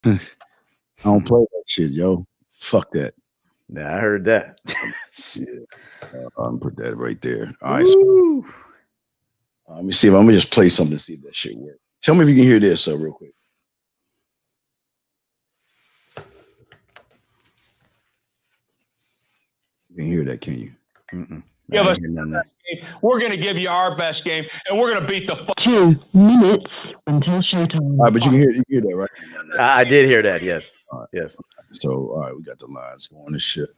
I don't play that shit, yo. Fuck that. Yeah, I heard that. Yeah. I'm put that right there. All right. So, Woo. let me see if I'm gonna just play something to see if that shit works. Tell me if you can hear this, real quick. You can hear that, can you? Give us we're going to give you our best game, and we're going to beat the 2 minutes until showtime. All right, but you can hear that, right? I did hear that. Yes. Right. Yes. So, all right, we got the lines going and shit.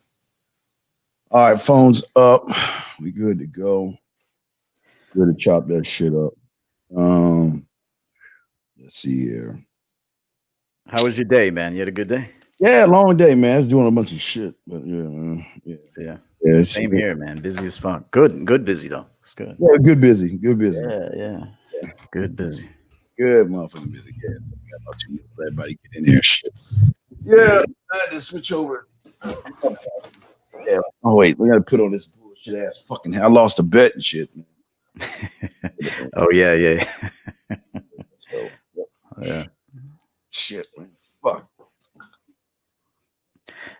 All right, phones up. We good to go. Good to chop that shit up. Let's see here. How was your day, man? You had a good day? Yeah, long day, man. It's doing a bunch of shit, but yeah, man. Yeah. Same here, man. Busy as fuck. Good busy though. It's good. Yeah, good busy. Yeah. Good busy. Good motherfucking busy. Yeah. We got about 2 minutes for everybody get in there. Shit. Yeah, I had to switch over. Yeah. Oh wait, we gotta put on this bullshit ass fucking. I lost a bet and shit. Oh yeah. So, yeah. Shit, man. Fuck.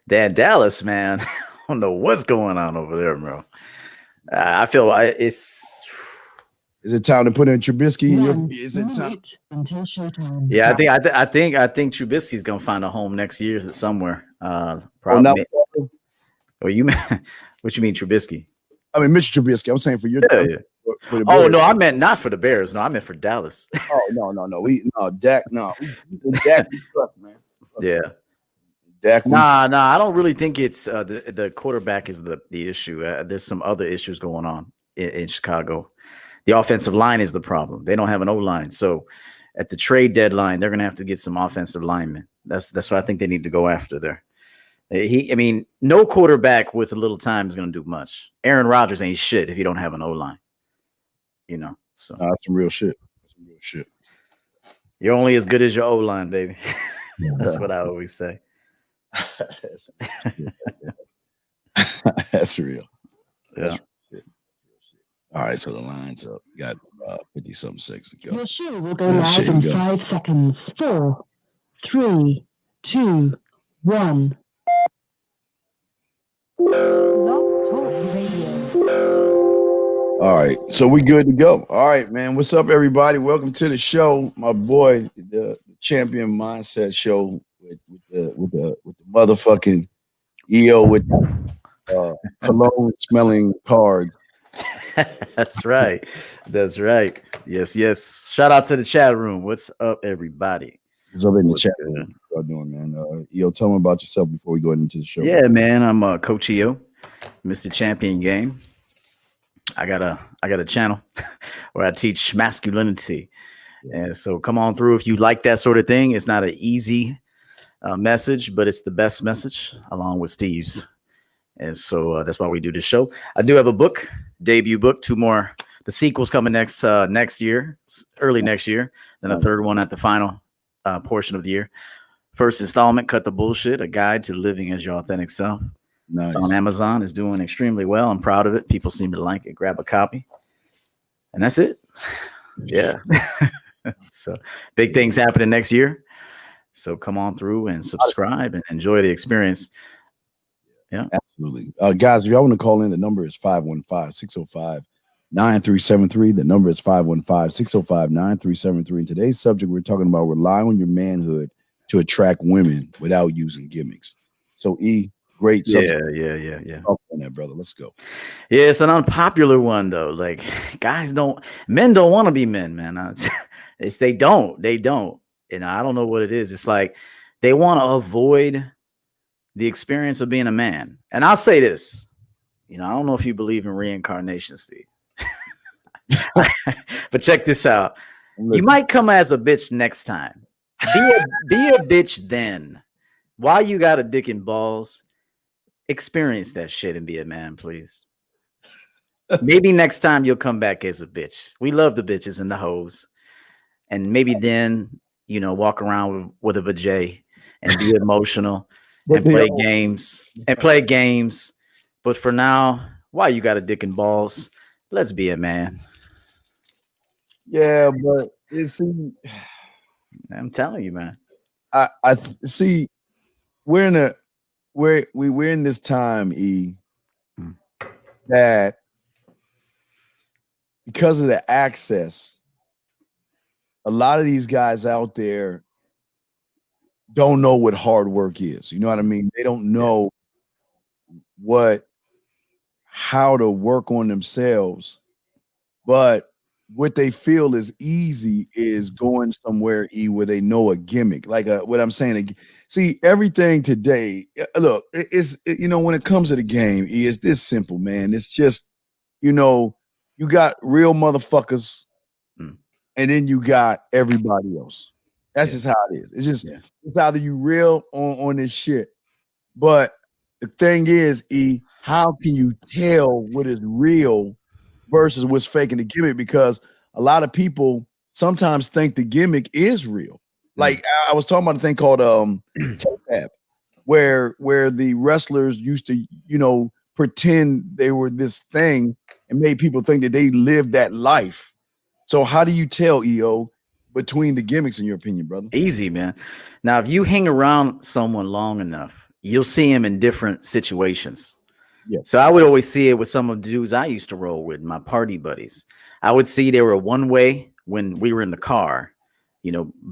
Dallas, man. I don't know what's going on over there, bro. I feel it's. Is it time to put in Trubisky? Is it time? Yeah, I think Trubisky's gonna find a home next year somewhere. Probably. Oh, you mean what you mean Trubisky? I mean Mitch Trubisky. I'm saying for your. Yeah. For no, I meant not for the Bears. No, I meant for Dallas. Oh no. Dak, no. Dak, man. Yeah. Dak. Nah. I don't really think it's the quarterback is the issue. There's some other issues going on in Chicago. The offensive line is the problem. They don't have an O-line. So at the trade deadline, they're going to have to get some offensive linemen. That's what I think they need to go after there. No quarterback with a little time is going to do much. Aaron Rodgers ain't shit if you don't have an O-line. So that's some real shit. You're only as good as your O-line, baby. That's what I always say. That's real. Yeah. All right, so the lines up. You got 50-something seconds to go. Your show will go live in 5 seconds. 4, 3, 2, 1. All right, so we good to go. All right, man. What's up, everybody? Welcome to the show, my boy, the Champion Mindset Show with the motherfucking EO with cologne smelling cards. That's right. Yes. Shout out to the chat room. What's up, everybody? What's up in the chat room? What y'all doing, man? EO, tell me about yourself before we go into the show. Yeah, man. I'm Coach EO, Mr. Champion Game. I got a channel where I teach masculinity, and so come on through if you like that sort of thing. It's not an easy message, but it's the best message, along with Steve's. And so that's why we do this show. I do have a book, debut book, 2 more. The sequel's coming next year, early next year. Then a third one at the final portion of the year. First installment, Cut the Bullshit, a guide to living as your authentic self. Nice. It's on Amazon. It's doing extremely well. I'm proud of it. People seem to like it. Grab a copy. And that's it. Yeah. So big things happening next year. So come on through and subscribe and enjoy the experience. Yeah. Absolutely. Guys, if y'all want to call in, the number is 515-605-9373. The number is 515-605-9373. In today's subject, we're talking about rely on your manhood to attract women without using gimmicks. So, great subject. Yeah. On that, brother. Let's go. Yeah, it's an unpopular one, though. Like, men don't want to be men, man. They don't. And I don't know what it is. It's like they want to avoid the experience of being a man. And I'll say this, I don't know if you believe in reincarnation, Steve, but check this out. You might come as a bitch next time. Be a bitch then. While you got a dick and balls, experience that shit and be a man, please. Maybe next time you'll come back as a bitch. We love the bitches and the hoes. And maybe then, walk around with a vajay and be emotional. And play games. But for now, why you got a dick and balls? Let's be a man. Yeah, but I'm telling you, man. I see we're in a we're in this time, Mm. that because of the access, a lot of these guys out there don't know what hard work is. You know what I mean? They don't Yeah. know how to work on themselves, but what they feel is easy is going somewhere where they know a gimmick. Like what I'm saying. See, everything today. Look, when it comes to the game, it's this simple, man. It's just you got real motherfuckers, Mm. and then you got everybody else. That's Yeah. just how it is. It's just Yeah. it's either you real on this shit. But the thing is, how can you tell what is real versus what's fake in the gimmick? Because a lot of people sometimes think the gimmick is real. Like I was talking about a thing called K-Pap, where the wrestlers used to, pretend they were this thing and made people think that they lived that life. So how do you tell, EO, between the gimmicks, in your opinion, brother? Easy, man. Now, if you hang around someone long enough, you'll see him in different situations. Yeah. So I would always see it with some of the dudes I used to roll with, my party buddies. I would see they were one way when we were in the car,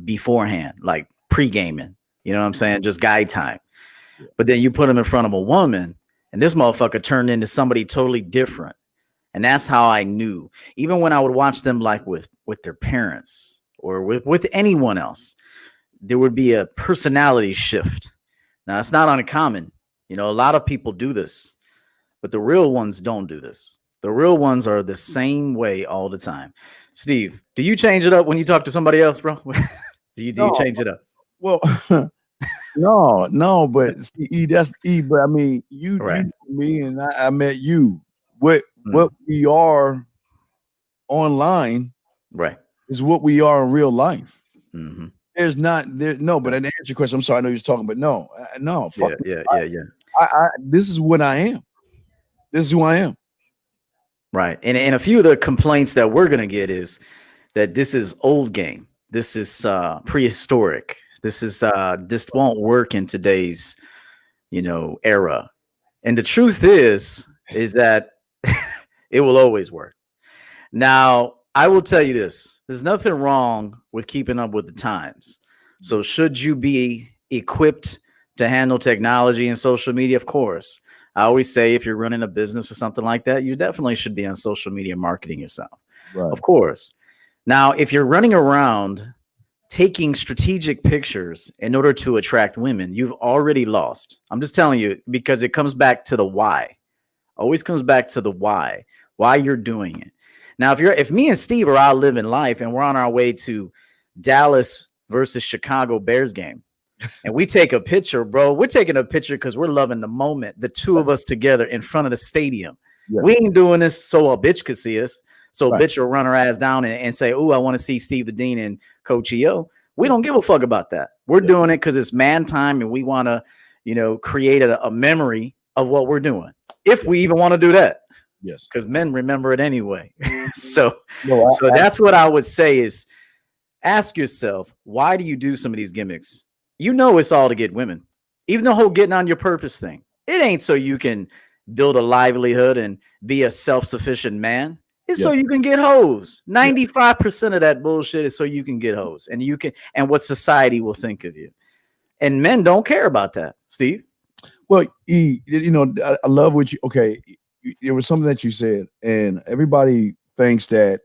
beforehand, like pre-gaming. You know what I'm saying? Just guy time. Yeah. But then you put them in front of a woman, and this motherfucker turned into somebody totally different. And that's how I knew. Even when I would watch them like with their parents or with anyone else, there would be a personality shift. Now, it's not uncommon. A lot of people do this, but the real ones don't do this. The real ones are the same way all the time. Steve, do you change it up when you talk to somebody else, bro? do you change it up? Well, no, but see, that's But I mean, you Right. me, and I met you. What Mm. we are online Right. is what we are in real life. Mm-hmm. There's not there. No, but I didn't answer your question. I'm sorry. I know you was talking, but no. Fuck. Yeah. This is what I am. This is who I am. Right. And a few of the complaints that we're gonna get is that this is old game. This is prehistoric. This won't work in today's era. And the truth is that it will always work. Now, I will tell you this. There's nothing wrong with keeping up with the times. So should you be equipped to handle technology and social media? Of course. I always say if you're running a business or something like that, you definitely should be on social media marketing yourself. Right. Of course. Now, if you're running around taking strategic pictures in order to attract women, you've already lost. I'm just telling you, because it comes back to the why. Always comes back to the why you're doing it. Now, if me and Steve are out living life and we're on our way to Dallas versus Chicago Bears game, and we take a picture, bro, we're taking a picture because we're loving the moment, the two of us together in front of the stadium. Yeah. We ain't doing this so a bitch could see us. So a bitch will run her ass down and say, "Oh, I want to see Steve the Dean and Coach EO." We don't give a fuck about that. We're doing it because it's man time and we want to, create a memory of what we're doing. If we even want to do that. Yes. Because men remember it anyway. So that's what I would say is ask yourself, why do you do some of these gimmicks? It's all to get women. Even the whole getting on your purpose thing. It ain't so you can build a livelihood and be a self-sufficient man. It's so you can get hoes. 95% of that bullshit is so you can get hoes and what society will think of you. And men don't care about that, Steve. Well, I love what you, okay. It was something that you said, and everybody thinks that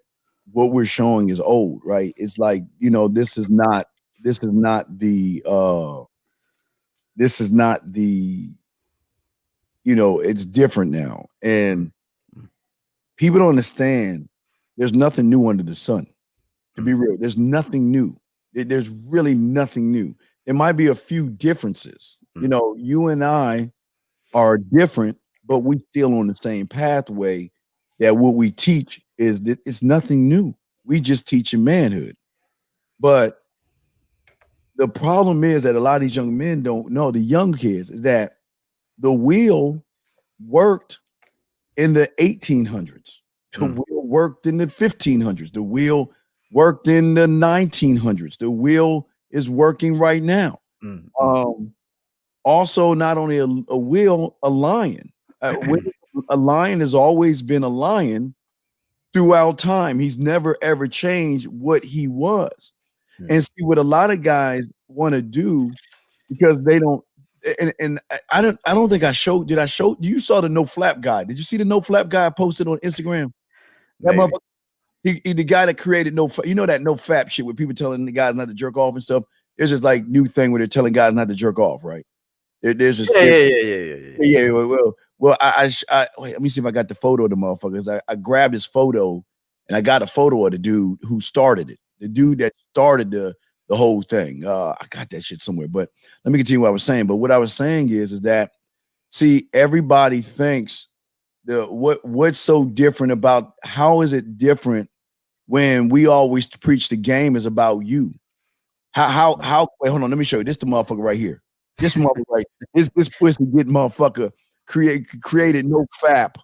what we're showing is old, right? It's like, this is not the, it's different now. And people don't understand there's nothing new under the sun. To be real, there's nothing new. There's really nothing new. There might be a few differences. You and I are different, but we still on the same pathway. That what we teach is that it's nothing new. We just teaching manhood. But the problem is that a lot of these young men don't know, the young kids, is that the wheel worked in the 1800s. The wheel worked in the 1500s. The wheel worked in the 1900s. The wheel is working right now. Also, not only a wheel, a lion. A lion has always been a lion throughout time. He's never ever changed what he was. And see what a lot of guys want to do because they don't. And I don't think I showed. Did I show? You saw the no flap guy? Did you see the no flap guy I posted on Instagram? That motherfucker. He the guy that created you know that no flap shit where people telling the guys not to jerk off and stuff. There's this like new thing where they're telling guys not to jerk off, right? There's this yeah. Well, I wait. Let me see if I got the photo of the motherfuckers. I grabbed his photo and I got a photo of the dude who started it. The dude that started the whole thing. I got that shit somewhere. But let me continue what I was saying. But what I was saying is that see, everybody thinks what's so different about how is it different when we always preach the game is about you. How wait, hold on, let me show you. This the motherfucker right here. This motherfucker right. This pussy get motherfucker created no fap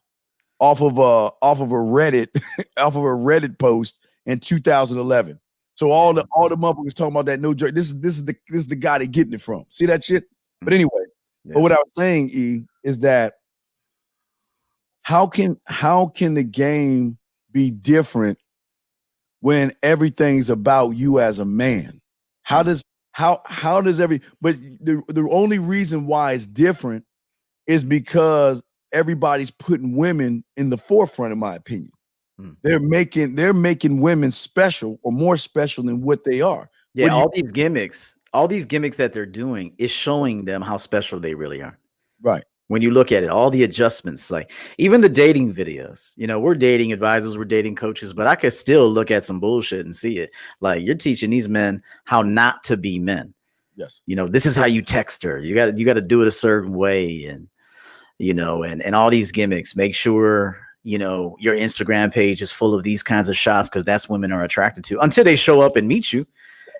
off of a Reddit off of a Reddit post in 2011. So all the motherfuckers talking about that no jerk. This is the guy they getting it from. See that shit? But anyway, but what I was saying, E, is that how can the game be different when everything's about you as a man? How does but the only reason why it's different is because everybody's putting women in the forefront, in my opinion. They're making women special or more special than what they are. Yeah, all these gimmicks that they're doing is showing them how special they really are. Right. When you look at it, all the adjustments, like even the dating videos, you know, we're dating advisors, we're dating coaches, but I could still look at some bullshit and see it. Like you're teaching these men how not to be men. Yes. You know, this is how you text her. You got to do it a certain way. And, you know, and all these gimmicks, make sure, you know, your Instagram page is full of these kinds of shots because that's women are attracted to until they show up and meet you.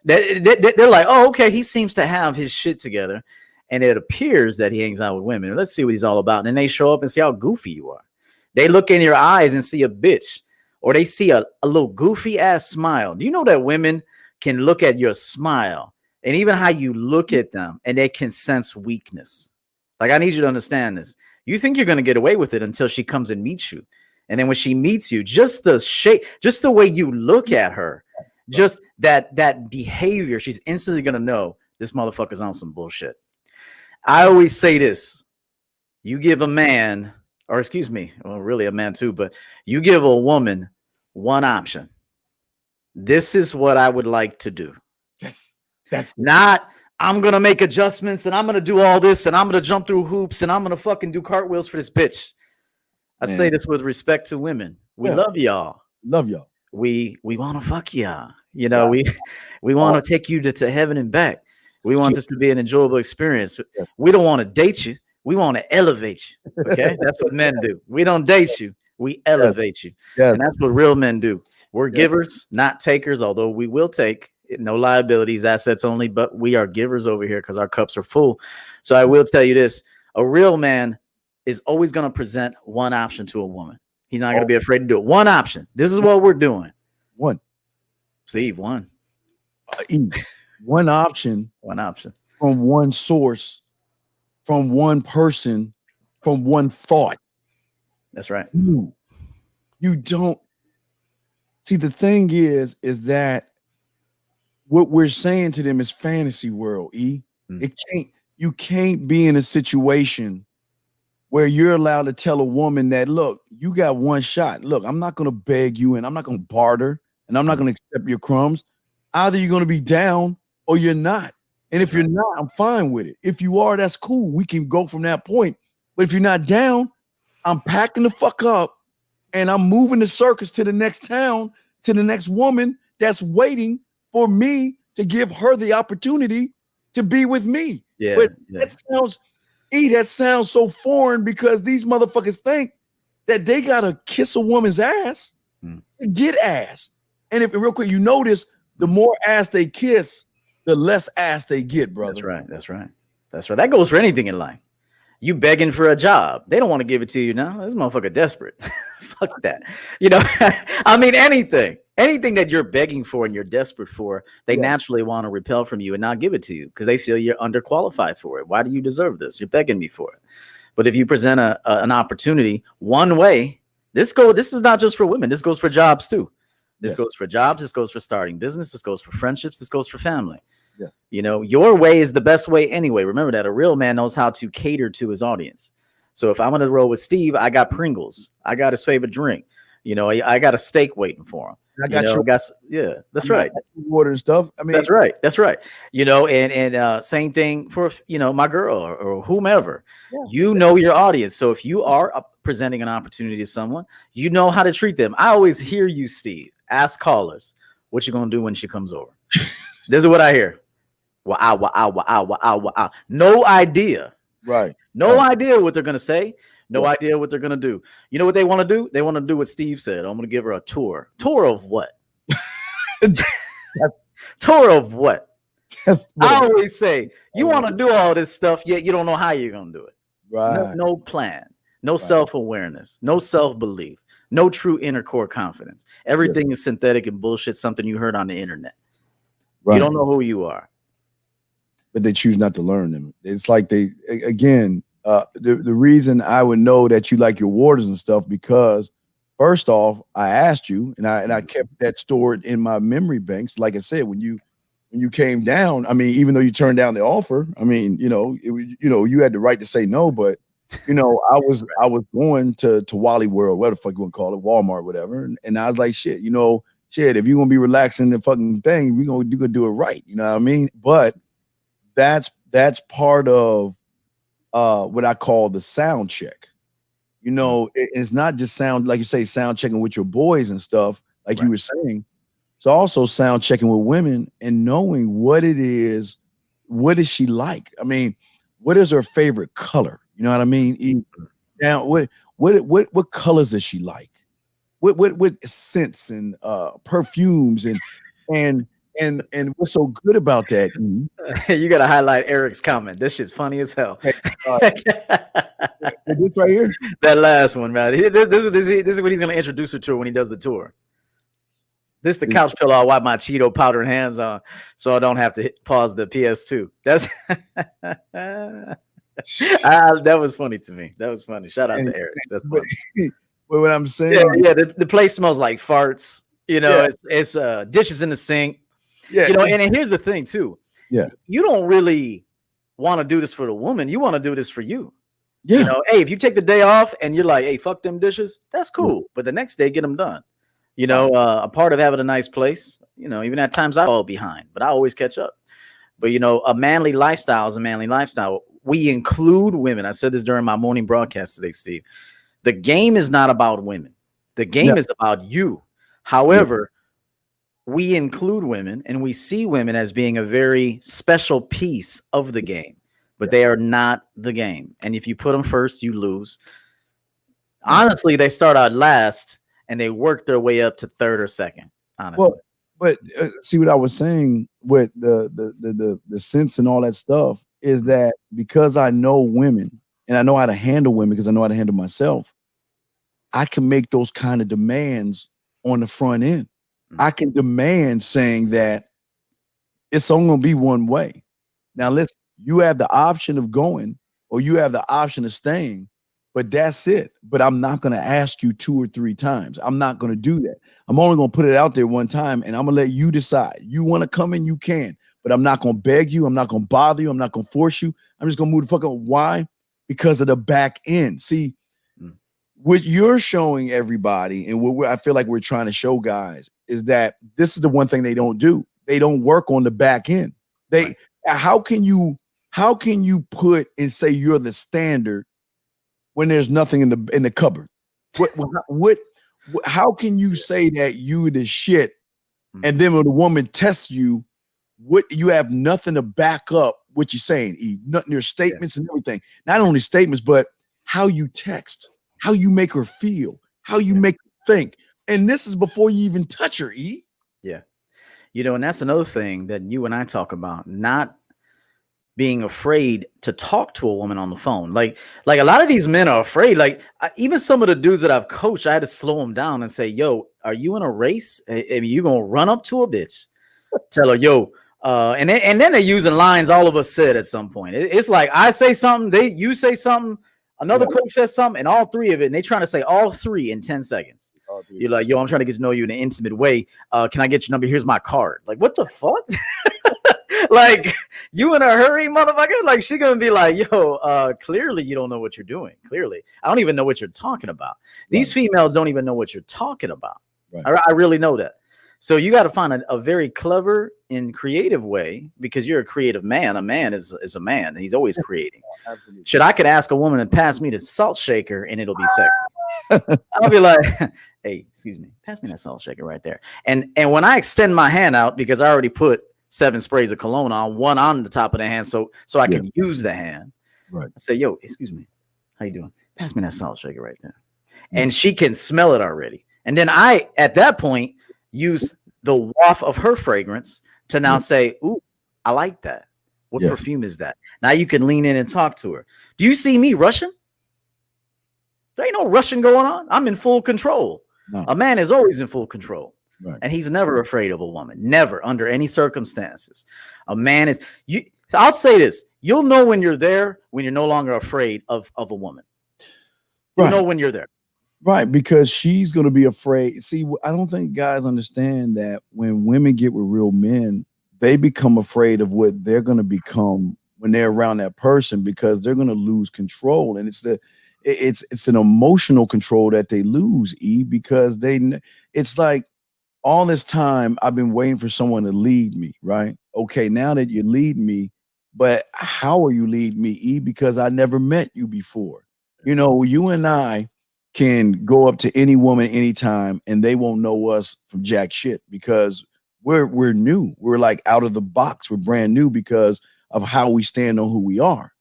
They're like, oh, okay, he seems to have his shit together. And it appears that he hangs out with women. Let's see what he's all about. And then they show up and see how goofy you are. They look in your eyes and see a bitch, or they see a little goofy ass smile. Do you know that women can look at your smile and even how you look at them and they can sense weakness? Like, I need you to understand this. You think you're going to get away with it until she comes and meets you. And then when she meets you, just the shape, just the way you look at her, just that behavior, she's instantly going to know this motherfucker's on some bullshit. I always say this, you give a man, or excuse me, well, really a man too, but you give a woman one option. This is what I would like to do. Yes. That's not, I'm going to make adjustments and I'm going to do all this and I'm going to jump through hoops and I'm going to fucking do cartwheels for this bitch. I say this with respect to women. We love y'all. Love y'all. We want to fuck y'all. You know, we want to take you to heaven and back. We want this to be an enjoyable experience. We don't want to date you. We want to elevate you. Okay. That's what men do. We don't date you. We elevate you. And that's what real men do. We're givers, not takers, although we will take. No liabilities, assets only, but we are givers over here because our cups are full. So I will tell you this. A real man is always going to present one option to a woman. He's not going to be afraid to do it. One option. This is what we're doing. One. Steve, one. One option. One option. From one source, from one person, from one thought. That's right. You don't. See, the thing is that what we're saying to them is fantasy world, E. You can't be in a situation where you're allowed to tell a woman that, look, you got one shot. Look, I'm not going to beg you and I'm not going to barter and I'm not going to accept your crumbs. Either you're going to be down or you're not. And if you're not, I'm fine with it. If you are, that's cool. We can go from that point. But if you're not down, I'm packing the fuck up and I'm moving the circus to the next town, to the next woman that's waiting for me to give her the opportunity to be with me. But that sounds so foreign because these motherfuckers think that they gotta kiss a woman's ass to get ass. And if real quick, you notice the more ass they kiss, the less ass they get, brother. That's right. That goes for anything in life. You begging for a job. They don't want to give it to you now. This motherfucker desperate. Fuck that. You know, I mean, anything that you're begging for and you're desperate for, they naturally want to repel from you and not give it to you because they feel you're underqualified for it. Why do you deserve this? You're begging me for it. But if you present an opportunity one way, this is not just for women. This goes for jobs too. This goes for jobs. This goes for starting business. This goes for friendships. This goes for family. Yeah. You know, your way is the best way anyway. Remember that a real man knows how to cater to his audience. So if I'm going to roll with Steve, I got Pringles. I got his favorite drink. You know, I got a steak waiting for him. That's right. Water and stuff. I mean, that's right. You know, and same thing for, you know, my girl or whomever. Yeah. You know your audience. So if you are presenting an opportunity to someone, you know how to treat them. I always hear you, Steve, ask callers, what you gonna do when she comes over? This is what I hear. Wow. No idea. Right. No idea what they're gonna say. No idea what they're gonna do. You know what they want to do? They want to do what Steve said. I'm gonna give her a tour. Tour of what? Tour of what? I always say you want to do all this stuff, yet you don't know how you're gonna do it. Right. No plan. No self-awareness. No self-belief. No true inner core confidence. Everything is synthetic and bullshit. Something you heard on the internet. Right. You don't know who you are. But they choose not to learn them. It's like the reason I would know that you like your waters and stuff, because first off, I asked you and I kept that stored in my memory banks. Like I said, when you came down, I mean, even though you turned down the offer, I mean, you had the right to say no, but I was going to Wally World, whatever the fuck you want to call it, Walmart, whatever. And I was like, shit, if you're going to be relaxing the fucking thing, you're going to do it right. You know what I mean? But that's part of what I call the sound check. It's not just sound, like you say, sound checking with your boys and stuff, like you were saying. It's also sound checking with women and knowing what it is. What is she like? I mean, what is her favorite color? You know what I mean? Now, what colors does she like? What scents and perfumes and what's so good about that? You gotta highlight Eric's comment. This shit's funny as hell. This right here, that last one, man. This is what he's gonna introduce her to when he does the tour. This is the couch pillow I wipe my Cheeto powdered hands on, so I don't have to pause the PS2. That's that was funny to me. That was funny. Shout out to Eric. That's funny. But what I'm saying, the place smells like farts. It's dishes in the sink. And here's the thing too. Yeah, you don't really want to do this for the woman. You want to do this for you. Yeah. Hey, if you take the day off and you're like, hey, fuck them dishes, that's cool. But the next day, get them done. A part of having a nice place, even at times I fall behind, but I always catch up. But, a manly lifestyle is a manly lifestyle. We include women. I said this during my morning broadcast today, Steve. The game is not about women. The game is about you. However, we include women and we see women as being a very special piece of the game, but they are not the game. And if you put them first, you lose. Honestly, they start out last and they work their way up to third or second. Honestly. Well, but see what I was saying with the sense and all that stuff is that because I know women and I know how to handle women because I know how to handle myself, I can make those kind of demands on the front end. I can demand saying that it's only going to be one way. Now, listen, you have the option of going or you have the option of staying, but that's it. But I'm not going to ask you 2 or 3 times. I'm not going to do that. I'm only going to put it out there one time and I'm going to let you decide. You want to come in, you can, but I'm not going to beg you. I'm not going to bother you. I'm not going to force you. I'm just going to move the fuck up. Why? Because of the back end. See, what you're showing everybody and what I feel like we're trying to show guys is that this is the one thing they don't do. They don't work on the back end. How can you put and say you're the standard when there's nothing in the cupboard? How can you say that you the shit and then when the woman tests you, you have nothing to back up what you're saying, Eve, nothing, your statements and everything. Not only statements, but how you text, how you make her feel, how you make her think. And this is before you even touch her, E. Yeah. And that's another thing that you and I talk about, not being afraid to talk to a woman on the phone. Like a lot of these men are afraid. Like even some of the dudes that I've coached, I had to slow them down and say, yo, are you in a race? Are you going to run up to a bitch? Tell her, yo, and then they're using lines all of us said at some point. It's like I say something, you say something, another coach says something, and all three of it, and they trying to say all three in 10 seconds. You're like, yo, I'm trying to get to know you in an intimate way. Can I get your number? Here's my card. Like, what the fuck? Like, you in a hurry, motherfucker? Like, she gonna be like, yo, clearly you don't know what you're doing. Clearly. I don't even know what you're talking about. These females don't even know what you're talking about. I really know that. So you got to find a very clever and creative way, because you're a creative man. A man is a man. He's always creating. Shit, I could ask a woman to pass me the salt shaker and it'll be sexy. I'll be like, hey, excuse me, pass me that salt shaker right there. And when I extend my hand out, because I already put 7 sprays of cologne on, one on the top of the hand, so I can use the hand. Right. I say, yo, excuse me, how you doing? Pass me that salt shaker right there. And she can smell it already. And then I, at that point, use the waft of her fragrance to now say, ooh, I like that. What perfume is that? Now you can lean in and talk to her. Do you see me rushing? There ain't no rushing going on. I'm in full control. No. A man is always in full control. Right. And he's never afraid of a woman. Never, under any circumstances. A man is, I'll say this. You'll know when you're there, when you're no longer afraid of a woman. You'll know when you're there. Right, because she's going to be afraid. See, I don't think guys understand that when women get with real men, they become afraid of what they're going to become when they're around that person, because they're going to lose control. And it's an emotional control that they lose, because it's like, all this time I've been waiting for someone to lead me, right? Okay, now that you lead me, but how are you lead me, because I never met you before. You know, you and I can go up to any woman anytime and they won't know us from jack shit, because we're new. We're like out of the box. We're brand new because of how we stand on who we are.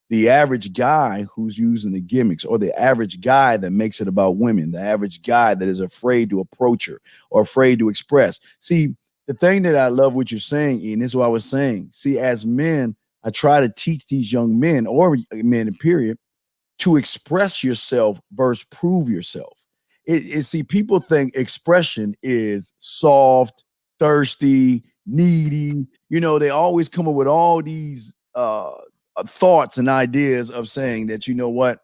The average guy who's using the gimmicks, or the average guy that makes it about women, the average guy that is afraid to approach her or afraid to express. See, the thing that I love what you're saying, Ian, this is what I was saying. See, as men, I try to teach these young men, or men in period, to express yourself versus prove yourself. See, people think expression is soft, thirsty, needy. You know, they always come up with all these thoughts and ideas of saying that, you know what,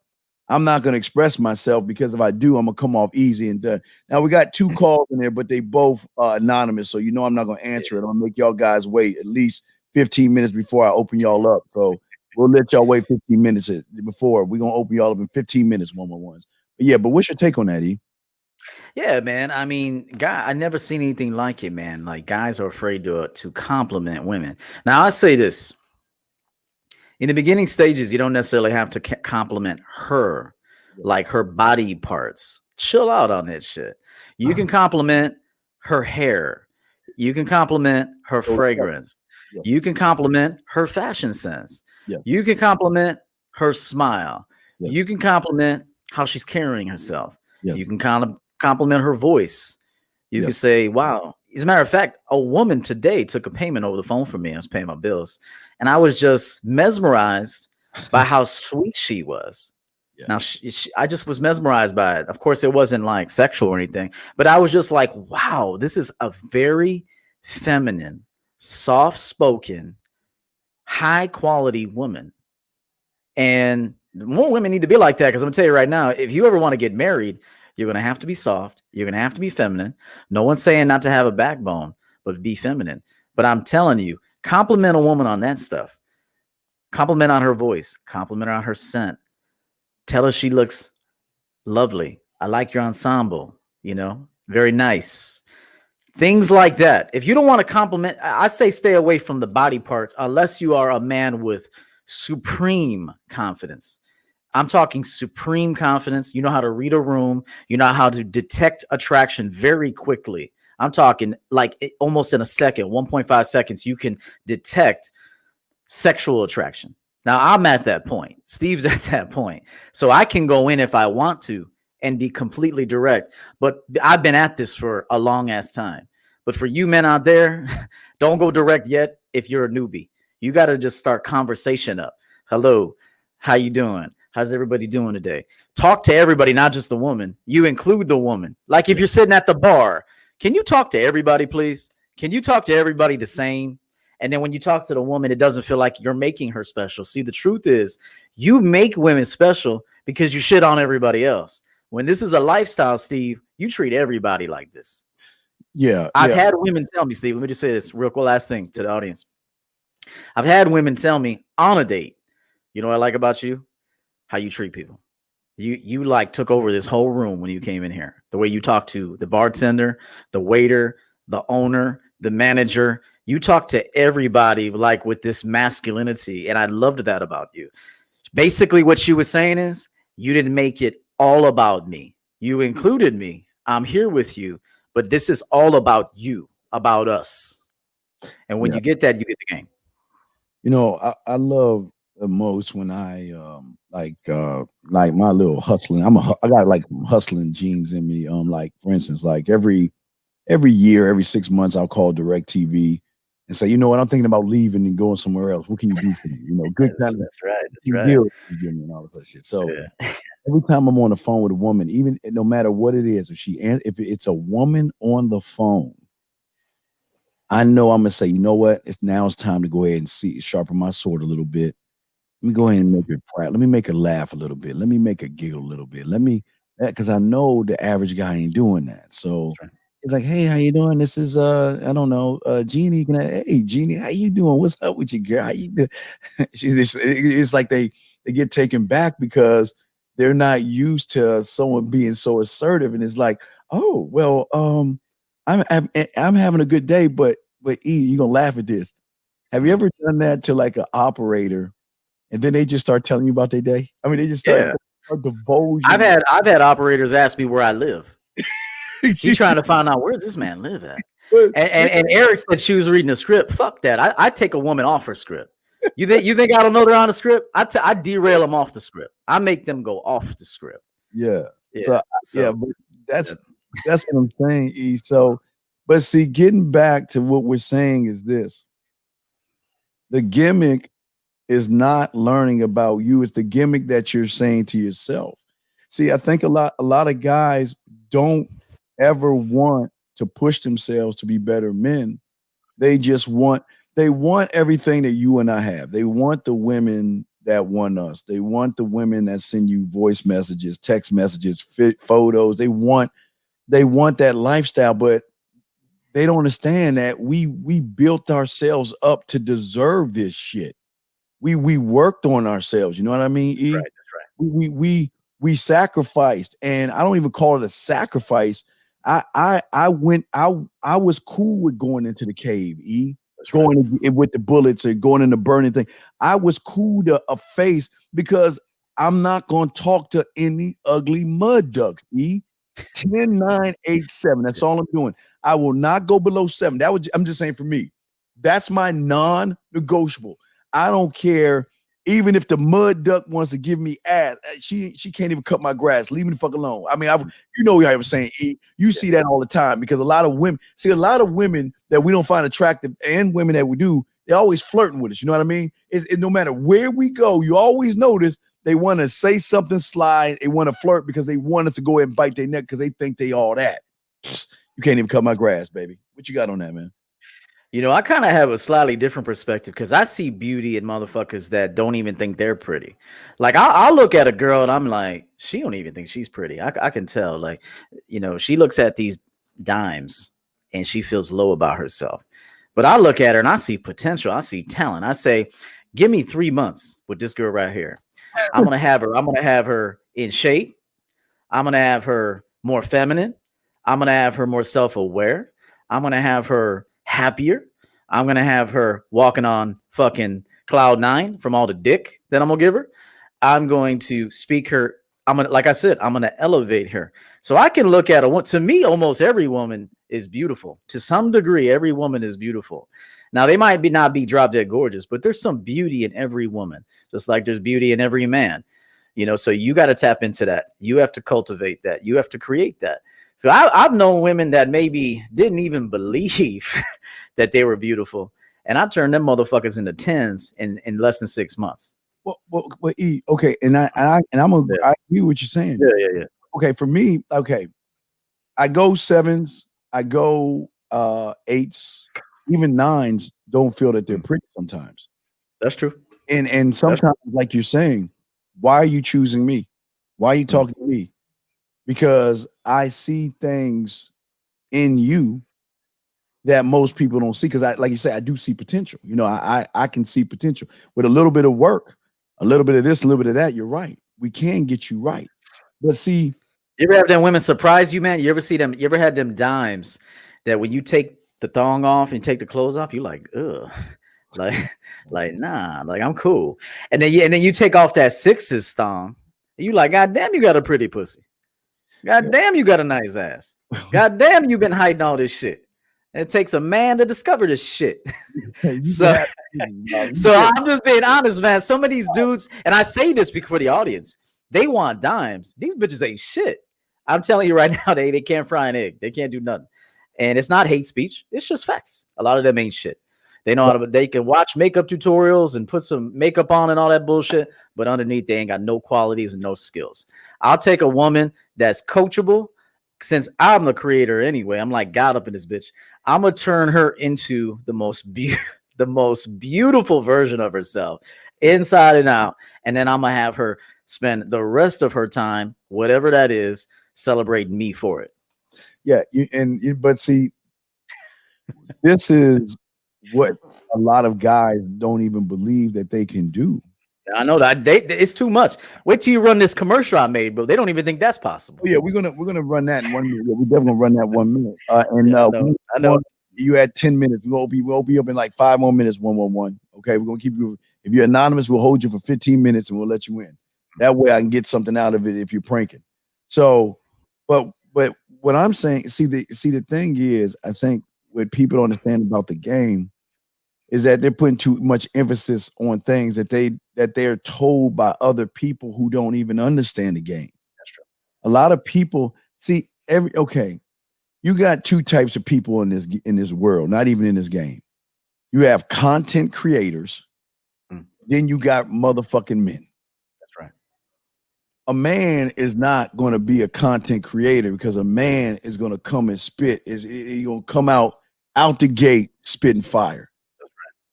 I'm not going to express myself, because if I do, I'm going to come off easy and done. Now, we got 2 calls in there, but they both anonymous. So, I'm not going to answer it. I'm going to make y'all guys wait at least 15 minutes before I open y'all up. So we'll let y'all wait 15 minutes before. We're going to open y'all up in 15 minutes, one-on-ones. But what's your take on that, E? Yeah, man. I mean, I never seen anything like it, man. Like, guys are afraid to compliment women. Now, I say this. In the beginning stages, you don't necessarily have to compliment her, like her body parts. Chill out on that shit. You can compliment her hair. You can compliment her fragrance. You can compliment her fashion sense. You can compliment her smile. You can compliment how she's carrying herself. You can compliment her voice. You can say, wow. As a matter of fact, a woman today took a payment over the phone for me. I was paying my bills. And I was just mesmerized by how sweet she was. Now, I just was mesmerized by it. Of course, it wasn't like sexual or anything, but I was just like, wow, this is a very feminine, soft-spoken, high-quality woman. And more women need to be like that, because I'm going to tell you right now, if you ever want to get married, you're going to have to be soft. You're going to have to be feminine. No one's saying not to have a backbone, but be feminine. But I'm telling you, compliment a woman on that stuff. Compliment on her voice. Compliment her on her scent. Tell her she looks lovely. I like your ensemble. Very nice. Things like that. If you don't want to compliment, I say stay away from the body parts unless you are a man with supreme confidence. I'm talking supreme confidence. You know how to read a room. You know how to detect attraction very quickly. I'm talking like almost in a second, 1.5 seconds, you can detect sexual attraction. Now, I'm at that point. Steve's at that point. So I can go in if I want to and be completely direct. But I've been at this for a long ass time. But for you men out there, don't go direct yet if you're a newbie. You got to just start conversation up. Hello, how you doing? How's everybody doing today? Talk to everybody, not just the woman. You include the woman. Like if you're sitting at the bar, can you talk to everybody, please? Can you talk to everybody the same? And then when you talk to the woman, it doesn't feel like you're making her special. See, the truth is you make women special because you shit on everybody else. When this is a lifestyle, Steve, you treat everybody like this. Yeah. I've had women tell me, Steve, let me just say this real quick, last thing to the audience. I've had women tell me on a date, you know what I like about you? How you treat people. You like took over this whole room when you came in here. The way you talk to the bartender, the waiter, the owner, the manager. You talk to everybody like with this masculinity. And I loved that about you. Basically, what she was saying is you didn't make it all about me. You included me. I'm here with you. But this is all about you, about us. And when you get that, you get the game. You know, I love the most when I like my little hustling. I got like hustling genes in me. Like for instance, like every year, every 6 months, I'll call DirecTV and say, you know what, I'm thinking about leaving and going somewhere else. What can you do for me? You know, good kind of that's right. That's right. deal you give me and all of that shit. So every time I'm on the phone with a woman, even no matter what it is, if it's a woman on the phone, I know I'm gonna say, you know what, it's time to go ahead and sharpen my sword a little bit. Let me go ahead and make her proud. Let me make her laugh a little bit. Let me make her giggle a little bit. Because I know the average guy ain't doing that. So it's like, hey, how you doing? This is I don't know, Jeannie. Hey, Jeannie, how you doing? What's up with you, girl? How you doing? It's like they get taken back because they're not used to someone being so assertive, and it's like, oh well, I'm having a good day, but E, you're gonna laugh at this. Have you ever done that to like an operator? And then they just start telling you about their day. I mean, they just start divulging. I've had operators ask me where I live. She's trying to find out where does this man live at. And Eric said she was reading a script. Fuck that. I take a woman off her script. You think I don't know they're on the script? I derail them off the script. I make them go off the script. Yeah. But that's what I'm saying, E. So, but see, getting back to what we're saying is this: the gimmick is not learning about you. It's the gimmick that you're saying to yourself. See, I think a lot of guys don't ever want to push themselves to be better men. They want everything that you and I have. They want the women that want us. They want the women that send you voice messages, text messages, photos. They want that lifestyle, but they don't understand that we built ourselves up to deserve this shit. We worked on ourselves. You know what I mean? E? That's right. We sacrificed, and I don't even call it a sacrifice. I was cool with going into the cave, E. That's going with the bullets or going in the burning thing. I was cool to a face because I'm not going to talk to any ugly mud ducks, E. 10, 9, 8, 7. That's all I'm doing. I will not go below 7. I'm just saying for me. That's my non-negotiable. I don't care. Even if the mud duck wants to give me ass, she can't even cut my grass. Leave me the fuck alone. I mean, you know what I was saying. You see that all the time because a lot of women that we don't find attractive and women that we do, they're always flirting with us. You know what I mean? No matter where we go, you always notice they want to say something sly. They want to flirt because they want us to go ahead and bite their neck because they think they all that. You can't even cut my grass, baby. What you got on that, man? You know, I kind of have a slightly different perspective because I see beauty in motherfuckers that don't even think they're pretty. Like I'll look at a girl and I'm like, she don't even think she's pretty. I can tell. Like, you know, she looks at these dimes and she feels low about herself. But I look at her and I see potential. I see talent. I say, give me 3 months with this girl right here. I'm gonna have her in shape. I'm gonna have her more feminine. I'm gonna have her more self-aware. I'm gonna have her happier. I'm gonna have her walking on fucking cloud 9 from all the dick that I'm gonna give her. I'm going to speak her. Like I said, I'm gonna elevate her. So I can look at her. To me, almost every woman is beautiful. To some degree, every woman is beautiful. Now they might not be drop dead gorgeous, but there's some beauty in every woman, just like there's beauty in every man. You know, so you got to tap into that. You have to cultivate that. You have to create that. So I've known women that maybe didn't even believe that they were beautiful. and I turned them motherfuckers into 10s in less than 6 months. Well, E, okay, and I agree with what you're saying. Yeah. Okay, for me, okay, I go 7s, I go 8s, even 9s. Don't feel that they're pretty sometimes. That's true. And sometimes, like you're saying, why are you choosing me? Why are you talking to me? Because I see things in you that most people don't see. Because like you say, I do see potential. You know, I can see potential with a little bit of work, a little bit of this, a little bit of that. You're right. We can get you right. But see, you ever have them women surprise you, man? You ever see them? You ever had them dimes that when you take the thong off and take the clothes off, you're like, ugh, like nah, like I'm cool. And then you take off that 6's thong, and you like, God damn, you got a pretty pussy. God damn, you got a nice ass. God damn, you've been hiding all this shit. And it takes a man to discover this shit. So I'm just being honest, man. Some of these dudes, and I say this for the audience, they want dimes. These bitches ain't shit. I'm telling you right now, they can't fry an egg. They can't do nothing. And it's not hate speech. It's just facts. A lot of them ain't shit. They know how to, they can watch makeup tutorials and put some makeup on and all that bullshit, but underneath they ain't got no qualities and no skills. I'll take a woman that's coachable. Since I'm the creator anyway, I'm like God up in this bitch. I'm gonna turn her into the most beautiful version of herself, inside and out, and then I'm gonna have her spend the rest of her time, whatever that is, celebrating me for it. Yeah, but see, this is what a lot of guys don't even believe that they can do. I know that it's too much. Wait till you run this commercial I made, bro. They don't even think that's possible. Oh, yeah, we're gonna run that in 1 minute. We're definitely gonna run that 1 minute. I know. You had 10 minutes. We'll be up in like 5 more minutes. 111. Okay, we're gonna keep you. If you're anonymous, we'll hold you for 15 minutes and we'll let you in. That way, I can get something out of it if you're pranking. So, but what I'm saying, see the thing is, I think what people don't understand about the game is that they're putting too much emphasis on things that they're told by other people who don't even understand the game. That's true. A lot of people see you got two types of people in this world, not even in this game. You have content creators, then you got motherfucking men. That's right. A man is not going to be a content creator because a man is going to come and spit. He's going to come out the gate spitting fire.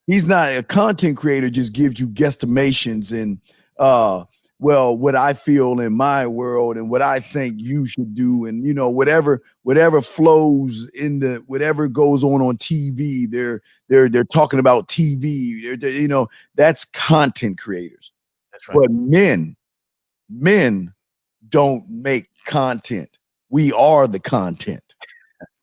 He's not a content creator, just gives you guesstimations and what I feel in my world and what I think you should do, and whatever flows in whatever goes on TV, they're talking about TV. That's content creators. That's right. But men don't make content. We are the content.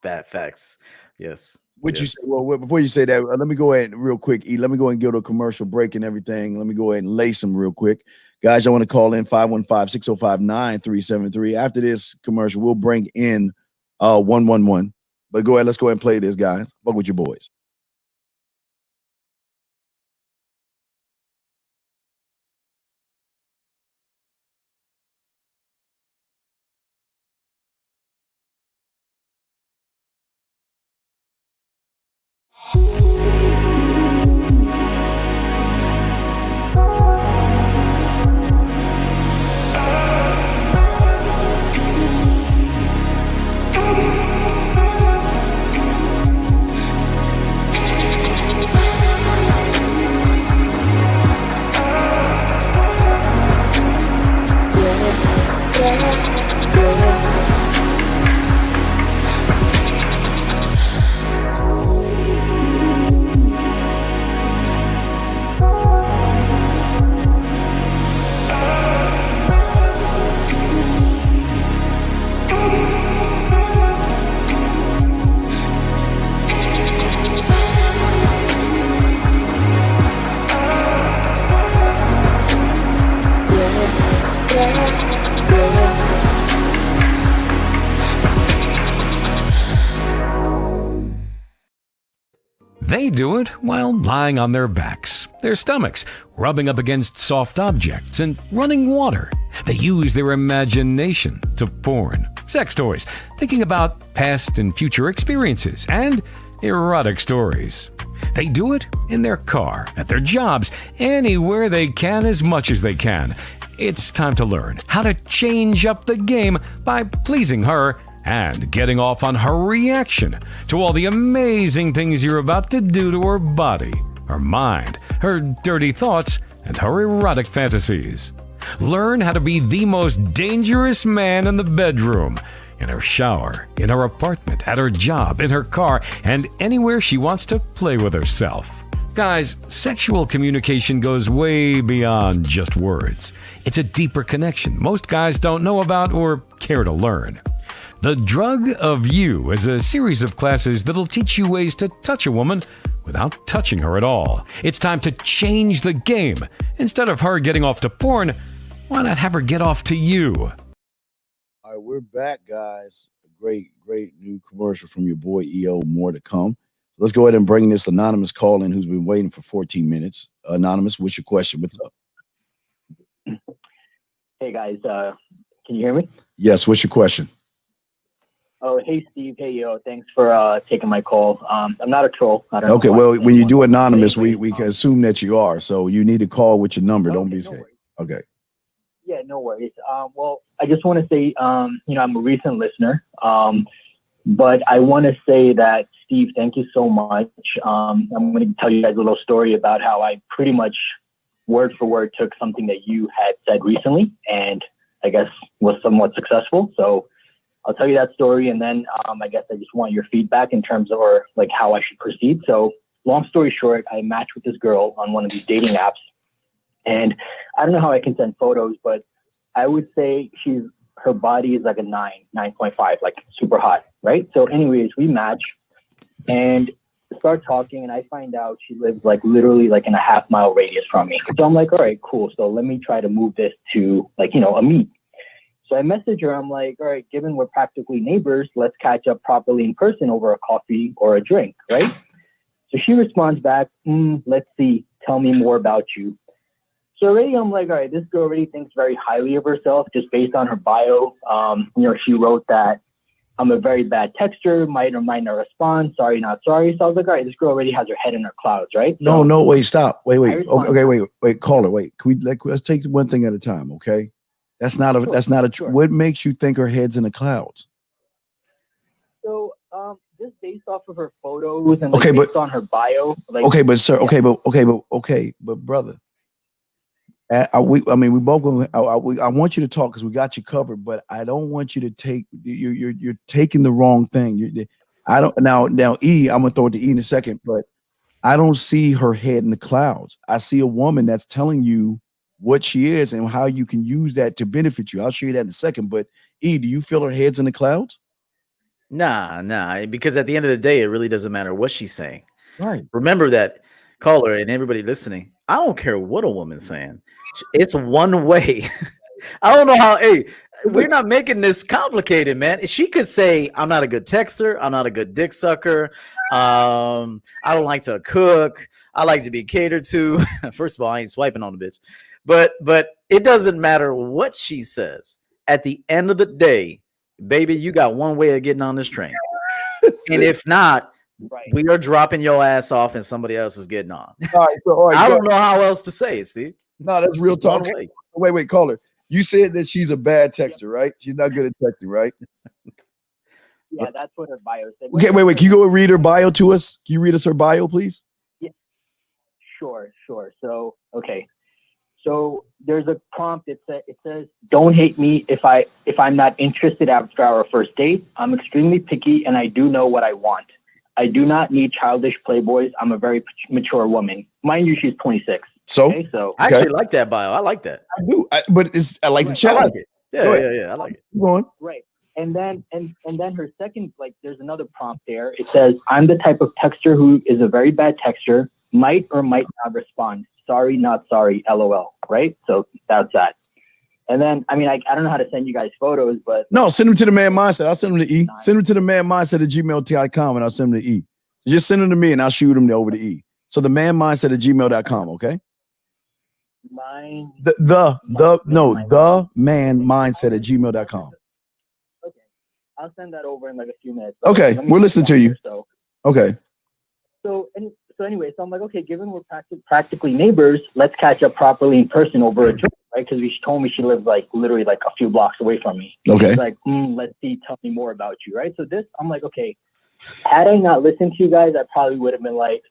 Bad facts. Yes. What you say? Well, before you say that, let me go ahead real quick. Let me go ahead and go to a commercial break and everything. Let me go ahead and lace them real quick. Guys, I want to call in 515-605-9373. After this commercial, we'll bring in 111. But go ahead, let's go ahead and play this, guys. Fuck with your boys. They do it while lying on their backs, their stomachs, rubbing up against soft objects, and running water. They use their imagination to porn, sex toys, thinking about past and future experiences, and erotic stories. They do it in their car, at their jobs, anywhere they can as much as they can. It's time to learn how to change up the game by pleasing her and getting off on her reaction to all the amazing things you're about to do to her body, her mind, her dirty thoughts, and her erotic fantasies. Learn how to be the most dangerous man in the bedroom, in her shower, in her apartment, at her job, in her car, and anywhere she wants to play with herself. Guys, sexual communication goes way beyond just words. It's a deeper connection most guys don't know about or care to learn. The Drug of You is a series of classes that'll teach you ways to touch a woman without touching her at all. It's time to change the game. Instead of her getting off to porn, why not have her get off to you? All right, we're back, guys. A great new commercial from your boy EO. More to come. So let's go ahead and bring this anonymous call in who's been waiting for 14 minutes. Anonymous, what's your question? What's up? Hey guys, can you hear me? Yes, what's your question? Oh, hey Steve, hey yo, thanks for taking my call. I'm not a troll. I don't Okay, know well, when you do anonymous, anyway, we can assume that you are. So you need to call with your number. Don't be scared. Okay. Yeah, no worries. Well, I just want to say, I'm a recent listener, but I want to say that Steve, thank you so much. I'm going to tell you guys a little story about how I pretty much word for word took something that you had said recently, and I guess was somewhat successful. So I'll tell you that story, and then I guess I just want your feedback in terms of like how I should proceed. So long story short, I matched with this girl on one of these dating apps, and I don't know how I can send photos, but I would say her body is like a 9.5, like super hot, right? So anyways, we match and start talking, and I find out she lives like literally like in a half-mile radius from me. So I'm like, all right, cool. So let me try to move this to like, a meet. So I message her. I'm like, all right, given we're practically neighbors, let's catch up properly in person over a coffee or a drink, right? So she responds back, let's see, tell me more about you. So already I'm like, all right, this girl already thinks very highly of herself just based on her bio. She wrote that I'm a very bad texter, might or might not respond, sorry, not sorry. So I was like, all right, this girl already has her head in her clouds, right? No, wait, stop. Wait. Okay, wait, caller, wait. Let's take one thing at a time, okay? That's not a Sure. What makes you think her head's in the clouds? So just based off of her photos and Okay, based on her bio. Like, okay, but sir, yeah. but brother. We both. I want you to talk because we got you covered, but I don't want you to take. You're taking the wrong thing. I don't now. E, I'm gonna throw it to E in a second, but I don't see her head in the clouds. I see a woman that's telling you what she is and how you can use that to benefit you. I'll show you that in a second. But E, do you feel her head's in the clouds? Nah, because at the end of the day, it really doesn't matter what she's saying. Right. Remember that, caller and everybody listening. I don't care what a woman's saying. It's one way. I don't know how. Hey, we're not making this complicated, man. She could say, "I'm not a good texter. I'm not a good dick sucker. I don't like to cook. I like to be catered to." First of all, I ain't swiping on the bitch, but it doesn't matter what she says. At the end of the day, baby, you got one way of getting on this train, and if not, Right. we are dropping your ass off, and somebody else is getting on. All right. I don't know how else to say it, Steve. No, that's real talk. Wait, caller. You said that she's a bad texter, right? She's not good at texting, right? Yeah, that's what her bio said. Okay, wait. Can you go read her bio to us? Can you read us her bio, please? Yeah. Sure. So, okay. So there's a prompt. It says, "Don't hate me if I'm not interested after our first date. I'm extremely picky and I do know what I want. I do not need childish playboys. I'm a very mature woman." Mind you, she's 26. So, okay, I actually like that bio. I like that. I do, but I like the I challenge. like it. Yeah, I like it. Keep going. Right. And then her second, like, there's another prompt there. It says, "I'm the type of texter who is a very bad texter, might or might not respond. Sorry, not sorry, LOL." Right? So that's that. And then, I don't know how to send you guys photos, but No, send them to the man mindset. I'll send them to E. Send them to the man mindset at gmail.com and I'll send them to E. Just send them to me and I'll shoot them over to E. So the man mindset at gmail.com, okay? The man mindset at gmail.com. Okay. I'll send that over in like a few minutes. Okay, we're listening to you. Okay. anyway, so I'm like, okay, given we're practically neighbors, let's catch up properly in person over a drink, right? Because she told me she lives like literally like a few blocks away from me. Okay. She's like, let's see, tell me more about you, right? So I'm like, okay, had I not listened to you guys, I probably would have been like,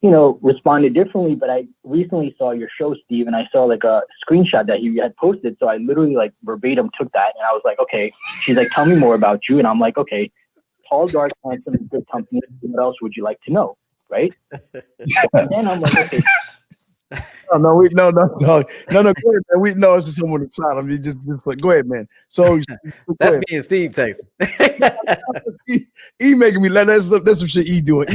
responded differently. But I recently saw your show, Steve, and I saw like a screenshot that you had posted. So I literally like verbatim took that, and I was like, okay. She's like, tell me more about you, and I'm like, okay, tall, dark, handsome, good company. What else would you like to know, right? And then I'm like, okay. No. Go ahead, man. We know it's just someone inside. I mean, just like, go ahead, man. So that's me and Steve texting. E making me laugh. That's some shit E doing.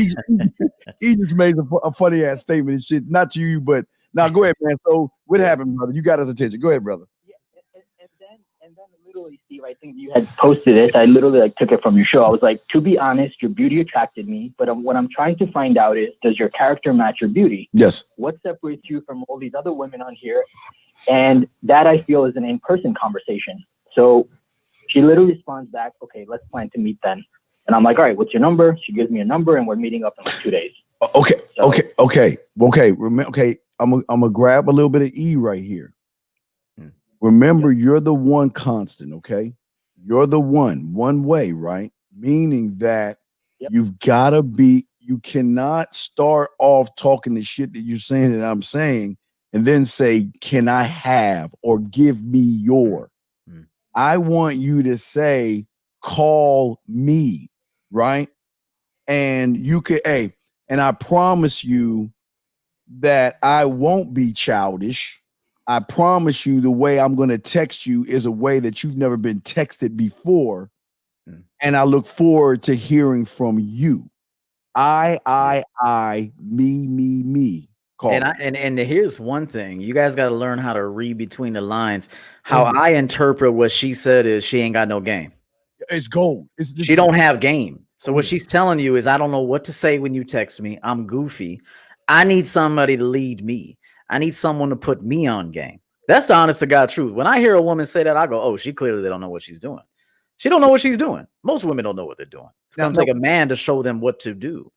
E just made a funny ass statement and shit. Not to you, but now go ahead, man. So what happened, brother? You got his attention. Go ahead, brother. Yeah, and then literally, Steve, I think you had posted it. I literally like took it from your show. I was like, to be honest, your beauty attracted me, but what I'm trying to find out is, does your character match your beauty? Yes. What separates you from all these other women on here? And that I feel is an in-person conversation. So she literally responds back, okay, let's plan to meet then. And I'm like, all right, what's your number? She gives me a number, and we're meeting up in like 2 days. Okay. I'm gonna grab a little bit of E right here. Remember, you're the one constant, okay? You're the one way, right? Meaning that you've got to be, you cannot start off talking the shit that you're saying that I'm saying and then say, can I have or give me your? I want you to say, call me, right? And you could, and I promise you that I won't be childish. I promise you the way I'm going to text you is a way that you've never been texted before. And I look forward to hearing from you. I, me. Call and here's one thing. You guys got to learn how to read between the lines. How I interpret what she said is she ain't got no game. It's gold. She don't have game. So what she's telling you is, I don't know what to say when you text me. I'm goofy. I need somebody to lead me. I need someone to put me on game. That's the honest to God truth. When I hear a woman say that, I go, oh, she clearly don't know what she's doing. She don't know what she's doing. Most women don't know what they're doing. It's going to take a man to show them what to do.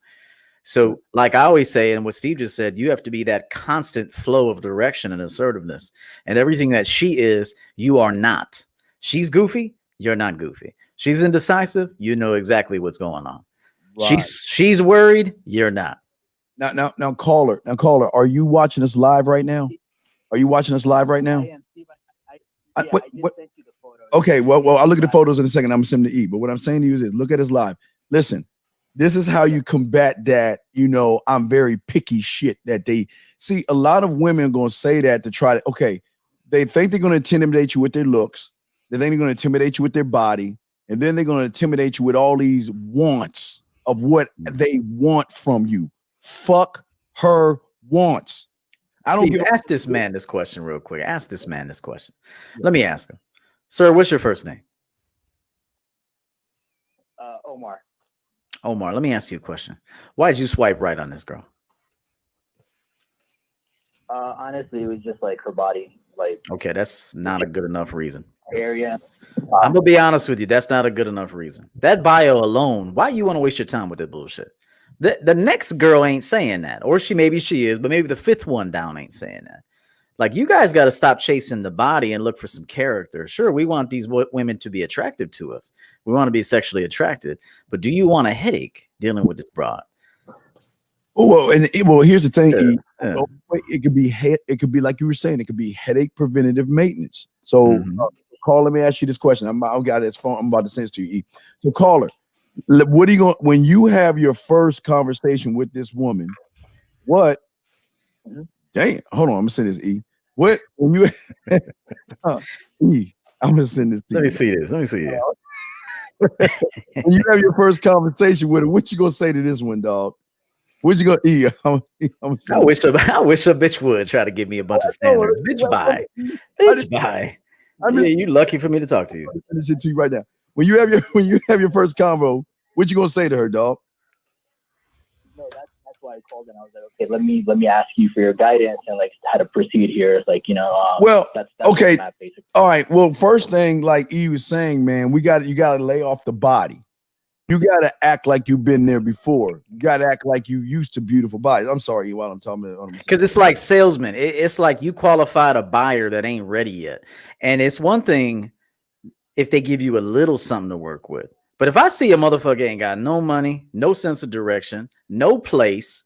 So like I always say, and what Steve just said, you have to be that constant flow of direction and assertiveness. And everything that she is, you are not. She's goofy. You're not goofy. She's indecisive. You know exactly what's going on. Right. She's worried. You're not. Now, caller. Are you watching us live right now? Are you watching us live right now? I am, Steve. I just sent you the photo. Okay, well, I'll look at the photos in a second. I'm gonna send them to E. But what I'm saying to you is, look at us live. Listen, this is how you combat that. I'm very picky shit that they see. A lot of women are gonna say that to try to. Okay, they think they're gonna intimidate you with their looks. They think they're gonna intimidate you with their body, and then they're gonna intimidate you with all these wants of what they want from you. Fuck her wants. I don't ask this man this question real quick. Ask this man this question. Let me ask him. Sir, what's your first name? Omar. Omar, let me ask you a question. Why did you swipe right on this girl? Honestly, it was just like her body. Like, okay, that's not a good enough reason. Area. I'm gonna be honest with you. That's not a good enough reason. That bio alone, why you want to waste your time with that bullshit? The next girl ain't saying that, or maybe she is, but maybe the fifth one down ain't saying that. Like, you guys got to stop chasing the body and look for some character. Sure, we want these women to be attractive to us. We want to be sexually attracted, but do you want a headache dealing with this broad? Well, here's the thing. It could be like you were saying. It could be headache preventative maintenance. So, caller, let me ask you this question. I've got this phone. I'm about to send this to you, E. So, caller, what are you going when you have your first conversation with this woman? What? Damn, hold on. I'm gonna send this, E. What when you E? I'm gonna send this to you. Let me see this. When you have your first conversation with her, what you gonna say to this one, dog? What you gonna E? I wish a bitch would try to give me a bunch of standards. Bitch, bye. Bitch, bye. You lucky for me to talk to you. I'm gonna send it to you right now. When you have your first convo, what you gonna say to her, dog? No, that's why I called and I was like, okay, let me ask you for your guidance and like how to proceed here. It's like, that's okay. All right. Well, first thing, like E was saying, man, you got to lay off the body. You gotta act like you've been there before. You gotta act like you used to beautiful bodies. I'm sorry, while I'm talking about because it's like salesman. It's like you qualified a buyer that ain't ready yet. And it's one thing if they give you a little something to work with. But if I see a motherfucker ain't got no money, no sense of direction, no place,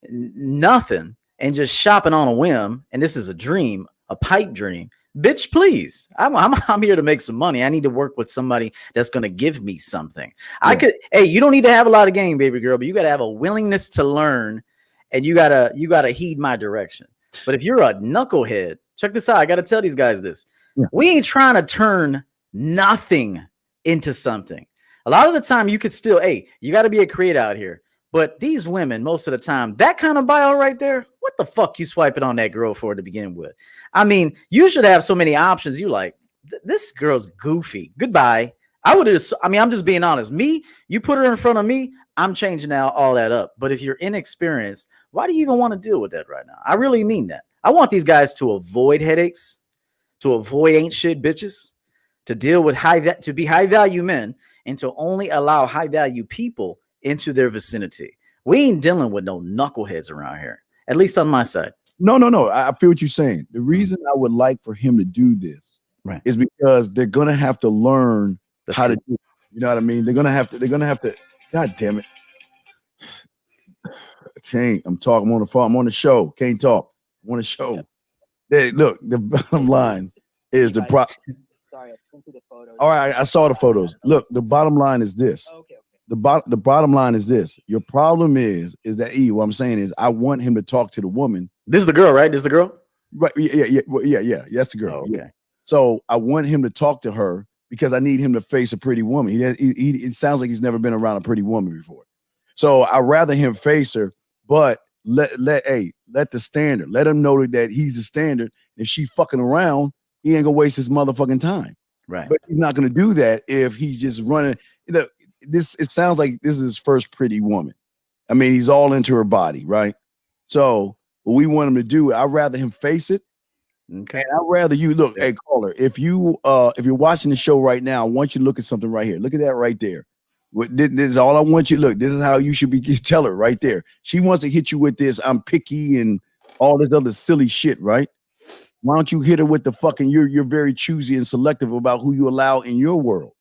nothing, and just shopping on a whim, and this is a dream, a pipe dream, bitch, please. I'm here to make some money. I need to work with somebody that's gonna give me something. Yeah. Hey, you don't need to have a lot of game, baby girl, but you gotta have a willingness to learn, and you gotta heed my direction. But if you're a knucklehead, check this out. I gotta tell these guys this. Yeah. We ain't trying to turn nothing into something. A lot of the time you could still, hey, you got to be a creator out here. But these women, most of the time, that kind of bio right there, what the fuck you swiping on that girl for to begin with? I mean, you should have so many options. You like, this girl's goofy. Goodbye. I'm just being honest. Me, you put her in front of me, I'm changing all that up. But if you're inexperienced, why do you even want to deal with that right now? I really mean that. I want these guys to avoid headaches, to avoid ain't shit bitches, to deal with to be high value men, and to only allow high value people into their vicinity. We ain't dealing with no knuckleheads around here, at least on my side. No. I feel what you're saying. The reason I would like for him to do this is because they're gonna have to learn how to do it. You know what I mean? They're gonna have to. God damn it! I can't. I'm talking. I'm on the phone. I'm on the show. Can't talk. I'm on the show. Yep. Hey, look, the bottom line is the problem. Sorry, I sent you the photos. All right, I saw the photos. Look, the bottom line is this. Okay. The bottom line is this. Your problem is that what I'm saying is I want him to talk to the woman. This is the girl, right? This is the girl? Right. Yeah. That's the girl. Oh, okay. Yeah. So I want him to talk to her because I need him to face a pretty woman. It sounds like he's never been around a pretty woman before. So I'd rather him face her, but let the standard. Let him know that he's the standard. If she fucking around, he ain't gonna waste his motherfucking time. Right. But he's not gonna do that if he's just running. It sounds like this is his first pretty woman. I mean, he's all into her body, right? So what we want him to do, I'd rather him face it. Okay. And I'd rather you look, hey, caller, if you're watching the show right now, I want you to look at something right here. Look at that right there. This is all I want you to look. This is how you should be. Tell her right there. She wants to hit you with this. I'm picky and all this other silly shit, right? Why don't you hit her with the fucking you're very choosy and selective about who you allow in your world.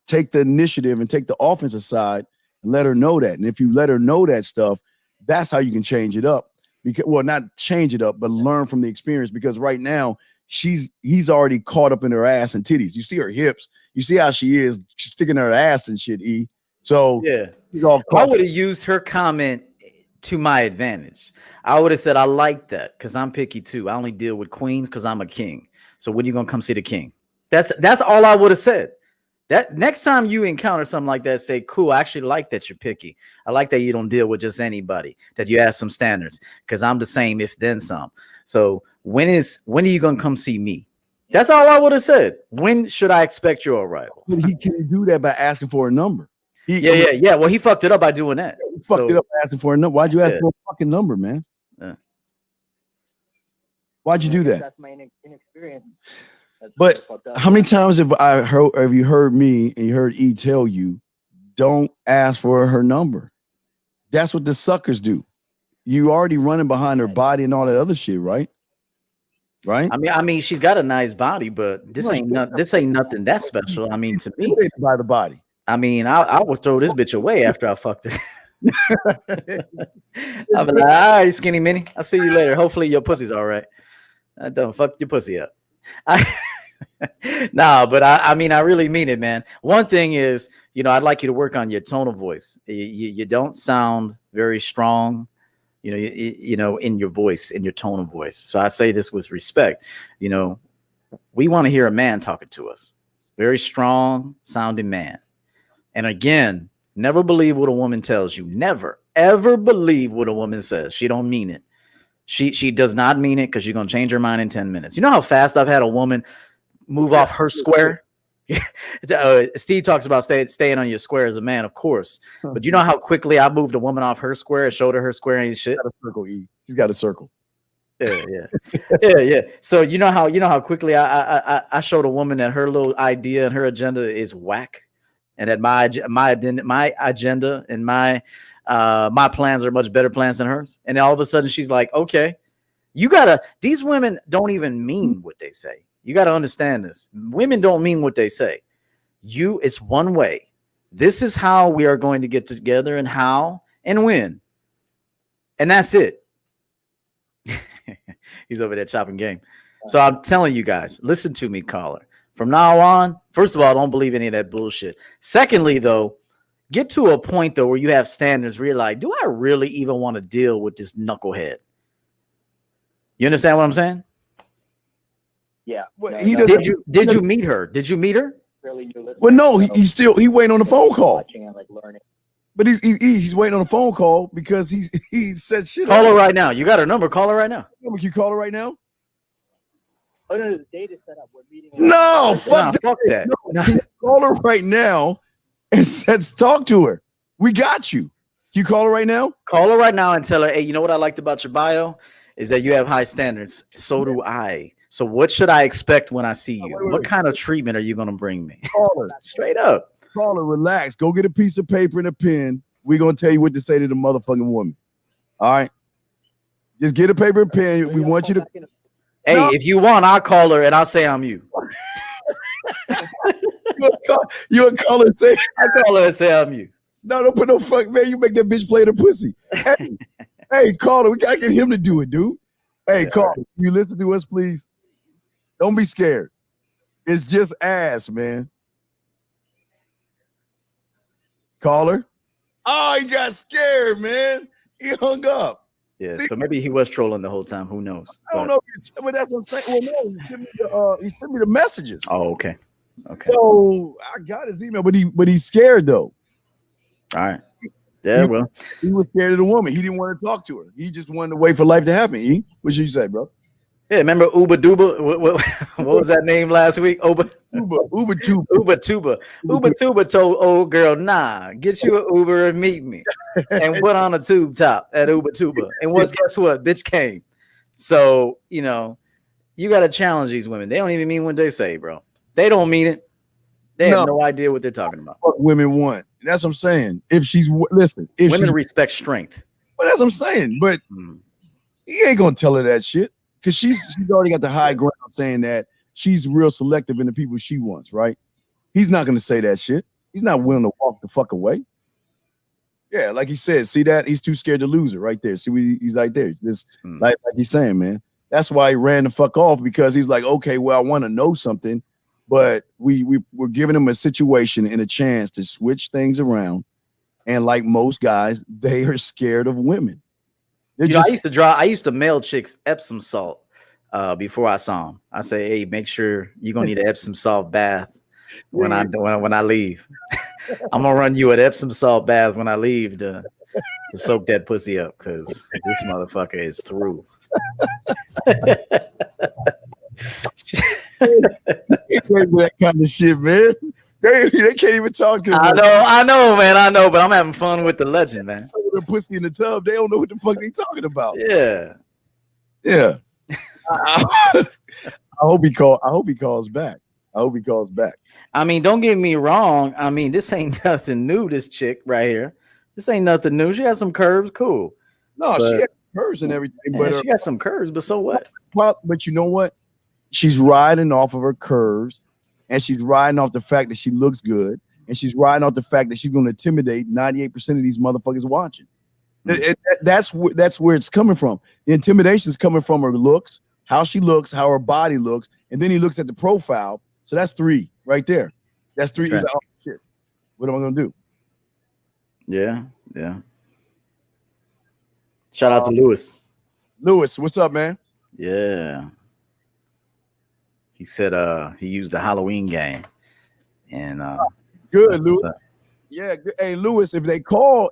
Take the initiative and take the offensive side and let her know that. And if you let her know that stuff, that's how you can change it up. Because not change it up, but learn from the experience. Because right now he's already caught up in her ass and titties. You see her hips. You see how she is sticking her ass and shit. So yeah, I would have used her comment to my advantage. I would have said, I like that because I'm picky too. I only deal with queens because I'm a king. So when are you gonna come see the king? That's all I would have said. That next time you encounter something like that, say, cool, I actually like that you're picky. I like that you don't deal with just anybody, that you have some standards because I'm the same, if then some. So when are you gonna come see me? That's all I would have said. When should I expect your arrival? He can't do that by asking for a number. Yeah. Well, he fucked it up by doing that. He fucked it up by asking for a number. Why'd you ask for a fucking number, man? Why'd you do that? That's my inexperience. But how many times have you heard me and you heard E tell you, don't ask for her number? That's what the suckers do. You already running behind her body and all that other shit, right? Right. I mean, she's got a nice body, but this ain't nothing that special. I mean, to me, by the body. I mean, I would throw this bitch away after I fucked her. I'll be like, all right, skinny mini. I'll see you later. Hopefully your pussy's all right. Don't fuck your pussy up. No, but I mean, I really mean it, man. One thing is, I'd like you to work on your tone of voice. You don't sound very strong, in your voice, in your tone of voice. So I say this with respect. We want to hear a man talking to us. Very strong sounding man. And again, never believe what a woman tells you. Never, ever believe what a woman says. She don't mean it. She does not mean it because you're going to change her mind in 10 minutes. You know how fast I've had a woman move off her square? Steve talks about staying on your square as a man, of course. But you know how quickly I moved a woman off her square and showed her square and shit? Got a circle, E. She's got a circle. Yeah. So you know how quickly I showed a woman that her little idea and her agenda is whack. and that my agenda and my plans are much better plans than hers. And then all of a sudden she's like, okay, these women don't even mean what they say. You got to understand this. Women don't mean what they say. It's one way. This is how we are going to get together and how and when. And that's it. He's over there chopping game. So I'm telling you guys, listen to me, caller. From now on, first of all, don't believe any of that bullshit. Secondly, though, get to a point, though, where you have standards where you're like, do I really even want to deal with this knucklehead? You understand what I'm saying? Yeah. Well, Did you meet her? Did you meet her? Really well, no, he waiting on the phone call. Watching and like learning. But he's waiting on a phone call because he said shit. Call her right now. You got her number. Call her right now. Can you call her right now? Oh no, the date is set up. We're meeting. No, fuck that. No. Can you call her right now and let's talk to her? We got you. Can you call her right now? Call her right now and tell her, hey, you know what I liked about your bio is that you have high standards. So do I. So what should I expect when I see you? Wait. What kind of treatment are you going to bring me? Call her. Straight up. Call her, relax. Go get a piece of paper and a pen. We're going to tell you what to say to the motherfucking woman. All right? Just get a paper and pen. We want you to... Hey, if you want, I'll call her and I'll say I'm you. You'll call her and say... I'll call her and say I'm you. No, don't put no fuck, man. You make that bitch play the pussy. Hey, call her. We got to get him to do it, dude. Hey, call her. Can you listen to us, please? Don't be scared. It's just ass, man. Call her. Oh, he got scared, man. He hung up. Yeah, so maybe he was trolling the whole time. Who knows? I don't know. But that's what I'm saying. Well, no, he sent me the messages. Oh, okay. Okay. So I got his email, but he's scared though. All right. Yeah, well. He was scared of the woman. He didn't want to talk to her. He just wanted to wait for life to happen. What you say, bro? Yeah, remember Uber Duba? What was that name last week? Uber Tuba told old girl, nah, get you an Uber and meet me. And went on a tube top at Uber Tuba. And guess what? Bitch came. So, you got to challenge these women. They don't even mean what they say, bro. They don't mean it. They have no idea what they're talking about. What women want. That's what I'm saying. Women respect strength. Well, that's what I'm saying. But he ain't going to tell her that shit. Because she's already got the high ground saying that she's real selective in the people she wants, right? He's not going to say that shit. He's not willing to walk the fuck away. Yeah, like he said, see that? He's too scared to lose it right there. See, he's right there. Like he's saying, man. That's why he ran the fuck off, because he's like, okay, well, I want to know something, but we're giving him a situation and a chance to switch things around. And like most guys, they are scared of women. I used to mail chicks Epsom salt before I saw them. I say, hey, make sure you're gonna need an Epsom salt bath when I leave. I'm gonna run you an Epsom salt bath when I leave to soak that pussy up, because this motherfucker is through. That kind of shit, man. They can't even talk to him. I know, man. I know, but I'm having fun with the legend, man. The pussy in the tub, they don't know what the fuck they talking about. Yeah. I hope he calls back. I mean, don't get me wrong. I mean, this ain't nothing new. This chick right here, this ain't nothing new. She has some curves, cool. No, she has curves and everything, but she got some curves. But so what? But you know what? She's riding off of her curves, and she's riding off the fact that she looks good. And she's riding off the fact that she's going to intimidate 98% of these motherfuckers watching. That's where it's coming from. The intimidation is coming from her looks, how she looks, how her body looks, and then he looks at the profile. So that's 3 right there. That's 3. He's like, oh shit, what am I going to do? Yeah. Shout out to Lewis. Lewis, what's up, man? Yeah. He said he used the Halloween game, and good, Lewis. Yeah, hey Lewis, if they call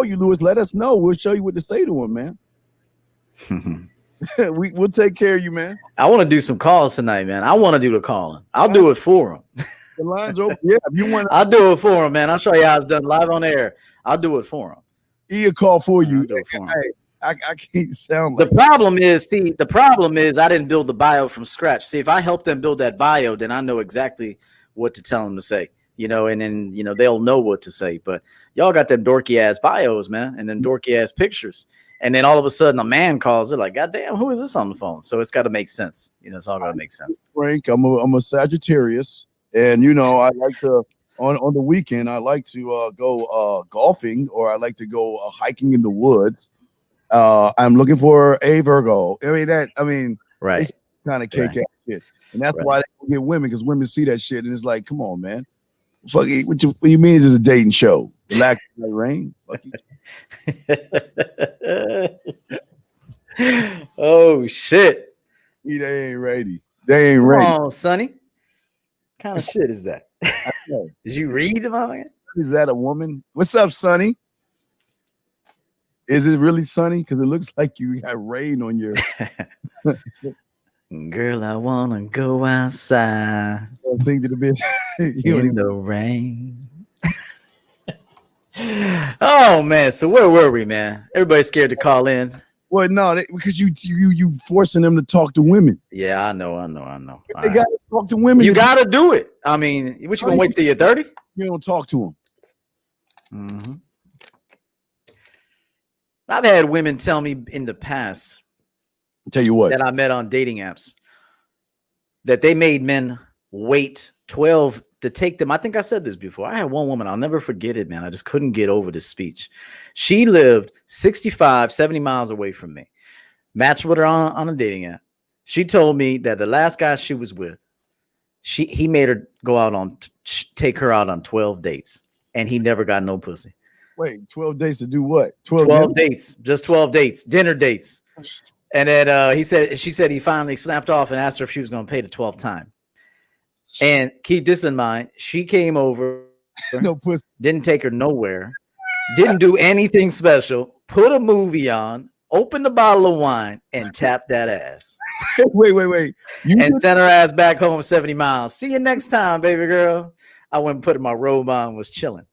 you, Lewis, let us know. We'll show you what to say to him, man. We'll take care of you, man. I want to do some calls tonight, man. I want to do the calling. I'll do it for him. The line's open. Yeah, if you want, I'll do it for him, man. I'll show you how it's done live on air. I'll do it for him. He'll call for you. Hey, I can't sound like the problem is I didn't build the bio from scratch. See, if I help them build that bio, then I know exactly what to tell them to say. and then they'll know what to say. But y'all got them dorky ass bios, man, and then dorky ass pictures. And then all of a sudden a man calls it like, God damn, who is this on the phone? So it's got to make sense. It's all got to make sense. Frank, I'm a Sagittarius, and I like to on the weekend I like to go golfing, or I like to go hiking in the woods. I'm looking for a Virgo. Right. It's kind of cake ass shit, and that's why they don't get women, because women see that shit and it's like, come on, man. Fuck it. What you mean is a dating show? Black rain. Fuck you. Oh shit! They ain't ready. They ain't ready. Oh, Sonny, what kind of shit is that? Did you read them out? Is that a woman? What's up, Sonny? Is it really sunny? Because it looks like you got rain on your. Girl, I wanna go outside. Sing to the bitch in the rain. Oh man, so where were we, man? Everybody's scared to call in. Well, no, because you forcing them to talk to women. Yeah, I know. They gotta talk to women. You gotta do it. I mean, what you gonna wait till you're 30? You don't talk to them. Mm-hmm. I've had women tell me in the past. Tell you what, that I met on dating apps, that they made men wait 12 to take them. I think I said this before. I had one woman, I'll never forget it, man. I just couldn't get over this speech. She lived 65, 70 miles away from me. Matched with her on a dating app. She told me that the last guy she was with, he made her go out take her out on 12 dates, and he never got no pussy. Wait, 12 dates to do what? 12 dates, just 12 dates, dinner dates. And then she said he finally snapped off and asked her if she was going to pay the 12th time. And keep this in mind, she came over, no pussy, didn't take her nowhere, didn't do anything special, put a movie on, opened a bottle of wine, and tapped that ass. Wait. And sent her ass back home 70 miles. See you next time, baby girl. I went and put my robe on, was chilling.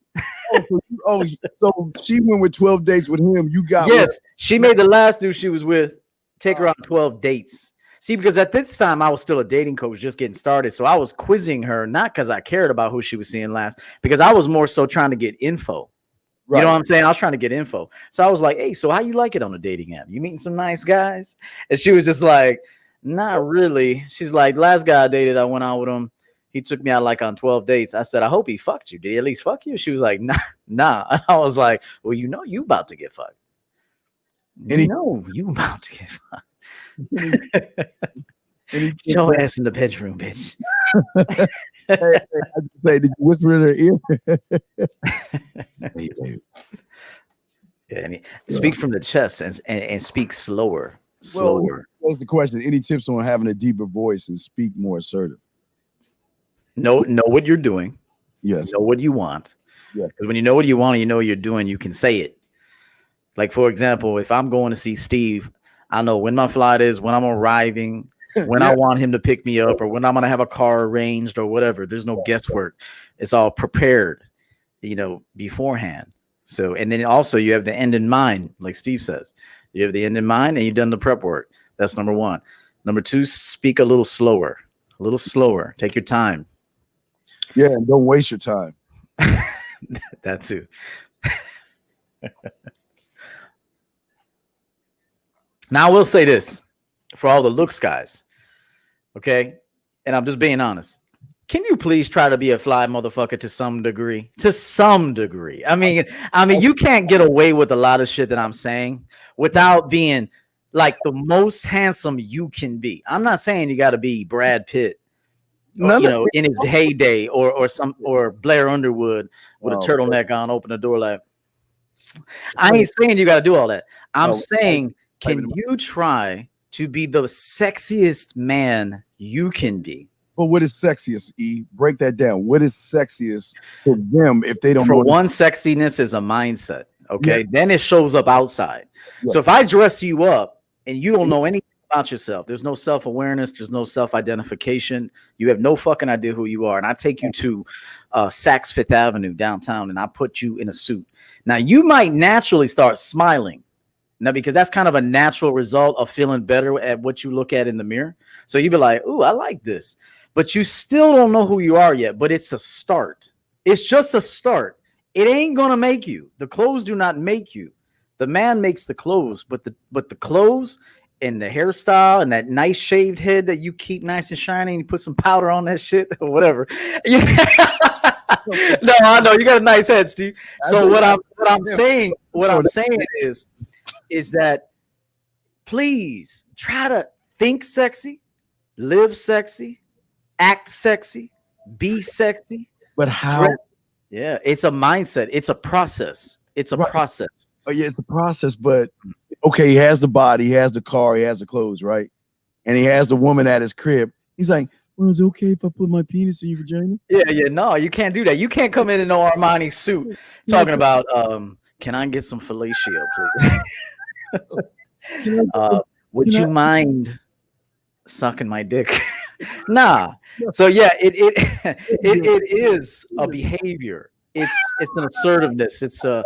So she went with 12 dates with him. You got yes, she made the last dude she was with take her on 12 dates. See, because at this time I was still a dating coach, just getting started. So I was quizzing her, not because I cared about who she was seeing last, because I was more so trying to get info. Right. You know what I'm saying? I was trying to get info. So I was like, hey, so how you like it on a dating app? You meeting some nice guys? And she was just like, not really. She's like, last guy I dated, I went out with him. He took me out like on 12 dates. I said, I hope he fucked you. Did he at least fuck you? She was like, nah. I was like, well, you about to get fucked. You about to get fucked. Get your ass in the bedroom, bitch. Did you whisper in her ear? Yeah, speak from the chest and speak slower. Well, that's the question. Any tips on having a deeper voice and speak more assertive? Know what you're doing. Yes. Know what you want. Yeah. Because when you know what you want and you know what you're doing, you can say it. Like, for example, if I'm going to see Steve, I know when my flight is, when I'm arriving, when I want him to pick me up, or when I'm going to have a car arranged or whatever. There's no guesswork. It's all prepared, beforehand. So, and then also you have the end in mind, like Steve says. You have the end in mind and you've done the prep work. That's number one. Number two, speak a little slower. Take your time. Yeah, and don't waste your time. That too. Now I will say this for all the looks guys, okay? And I'm just being honest. Can you please try to be a fly motherfucker to some degree? To some degree. I mean, you can't get away with a lot of shit that I'm saying without being like the most handsome you can be. I'm not saying you got to be Brad Pitt, in his heyday, or Blair Underwood with a turtleneck on, open the door like. I ain't saying you got to do all that. I'm saying, can you try to be the sexiest man you can be? But what is sexiest, E? Break that down. What is sexiest for them if they don't know? For one, sexiness is a mindset. Okay. Yeah. Then it shows up outside. Yeah. So if I dress you up and you don't know anything about yourself, there's no self-awareness, there's no self-identification, you have no fucking idea who you are. And I take you to Saks Fifth Avenue downtown and I put you in a suit. Now you might naturally start smiling. Now, because that's kind of a natural result of feeling better at what you look at in the mirror. So you'd be like, ooh, I like this. But you still don't know who you are yet, but it's a start. It's just a start. It ain't gonna make you. The clothes do not make you. The man makes the clothes, but the clothes and the hairstyle and that nice shaved head that you keep nice and shiny and you put some powder on that shit or whatever. No, I know you got a nice head, Steve. So what I'm saying is that please try to think sexy, live sexy, act sexy, be sexy. But how? Dress. Yeah, it's a mindset. It's a process. It's a process. Oh yeah, it's a process. But okay, he has the body, he has the car, he has the clothes, right? And he has the woman at his crib. He's like, well, is it okay if I put my penis in your vagina? Yeah. No, you can't do that. You can't come in no Armani suit talking about, can I get some fellatio, please? Would you mind sucking my dick? Nah. So yeah, it is a behavior. It's an assertiveness. It's a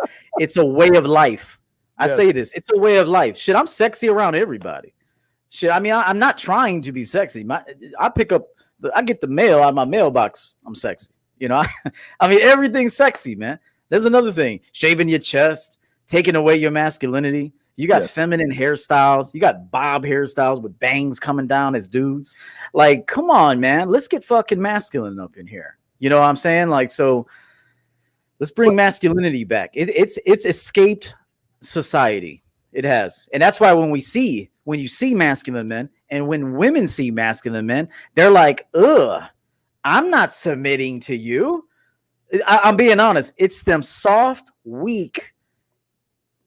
way of life. I say this. It's a way of life. Shit, I'm sexy around everybody. Shit, I mean, I'm not trying to be sexy. I get the mail out of my mailbox. I'm sexy. You know, I mean, everything's sexy, man. There's another thing: shaving your chest, taking away your masculinity. You got feminine hairstyles. You got bob hairstyles with bangs coming down as dudes. Like, come on, man. Let's get fucking masculine up in here. You know what I'm saying? Like, so let's bring masculinity back. It's escaped society. It has. And that's why when you see masculine men and when women see masculine men, they're like, ugh, I'm not submitting to you. I'm being honest. It's them soft, weak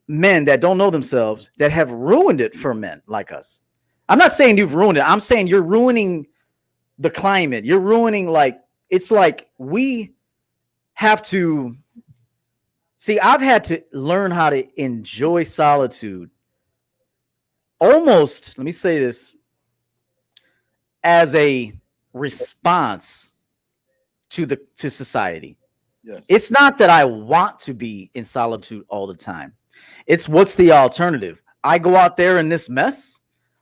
men that don't know themselves that have ruined it for men like us. I'm not saying you've ruined it. I'm saying you're ruining the climate. You're ruining, like, it's like we have to see. I've had to learn how to enjoy solitude almost, let me say this, as a response to society. Yes. It's not that I want to be in solitude all the time. It's what's the alternative? I go out there in this mess?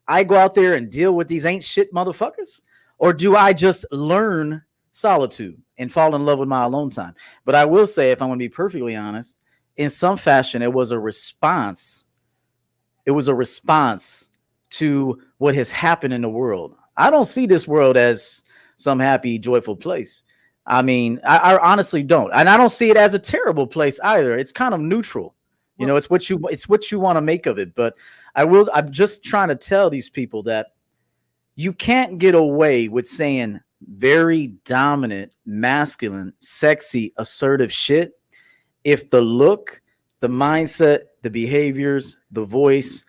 I go out there and deal with these ain't shit motherfuckers? Or do I just learn solitude and fall in love with my alone time? But I will say, if I'm going to be perfectly honest, in some fashion, it was a response. It was a response to what has happened in the world. I don't see this world as some happy, joyful place. I mean, I honestly don't. And I don't see it as a terrible place either. It's kind of neutral. You know, it's what you want to make of it. But I'm just trying to tell these people that you can't get away with saying very dominant, masculine, sexy, assertive shit if the look, the mindset, the behaviors, the voice,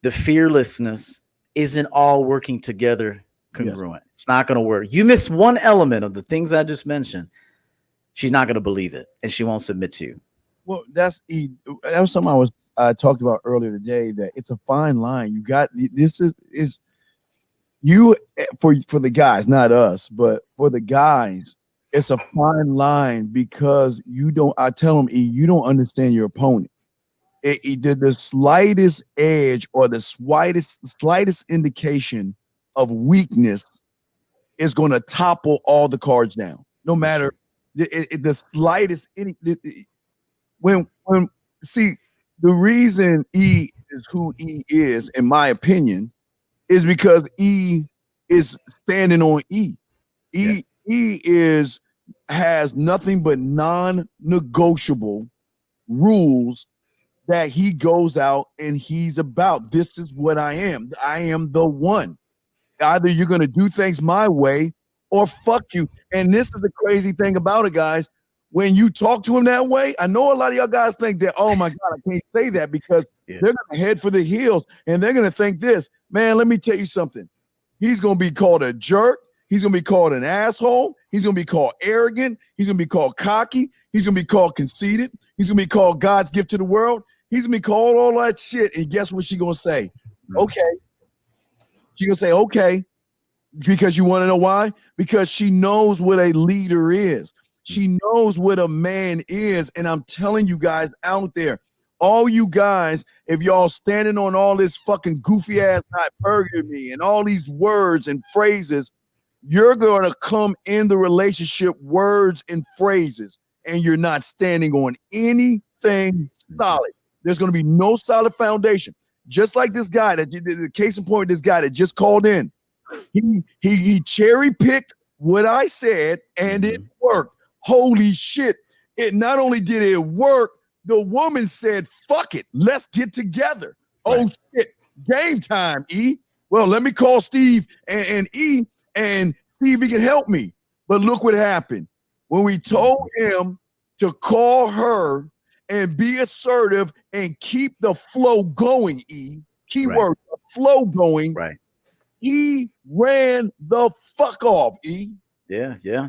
the fearlessness isn't all working together congruent. Yes. It's not going to work. You miss one element of the things I just mentioned, she's not going to believe it, and she won't submit to you. Well, that was something I talked about earlier today, that it's a fine line. You got, this is you for the guys, not us, but for the guys, it's a fine line because I tell them, you don't understand your opponent. The slightest edge or the slightest indication of weakness is going to topple all the cards down, no matter the slightest. See, the reason E is who E is, in my opinion, is because E is standing on E. E has nothing but non-negotiable rules that he goes out and he's about. This is what I am. I am the one. Either you're going to do things my way or fuck you. And this is the crazy thing about it, guys. When you talk to him that way, I know a lot of y'all guys think that, oh my God, I can't say that because they're going to head for the heels and they're going to think this. Man, let me tell you something. He's going to be called a jerk. He's going to be called an asshole. He's going to be called arrogant. He's going to be called cocky. He's going to be called conceited. He's going to be called God's gift to the world. He's going to be called all that shit. And guess what she's going to say? Okay. She's going to say, okay. Because you want to know why? Because she knows what a leader is. She knows what a man is. And I'm telling you guys out there, all you guys, if y'all standing on all this fucking goofy ass hypergamy and all these words and phrases, you're going to come in the relationship words and phrases. and you're not standing on anything solid. There's going to be no solid foundation. Just like this guy the case in point, this guy that just called in, he cherry picked what I said and it worked. Holy shit. It not only did it work, the woman said, fuck it, let's get together. Right. Oh shit, game time, E. Well, let me call Steve and E and see if he can help me. But look what happened. When we told him to call her and be assertive and keep the flow going, E. Keyword, the flow going. Right. He ran the fuck off, E. Yeah, yeah.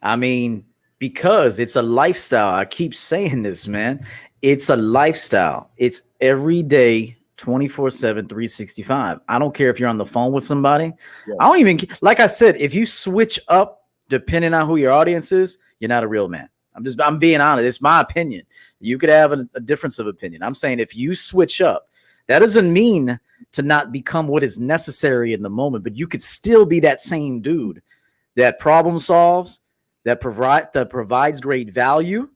I mean, because it's a lifestyle. I keep saying this, man. It's a lifestyle. It's every day, 24/7, 365. I don't care if you're on the phone with somebody. Yeah. I don't even, like I said, if you switch up depending on who your audience is, you're not a real man. I'm being honest. It's my opinion. You could have a difference of opinion. I'm saying if you switch up, that doesn't mean to not become what is necessary in the moment, but you could still be that same dude that problem solves, that provides great value,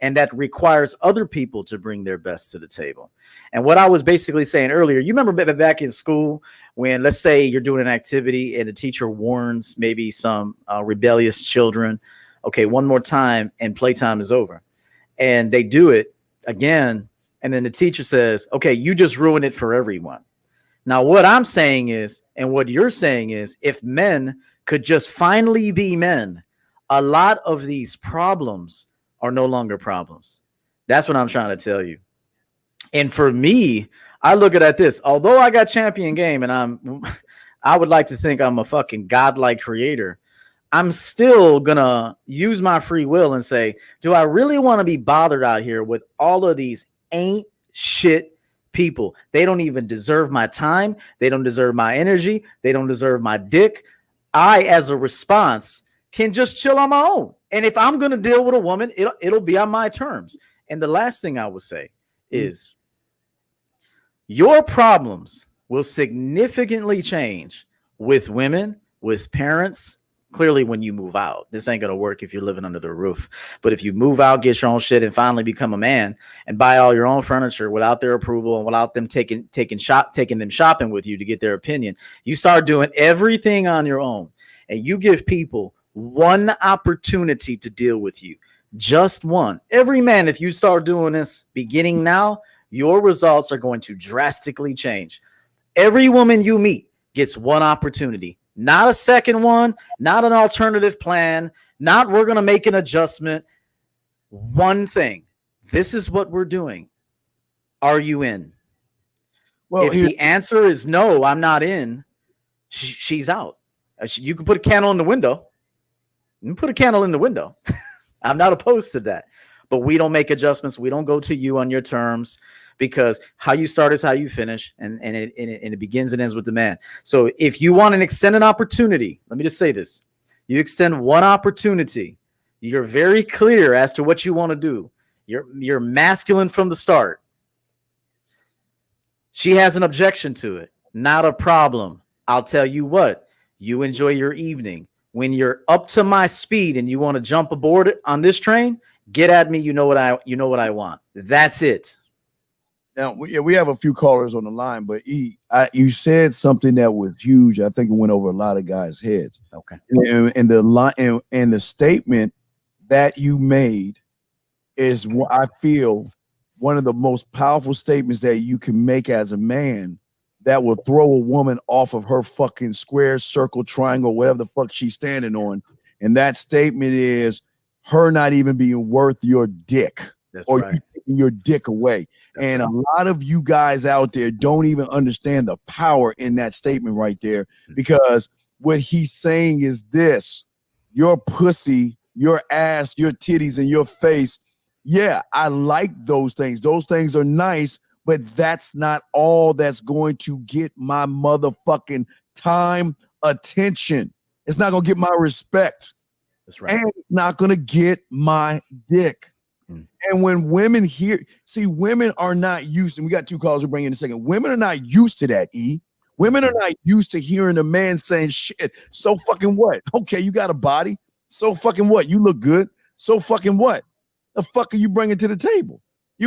and that requires other people to bring their best to the table. And what I was basically saying earlier, you remember back in school when, let's say you're doing an activity and the teacher warns maybe some rebellious children, okay, one more time and playtime is over. And they do it again. And then the teacher says, okay, you just ruined it for everyone. Now, what I'm saying is, and what you're saying is, if men could just finally be men, a lot of these problems are no longer problems. That's what I'm trying to tell you. And for me, I look at this, although I got champion game and I would like to think I'm a fucking godlike creator, I'm still gonna use my free will and say, do I really want to be bothered out here with all of these ain't shit people? They don't even deserve my time. They don't deserve my energy. They don't deserve my dick. I, as a response, can just chill on my own. And if I'm going to deal with a woman, it'll be on my terms. And the last thing I would say is your problems will significantly change with women, with parents. Clearly, when you move out, this ain't going to work if you're living under the roof. But if you move out, get your own shit, and finally become a man and buy all your own furniture without their approval and without them taking them shopping with you to get their opinion, you start doing everything on your own. And you give people one opportunity to deal with you, just one. Every man, if you start doing this beginning now, your results are going to drastically change. Every woman you meet gets one opportunity, not a second one, not an alternative plan, not we're going to make an adjustment. One thing. This is what we're doing. Are you in? Well, if the answer is no, I'm not in, she's out. You can put a candle in the window. You can put a candle in the window. I'm not opposed to that. But we don't make adjustments. We don't go to you on your terms, because how you start is how you finish. And it begins and ends with the man. So if you want an extended opportunity, let me just say this. You extend one opportunity. You're very clear as to what you want to do. You're masculine from the start. She has an objection to it. Not a problem. I'll tell you what. You enjoy your evening. When you're up to my speed and you want to jump aboard on this train, get at me. You know what I want. That's it. Now, we have a few callers on the line, but you said something that was huge. I think it went over a lot of guys' heads. Okay. And the line and the statement that you made is what I feel one of the most powerful statements that you can make as a man, that will throw a woman off of her fucking square, circle, triangle, whatever the fuck she's standing on. And that statement is her not even being worth your dick. That's or right. you taking your dick away. That's and right. A lot of you guys out there don't even understand the power in that statement right there, because what he's saying is this: your pussy, your ass, your titties, and your face. Yeah, I like those things. Those things are nice. But that's not all that's going to get my motherfucking time, attention. It's not going to get my respect. That's right. And it's not going to get my dick. And when women women are not used, and we got two calls we'll bring in a second. Women are not used to that, E. Women are not used to hearing a man saying shit. So fucking what? Okay, you got a body. So fucking what? You look good. So fucking what? The fuck are you bringing to the table? E,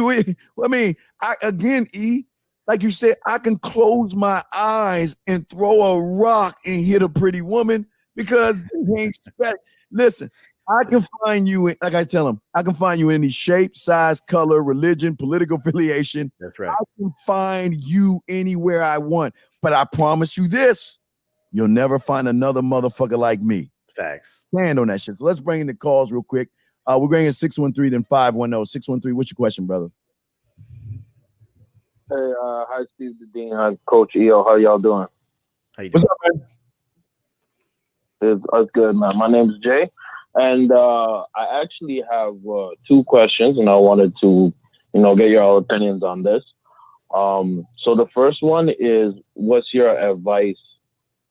like you said, I can close my eyes and throw a rock and hit a pretty woman because they ain't listen, I can find you in, like I tell them, I can find you in any shape, size, color, religion, political affiliation. That's right. I can find you anywhere I want. But I promise you this, you'll never find another motherfucker like me. Facts. Stand on that shit. So let's bring in the calls real quick. We're going in 613 then 510. 613, what's your question, brother? Hey, hi, Steve the Dean. Hi, Coach EO. How y'all doing? How you doing? What's up, man? It's good, man. My name is Jay, and I actually have 2 questions, and I wanted to, get your opinions on this. So the first one is, what's your advice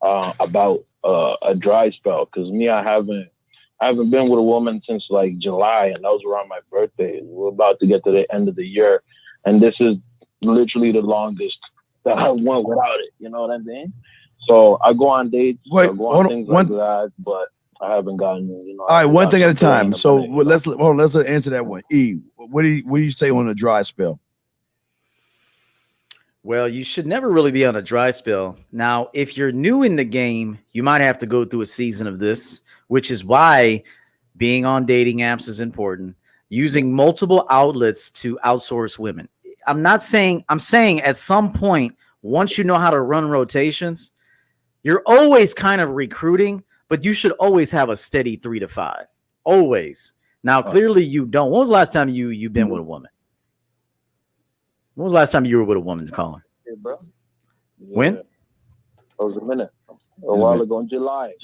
about a dry spell? Because me, I haven't been with a woman since like July, and that was around my birthday. We're about to get to the end of the year, and this is literally the longest that I went without it. You know what I mean? So I go on dates, I go on things like that, but I haven't gotten. All right, one thing at a time. So let's answer that one. E, what do you say on a dry spell? Well, you should never really be on a dry spell. Now, if you're new in the game, you might have to go through a season of this, which is why being on dating apps is important. Using multiple outlets to outsource women. I'm saying at some point, once you know how to run rotations, you're always kind of recruiting, but you should always have a steady 3 to 5. Always. Now, clearly you don't. When was the last time you've been with a woman? When was the last time you were with a woman, caller? Yeah, bro. Yeah. When? It was a minute. A while ago in July,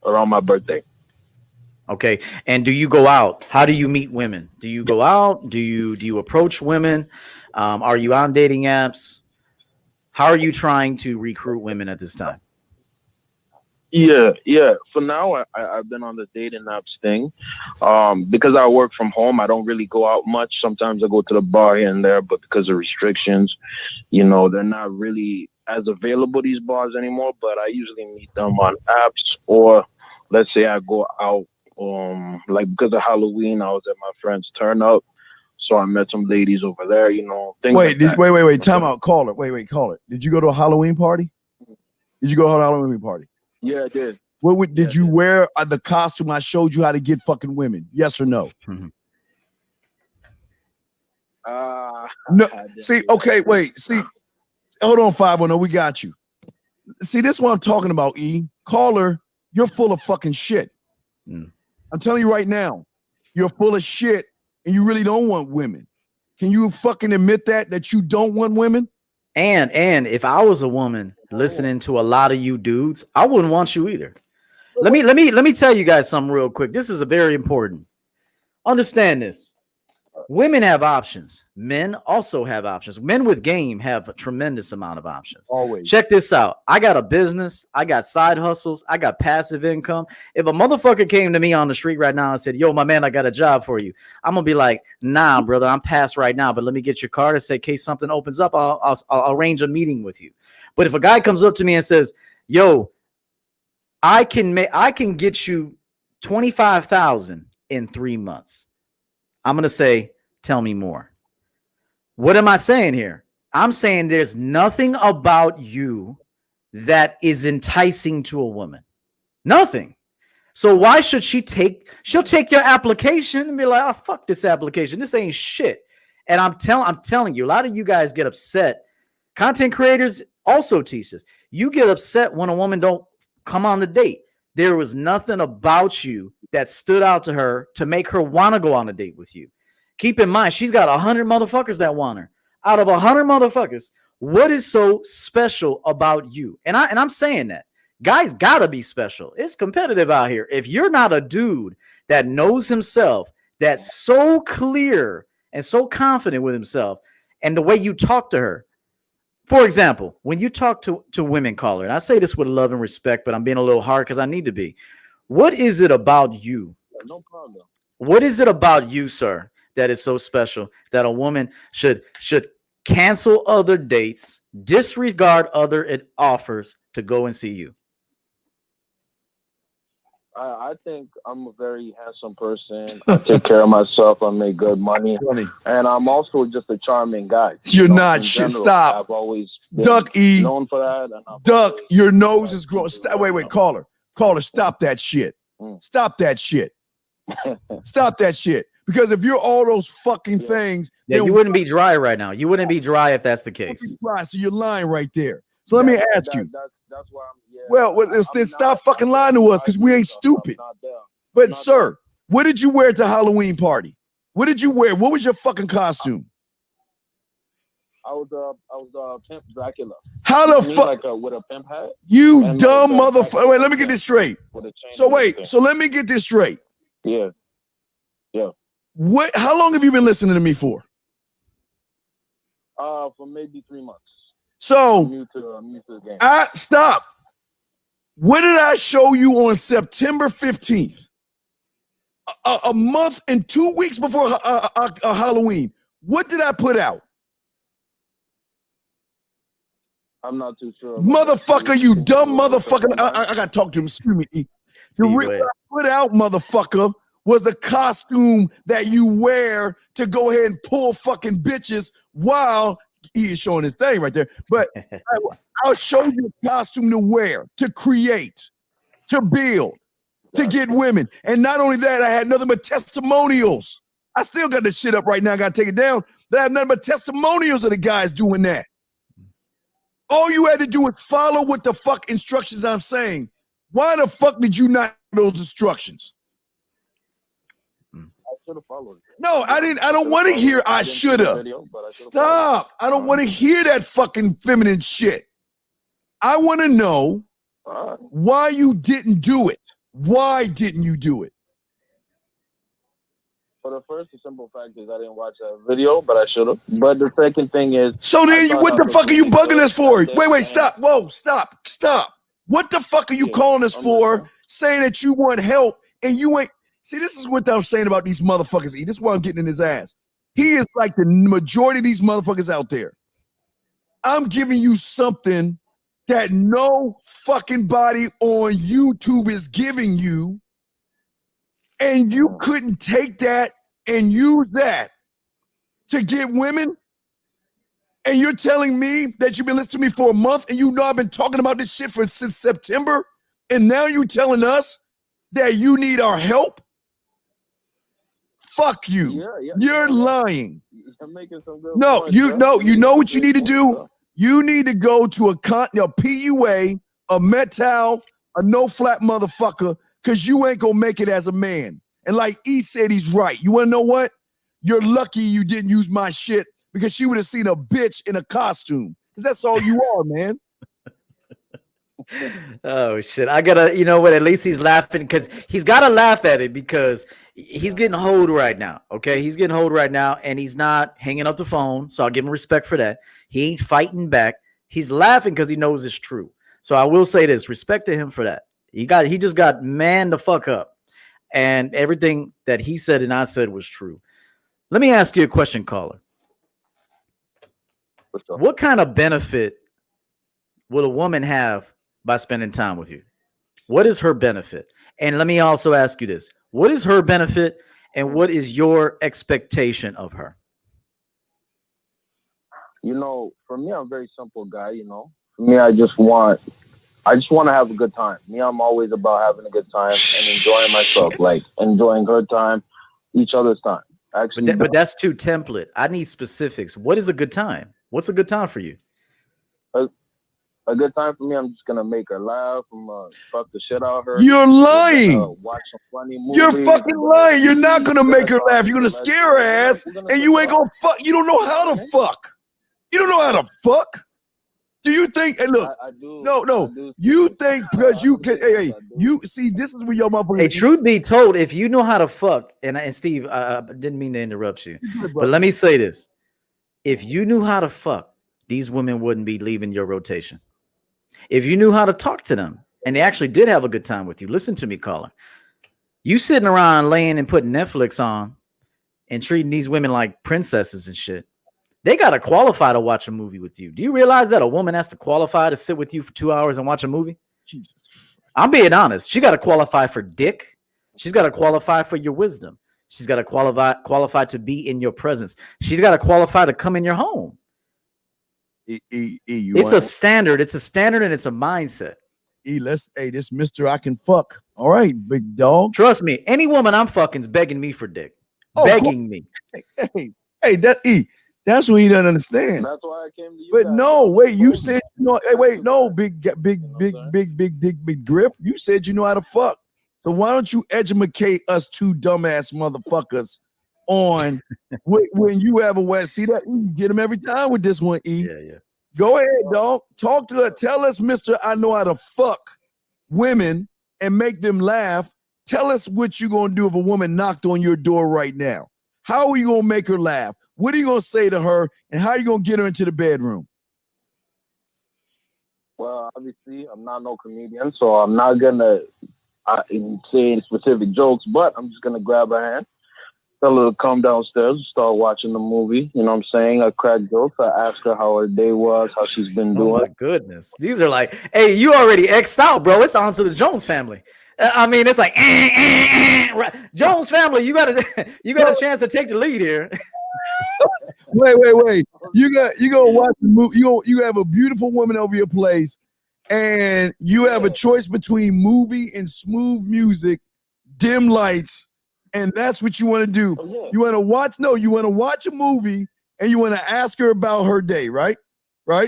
around my birthday. Okay. And do you go out? How do you meet women? Do you go out? Do you approach women? Are you on dating apps? How are you trying to recruit women at this time? Yeah. For now, I've been on the dating apps thing. Because I work from home, I don't really go out much. Sometimes I go to the bar here and there, but because of restrictions, they're not really as available, these bars anymore. But I usually meet them on apps, or let's say I go out. Like because of Halloween, I was at my friend's turn up, so I met some ladies over there. Things Wait, like that. wait. Time out. Call it. Did you go to a Halloween party? Did you go to a Halloween party? Yeah, I did. Did you wear the costume I showed you how to get fucking women? Yes or no? No. See, okay, wait. See, hold on, 510. We got you. See, this is what I'm talking about, E. Caller, you're full of fucking shit. I'm telling you right now, you're full of shit and you really don't want women. Can you fucking admit that you don't want women? And if I was a woman listening to a lot of you dudes, I wouldn't want you either. Let me tell you guys something real quick. This is a very important. Understand this. Women have options. Men also have options. Men with game have a tremendous amount of options. Always. Check this out. I got a business. I got side hustles. I got passive income. If a motherfucker came to me on the street right now and said, yo, my man, I got a job for you, I'm going to be like, nah, brother, I'm past right now, but let me get your card and say, in case something opens up, I'll arrange a meeting with you. But if a guy comes up to me and says, yo, I can get you 25,000 in 3 months, I'm going to say, tell me more. What am I saying here? I'm saying there's nothing about you that is enticing to a woman. Nothing. So why should she'll take your application and be like, oh, fuck this application. This ain't shit. And I'm telling you, a lot of you guys get upset. Content creators also teach this. You get upset when a woman don't come on the date. There was nothing about you that stood out to her to make her want to go on a date with you. Keep in mind, she's got 100 motherfuckers that want her. Out of 100 motherfuckers, what is so special about you? And I'm saying that. Guys gotta be special. It's competitive out here. If you're not a dude that knows himself, that's so clear and so confident with himself, and the way you talk to her. For example, when you talk to women, caller, and I say this with love and respect, but I'm being a little hard because I need to be. What is it about you? No problem. What is it about you, sir, that is so special that a woman should cancel other dates, disregard other offers to go and see you? I think I'm a very handsome person. I take care of myself. I make good money, and I'm also just a charming guy. You're not in shit. general. Stop. I've always been Duck E. known for that. And I've Duck, always your nose tried is to growing. keep it Wait, caller, stop that shit. Stop that shit. Stop that shit. Because if you're all those fucking things, yeah, you wouldn't be dry right now. You wouldn't be dry if that's the case. Right, so you're lying right there. So let me ask you. That's why I'm. Yeah, well, then stop fucking lying to us because we ain't stupid. But sir, what did you wear at the Halloween party? What did you wear? What was your fucking costume? I was Pimp Dracula. How the fuck? Like with a pimp hat? You dumb motherfucker. Wait, let me get this straight. So let me get this straight. Yeah. Yeah. What? How long have you been listening to me for? For maybe 3 months. So I'm new to the game. Stop. What did I show you on September 15th? A month and 2 weeks before Halloween. What did I put out? I'm not too sure. Motherfucker, you dumb motherfucker. I got to talk to him. Excuse me. What I put out, motherfucker, was the costume that you wear to go ahead and pull fucking bitches while he is showing his thing right there. But I'll show you a costume to wear, to create, to build, to get women. And not only that, I had nothing but testimonials. I still got this shit up right now. I got to take it down. But I have nothing but testimonials of the guys doing that. All you had to do was follow what the fuck instructions I'm saying. Why the fuck did you not follow those instructions? I should have followed. No, I didn't. I don't want to hear I should have. Stop. I don't want to hear that fucking feminine shit. I want to know why you didn't do it. Why didn't you do it? For the first, the simple fact is I didn't watch that video, but I should have. But the second thing is, so then what the fuck are you bugging us for? Wait, stop. Whoa, stop. What the fuck are you calling us for? Saying that you want help and you ain't. See, this is what I'm saying about these motherfuckers. This is why I'm getting in his ass. He is like the majority of these motherfuckers out there. I'm giving you something that no fucking body on YouTube is giving you, and you couldn't take that and use that to get women. And you're telling me that you've been listening to me for a month and you know I've been talking about this shit since September, and now you're telling us that you need our help? Fuck you. You're lying. You're making some good points, you know what you need to do? You need to go to a PUA, a Metal, a no flat motherfucker, because you ain't gonna make it as a man. And like E said, he's right. You wanna know what? You're lucky you didn't use my shit, because she would have seen a bitch in a costume. Because that's all you are, man. Oh shit! I gotta, you know what? At least he's laughing, because he's gotta laugh at it, because he's getting hold right now. Okay, he's getting hold right now, and he's not hanging up the phone. So I'll give him respect for that. He ain't fighting back. He's laughing because he knows it's true. So I will say this: respect to him for that. He just got man the fuck up, and everything that he said and I said was true. Let me ask you a question, caller. What kind of benefit will a woman have by spending time with you? What is her benefit? And let me also ask you this. What is her benefit and what is your expectation of her? You know, for me, I'm a very simple guy, you know. For me, I just want to have a good time. Me, I'm always about having a good time and enjoying myself, like enjoying her time, each other's time. Actually, but that's too template. I need specifics. What is a good time? What's a good time for you? A good time for me, I'm just gonna make her laugh. I'm gonna fuck the shit out of her. You're lying. Watch some funny movies. You're fucking lying. You're not gonna make her laugh. You're gonna scare her ass, and you ain't gonna fuck. You don't know how to fuck. You don't know how to fuck. Do you think? Hey, look. I do. No. You think because you can? Hey, you see, this is where your motherfucker. Hey, truth be told, if you know how to fuck, and Steve, I didn't mean to interrupt you, but let me say this: if you knew how to fuck, these women wouldn't be leaving your rotation. If you knew how to talk to them and they actually did have a good time with you, listen to me, caller. You sitting around laying and putting Netflix on and treating these women like princesses and shit. They got to qualify to watch a movie with you. Do you realize that a woman has to qualify to sit with you for 2 hours and watch a movie? Jesus. I'm being honest. She got to qualify for dick. She's got to qualify for your wisdom. She's got to qualify to be in your presence. She's got to qualify to come in your home. It's a standard. It's a standard, and it's a mindset. This Mr. I can fuck. All right, big dog. Trust me. Any woman I'm fucking's begging me for dick. Begging me. That's what he doesn't understand. That's why I came to you. But no, wait, you said big dick, big grip. You said you know how to fuck. So why don't you educate us two dumbass motherfuckers on when you have a wet? See that? You get him every time with this one, E. Yeah. Go ahead, dog. Talk to her. Tell us, Mr. I know how to fuck women and make them laugh. Tell us what you're gonna do if a woman knocked on your door right now. How are you gonna make her laugh? What are you going to say to her, and how are you going to get her into the bedroom? Well, obviously, I'm not no comedian, so I'm not going to say any specific jokes, but I'm just going to grab her hand, tell her to come downstairs, start watching the movie. You know what I'm saying? I crack jokes. I ask her how her day was, how she's been doing. Oh, my goodness. These are like, hey, you already X'd out, bro. It's on to the Jones family. I mean, it's like, Jones family, you got a chance to take the lead here. Wait. You gonna watch the movie. You have a beautiful woman over your place, and you have a choice between movie and smooth music, dim lights, and that's what you want to do. Oh, yeah. You want to watch a movie, and you want to ask her about her day, right? Yeah,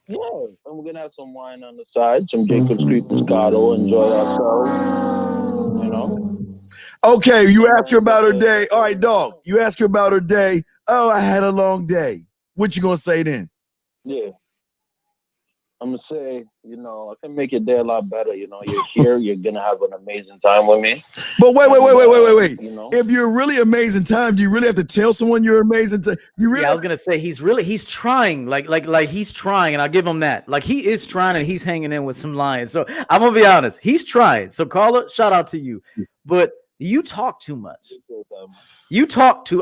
and we're gonna have some wine on the side, some Jacob's Creek Moscato, enjoy ourselves. You know. Okay, you ask her about her day. All right, dog. You ask her about her day. Oh, I had a long day. What you gonna say then? Yeah. I'm gonna say, I can make your day a lot better. You're here, you're gonna have an amazing time with me. But wait. If you're a really amazing time, do you really have to tell someone you're amazing? Yeah, I was gonna say he's trying, like he's trying, and I'll give him that. Like he is trying, and he's hanging in with some lions. So I'm gonna be honest, he's trying. So caller, shout out to you. But you talk too much.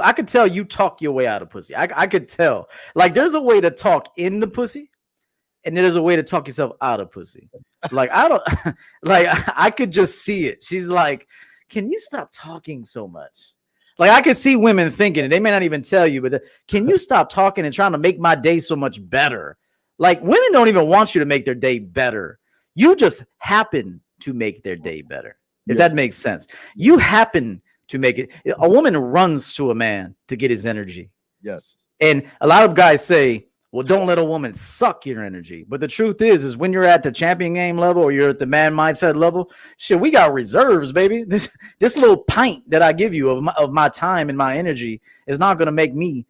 I could tell you talk your way out of pussy. I could tell. Like there's a way to talk in the pussy, and there's a way to talk yourself out of pussy. Like I don't like I could just see it. She's like, can you stop talking so much? Like I could see women thinking, and they may not even tell you, but can you stop talking and trying to make my day so much better? Like women don't even want you to make their day better. You just happen to make their day better. If that makes sense. You happen to make it. A woman runs to a man to get his energy. Yes. And a lot of guys say, well, don't let a woman suck your energy. But the truth is when you're at the champion game level or you're at the man mindset level, shit, we got reserves, baby. This little pint that I give you of my time and my energy is not going to make me,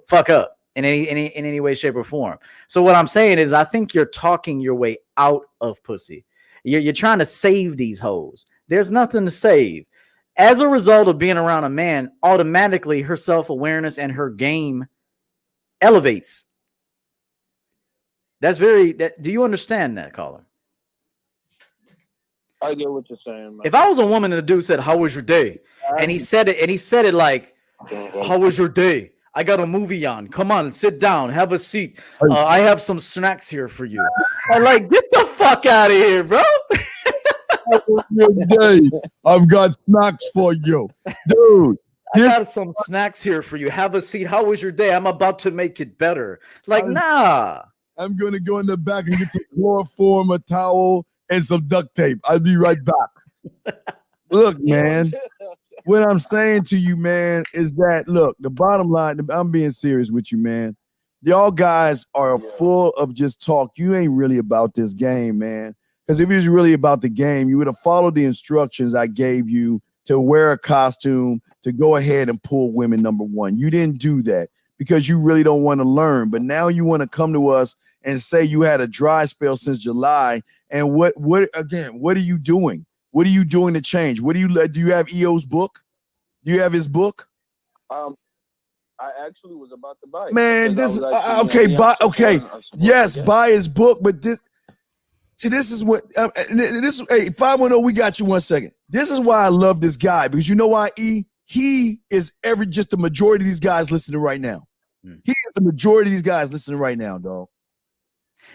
fuck up in any way, shape, or form. So what I'm saying is I think you're talking your way out of pussy. You're trying to save these hoes. There's nothing to save. As a result of being around a man, automatically her self-awareness and her game elevates. Do you understand that, caller? I get what you're saying, man. If I was a woman and the dude said, how was your day? And he said it like, how was your day? I got a movie on. Come on, sit down, have a seat. I have some snacks here for you. I'm like, get the fuck out of here, bro. I've got snacks for you, dude. I got some snacks here for you. Have a seat. How was your day? I'm about to make it better. Like, nah. I'm gonna go in the back and get some chloroform, a towel, and some duct tape. I'll be right back. Look, man. What I'm saying to you, man, is that look, the bottom line, I'm being serious with you, man. Y'all guys are full of just talk. You ain't really about this game, man. Because if it was really about the game, you would have followed the instructions I gave you to wear a costume, to go ahead and pull women, number one. You didn't do that because you really don't want to learn. But now you want to come to us and say you had a dry spell since July. And what are you doing? What are you doing to change? Do you have EO's book? Do you have his book? I actually was about to buy it. Man, buy his book, but this is what hey, 510, we got you 1 second. This is why I love this guy, because you know why, E? He is just the majority of these guys listening right now. He is the majority of these guys listening right now, dog.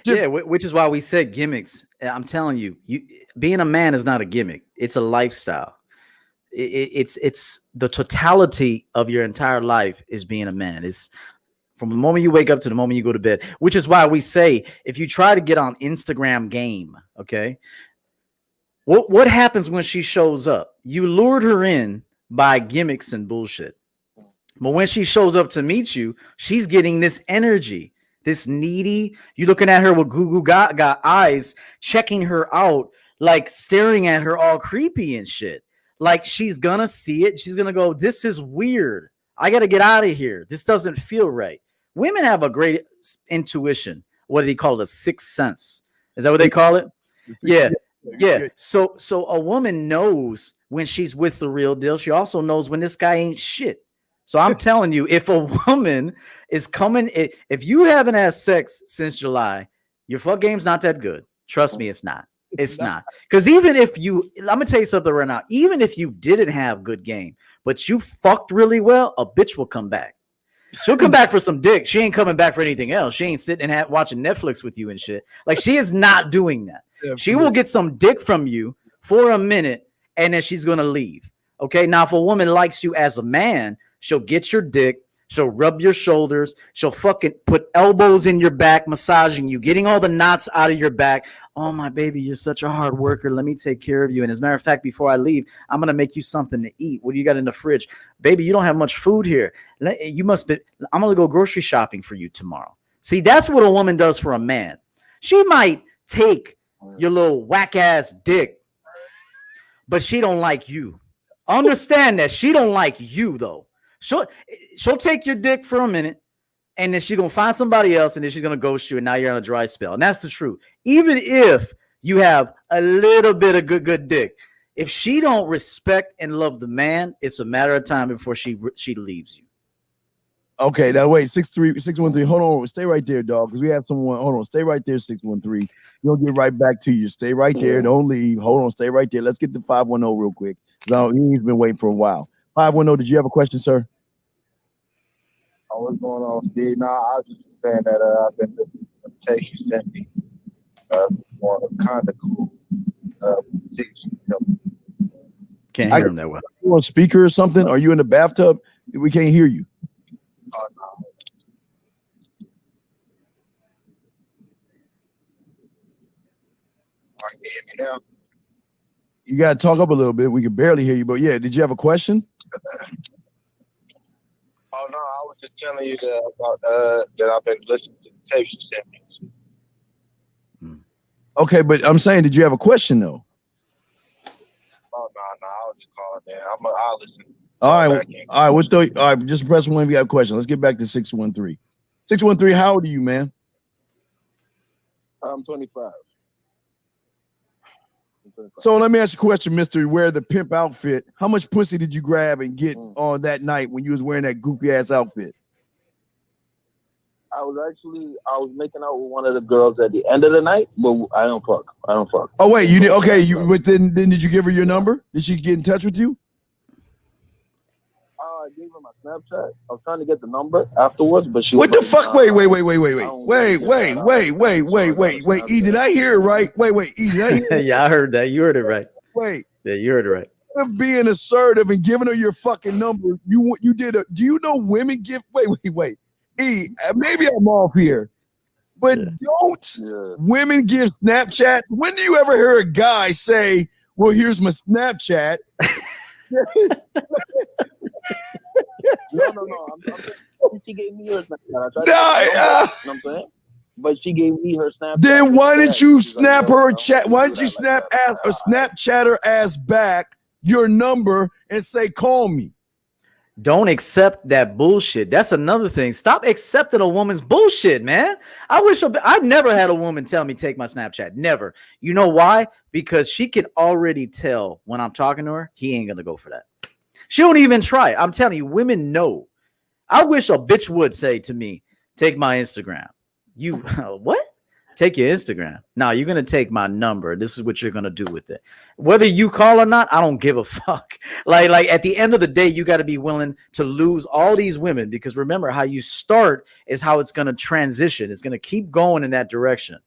Yeah, which is why we said gimmicks. I'm telling you, being a man is not a gimmick. It's a lifestyle. It's the totality of your entire life is being a man. It's from the moment you wake up to the moment you go to bed, which is why we say if you try to get on Instagram game, okay, what happens when she shows up? You lured her in by gimmicks and bullshit. But when she shows up to meet you, she's getting this energy, this needy. You looking at her with goo got eyes, checking her out, like staring at her all creepy and shit. Like she's gonna see it. She's gonna go, this is weird. I gotta get out of here. This doesn't feel right. Women have a great intuition. What do they call it? A sixth sense. Is that what they call it? Yeah. Yeah. So a woman knows when she's with the real deal. She also knows when this guy ain't shit. So I'm telling you, if a woman is coming, if you haven't had sex since July, your fuck game's not that good. Trust me, it's not. It's not. Because even if I'm gonna tell you something right now, even if you didn't have good game, but you fucked really well, a bitch will come back. She'll come back for some dick. She ain't coming back for anything else. She ain't sitting and watching Netflix with you and shit. Like she is not doing that. She will get some dick from you for a minute and then she's gonna leave. Okay. Now, if a woman likes you as a man, she'll get your dick. She'll rub your shoulders. She'll fucking put elbows in your back, massaging you, getting all the knots out of your back. Oh, my baby, you're such a hard worker. Let me take care of you. And as a matter of fact, before I leave, I'm going to make you something to eat. What do you got in the fridge? Baby, you don't have much food here. I'm going to go grocery shopping for you tomorrow. See, that's what a woman does for a man. She might take your little whack ass dick, but she don't like you. Understand that she don't like you, though. She'll take your dick for a minute, and then she's gonna find somebody else, and then she's gonna ghost you, and now you're on a dry spell. And that's the truth. Even if you have a little bit of good dick, if she don't respect and love the man, it's a matter of time before she leaves you. Okay, now wait, 613. Hold on, stay right there, dog, because we have someone. Hold on, stay right there, 613. We'll get right back to you. Stay right there, don't leave. Hold on, stay right there. Let's get to 510 real quick. He's been waiting for a while. 510, did you have a question, sir? What's going on, Steve? No, I was just saying that I've been listening to the text you sent me. Kind of cool. Can't hear him that well. Are you on speaker or something? Are you in the bathtub? We can't hear you. Oh, no. All right, can you hear me now? You got to talk up a little bit. We can barely hear you, but yeah, did you have a question? Oh, no, I was just telling you that I've been listening to the tapes you sent me. Okay, but I'm saying, did you have a question, though? Oh, no, I was just calling there. I'll listen. All right, just press one if you have a question. Let's get back to 613. 613, how old are you, man? I'm 25. So let me ask you a question, Mr. Wear the Pimp outfit. How much pussy did you grab and get on that night when you was wearing that goofy ass outfit? I was making out with one of the girls at the end of the night, but I don't fuck. Oh wait, you did okay? But then did you give her your number? Did she get in touch with you? I gave her my Snapchat. I was trying to get the number afterwards, but she. What the fuck? Wait. E, did I hear it right? Wait. E, did I hear it? Yeah, I heard that. You heard it right. Wait. Yeah, you heard it right. Being assertive and giving her your fucking number, you did do you know women give? Wait. E, maybe I'm off here, but don't women give Snapchat? When do you ever hear a guy say, "Well, here's my Snapchat"? No. She gave me her Snapchat. But she gave me her Snapchat. Then why didn't you snap her chat? Why didn't you Snapchat her ass back your number and say, "Call me"? Don't accept that bullshit. That's another thing. Stop accepting a woman's bullshit, man. I've never had a woman tell me take my Snapchat. Never. You know why? Because she can already tell when I'm talking to her, he ain't gonna go for that. She don't even try. I'm telling you, women know. I wish a bitch would say to me, take my Instagram. You what? Take your Instagram. Now you're going to take my number. This is what you're going to do with it. Whether you call or not, I don't give a fuck. Like at the end of the day, you got to be willing to lose all these women, because remember, how you start is how it's going to transition. It's going to keep going in that direction.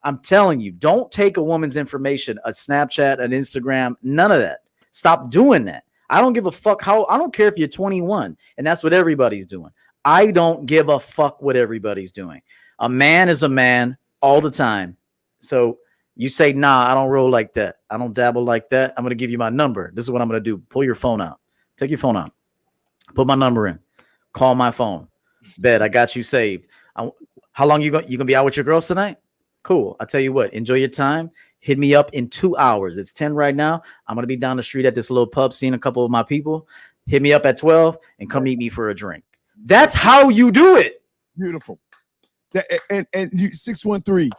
I'm telling you, don't take a woman's information, a Snapchat, an Instagram, none of that. Stop doing that. I don't give a fuck I don't care if you're 21 and that's what everybody's doing. I don't give a fuck what everybody's doing. A man is a man all the time. So you say, nah, I don't roll like that. I don't dabble like that. I'm going to give you my number. This is what I'm going to do. Pull your phone out. Take your phone out. Put my number in. Call my phone. Bet I got you saved. How long you going to be out with your girls tonight? Cool. I'll tell you what. Enjoy your time. Hit me up in 2 hours. It's 10 right now. I'm going to be down the street at this little pub seeing a couple of my people. Hit me up at 12 and come meet me for a drink. That's how you do it. Beautiful. And you 613.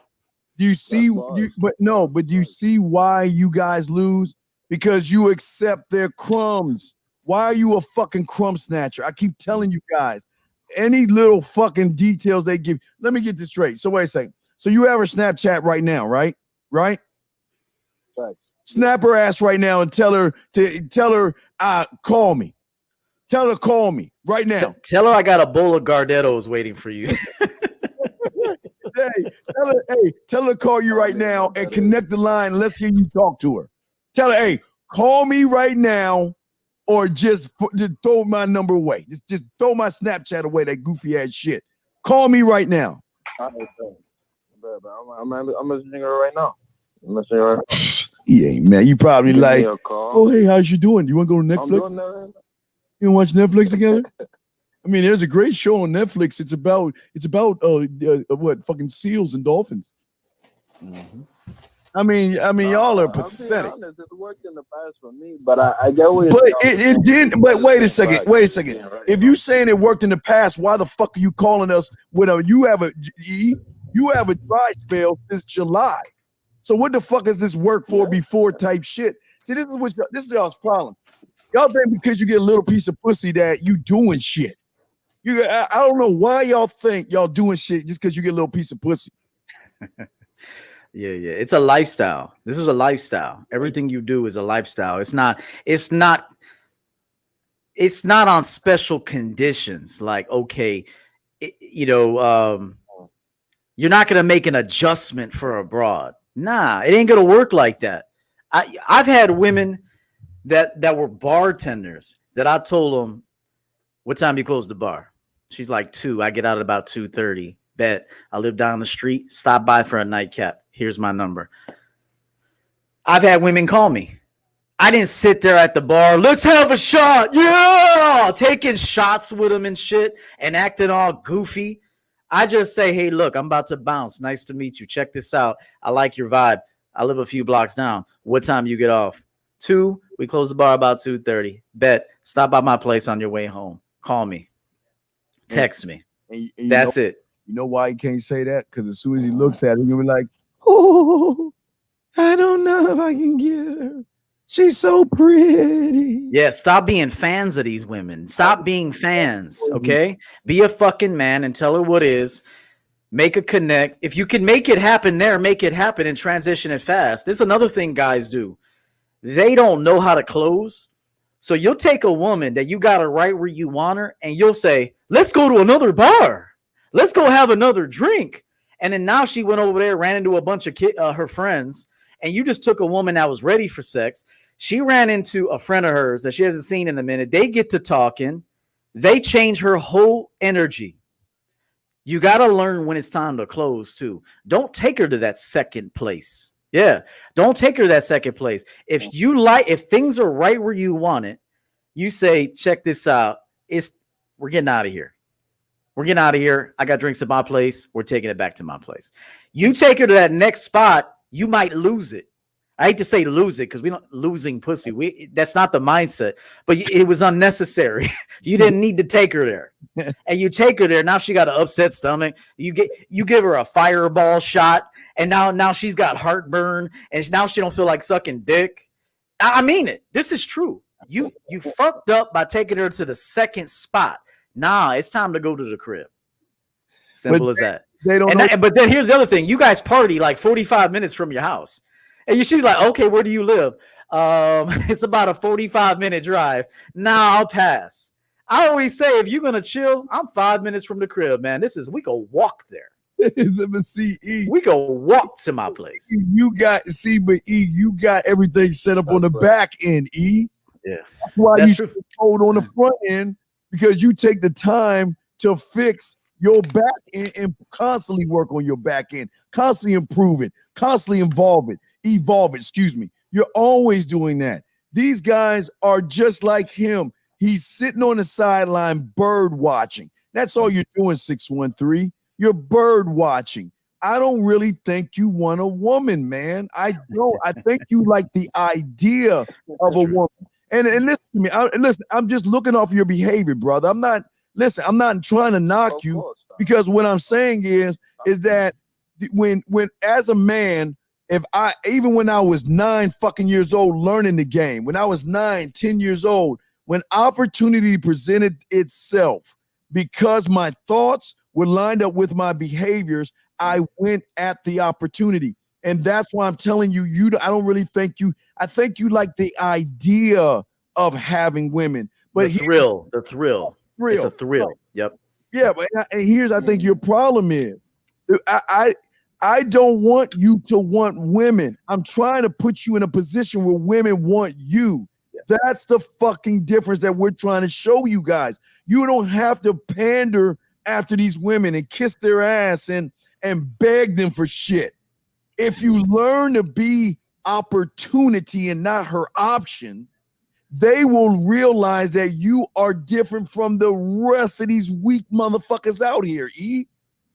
Do you see but do you see why you guys lose? Because you accept their crumbs. Why are you a fucking crumb snatcher? I keep telling you guys, any little fucking details they give. Let me get this straight. So wait a second. So you have her Snapchat right now, right? Right? Right. Snap her ass right now and tell her call me. Tell her call me right now. Tell her I got a bowl of Gardettos waiting for you. Tell her to call you right now and connect the line. Let's hear you talk to her. Tell her, hey, call me right now, or just throw my number away. Just throw my Snapchat away, that goofy ass shit. Call me right now. I'm messaging her right now. Yeah, man. You probably like, oh, hey, how's you doing? You want to go to Netflix? You want to watch Netflix together? I mean, there's a great show on Netflix. It's about what fucking seals and dolphins. Mm-hmm. I mean, y'all are pathetic. I'll be honest, it worked in the past for me, but I get what but it didn't. But wait a second. If you saying it worked in the past, why the fuck are you calling us? You have a dry spell since July. So what the fuck is this work for before type shit? See, this is y'all's problem. Y'all think because you get a little piece of pussy that you doing shit. I don't know why y'all think y'all doing shit just because you get a little piece of pussy. Yeah. It's a lifestyle. This is a lifestyle. Everything you do is a lifestyle. It's not on special conditions. Like, okay, you're not going to make an adjustment for a broad. Nah, it ain't going to work like that. I've had women that were bartenders that I told them, what time you close the bar? She's like 2. I get out at about 2:30. Bet. I live down the street. Stop by for a nightcap. Here's my number. I've had women call me. I didn't sit there at the bar. Let's have a shot. Yeah. Taking shots with them and shit and acting all goofy. I just say, hey, look, I'm about to bounce. Nice to meet you. Check this out. I like your vibe. I live a few blocks down. What time you get off? 2. We close the bar about 2:30. Bet. Stop by my place on your way home. Call me. Text me. And that's it. You know why he can't say that? Because as soon as he looks at it, he'll be like, oh, I don't know if I can get her. She's so pretty. Yeah, stop being fans of these women. Stop being fans, okay? Be a fucking man and tell her what is. Make a connect. If you can make it happen there, make it happen and transition it fast. This is another thing guys do. They don't know how to close. So you'll take a woman that you got her right where you want her, and you'll say, let's go to another bar. Let's go have another drink. And then now she went over there, ran into a bunch of her friends, and you just took a woman that was ready for sex. She ran into a friend of hers that she hasn't seen in a minute. They get to talking. They change her whole energy. You got to learn when it's time to close too. Don't take her to that second place. Yeah. Don't take her to that second place. If things are right where you want it, you say, check this out. We're getting out of here. We're getting out of here. I got drinks at my place. We're taking it back to my place. You take her to that next spot, you might lose it. I hate to say lose it because we don't losing pussy. That's not the mindset, but it was unnecessary. You didn't need to take her there, and you take her there. Now she got an upset stomach. You give her a fireball shot, and now she's got heartburn, and now she don't feel like sucking dick. I mean it. This is true. You fucked up by taking her to the second spot. Nah, it's time to go to the crib. Simple as that. They don't know. But then here's the other thing. You guys party like 45 minutes from your house. And she's like, okay, where do you live? It's about a 45-minute drive. Nah, I'll pass. I always say, if you're going to chill, I'm 5 minutes from the crib, man. We can walk there. But see, E, We go walk to my place. you got you got everything set up on the back end, E. Yeah, That's why that's you true. should hold on the front end, because you take the time to fix your back end and constantly work on your back end, constantly improve it, constantly evolve it. Excuse me. You're always doing that. These guys are just like him. He's sitting on the sideline bird watching. That's all you're doing, 613. You're bird watching. I don't really think you want a woman, man. I don't. I think you like the idea of That's a true. woman. And listen to me. I'm just looking off your behavior, brother. I'm not trying to knock Of you, course. because what I'm saying is that when as a man, even when I was 9 fucking years old learning the game, when I was 9, 10 years old, when opportunity presented itself, because my thoughts were lined up with my behaviors, I went at the opportunity. And that's why I'm telling you, I don't really think you, I think you like the idea of having women. But The thrill. It's a thrill. Yep. Yeah, but here's I think your problem is. I don't want you to want women. I'm trying to put you in a position where women want you. Yeah. That's the fucking difference that we're trying to show you guys. You don't have to pander after these women and kiss their ass and beg them for shit. If you learn to be opportunity and not her option, they will realize that you are different from the rest of these weak motherfuckers out here. E,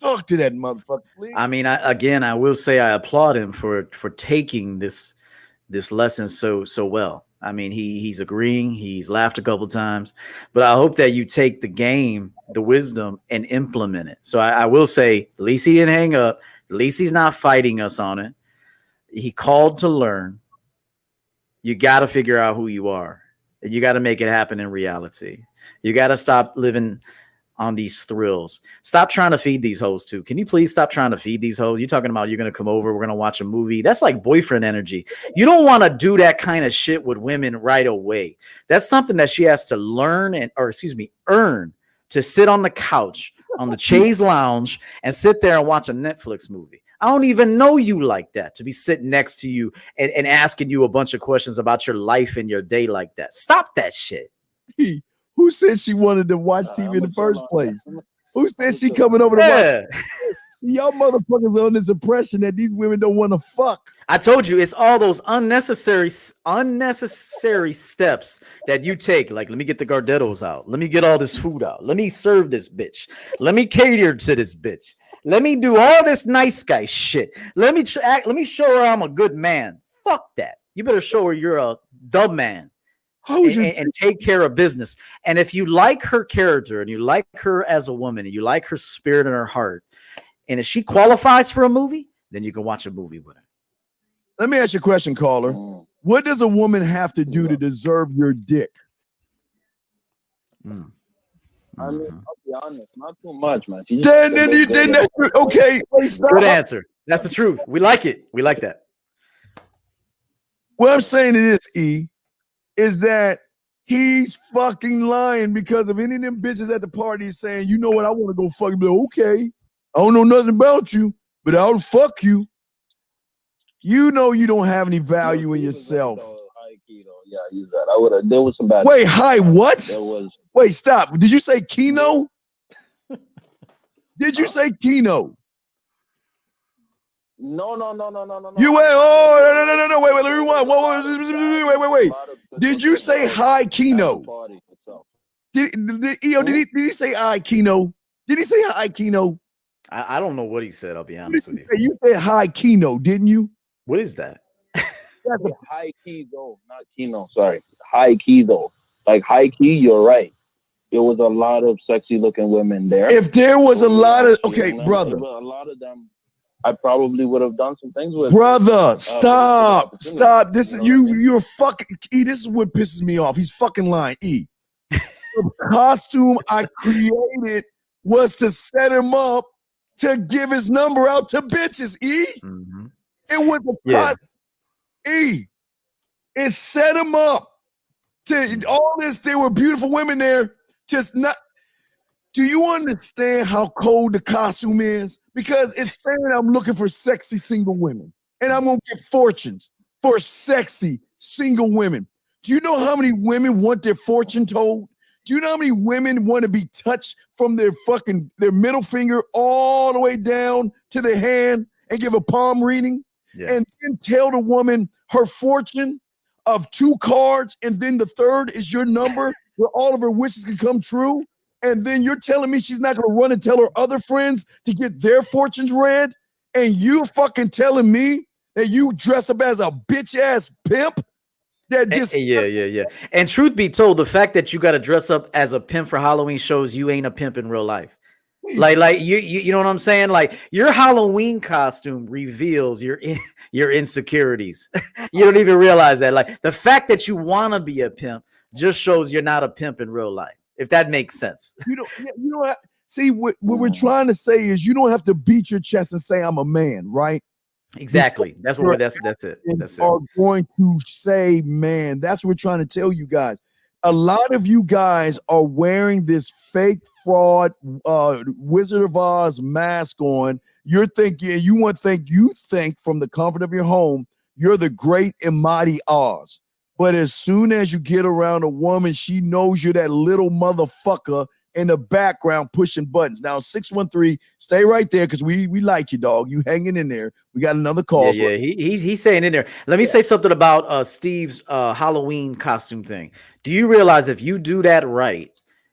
talk to that motherfucker, please. I mean, I will say I applaud him for taking this lesson so well. I mean, he's agreeing, he's laughed a couple times, but I hope that you take the game, the wisdom, and implement it. So I will say, at least he didn't hang up. At least he's not fighting us on it. He called to learn. You got to figure out who you are. And you got to make it happen in reality. You got to stop living on these thrills. Stop trying to feed these hoes too. Can you please stop trying to feed these hoes? You're talking about you're going to come over, we're going to watch a movie. That's like boyfriend energy. You don't want to do that kind of shit with women right away. That's something that she has to earn to sit on the couch on the chaise lounge and sit there and watch a Netflix movie. I don't even know you like that, to be sitting next to you and asking you a bunch of questions about your life and your day like that. Stop that shit. Who said she wanted to watch TV in the first place? Who said she coming over to watch? Y'all motherfuckers are on this impression that these women don't want to fuck. I told you, it's all those unnecessary steps that you take. Like, let me get the Gardettos out. Let me get all this food out. Let me serve this bitch. Let me cater to this bitch. Let me do all this nice guy shit. Let me show her I'm a good man. Fuck that. You better show her you're a dumb man. And take care of business. And if you like her character and you like her as a woman and you like her spirit and her heart, and if she qualifies for a movie, then you can watch a movie with her. Let me ask you a question, caller. What does a woman have to do to deserve your dick? I mean, I'll be honest, not too much, man. Okay. Good answer. That's the truth. We like it. We like that. What I'm saying to this, E, is that he's fucking lying, because of any of them bitches at the party saying, you know what, I want to go fuck you. Like, okay, I don't know nothing about you, but I'll fuck you. You know you don't have any value in yourself. Yeah, I use that. I would have. There was some bad. Wait, hi, what? There was. Wait, stop. Did you say Keno? Did you say Keno? No. You went. Oh no. Wait. Let me rewind. Wait. Did you say hi, Keno? Did he say hi, Keno? Did he say hi, Keno? I don't know what he said. I'll be honest with you. You said hi, Keno, didn't you? What is that? That's a high key though, not Keno. Sorry, high key though. Like high key, you're right. There was a lot of sexy looking women there. If there was a lot of brother, a lot of them, I probably would have done some things with. Brother, stop. This is you're fucking E. This is what pisses me off. He's fucking lying. E. The costume I created was to set him up to give his number out to bitches. E. Mm-hmm. It was E. It set him up to all this. There were beautiful women there. Just not. Do you understand how cold the costume is? because it's saying I'm looking for sexy single women, and I'm gonna get fortunes for sexy single women. Do you know how many women want their fortune told? Do you know how many women want to be touched from their middle finger all the way down to their hand and give a palm reading, and then tell the woman her fortune of 2 cards, and then the third is your number where all of her wishes can come true? And then you're telling me she's not going to run and tell her other friends to get their fortunes read? And you fucking telling me that you dress up as a bitch ass pimp? That just yeah. And truth be told, the fact that you got to dress up as a pimp for Halloween shows you ain't a pimp in real life. Like you know what I'm saying? Like your Halloween costume reveals your insecurities. You don't even realize that. Like the fact that you want to be a pimp just shows you're not a pimp in real life. If that makes sense. You know. See, what we're trying to say is you don't have to beat your chest and say I'm a man, right? Exactly. That's it. That's it. Are going to say, man, that's what we're trying to tell you guys. A lot of you guys are wearing this fake fraud Wizard of Oz mask on. You're thinking you think from the comfort of your home, you're the great and mighty Oz. But as soon as you get around a woman, she knows you're that little motherfucker in the background pushing buttons. Now, 613, stay right there because we like you, dog. You hanging in there. We got another call. Yeah, he's saying in there. Let me say something about Steve's Halloween costume thing. Do you realize if you do that right,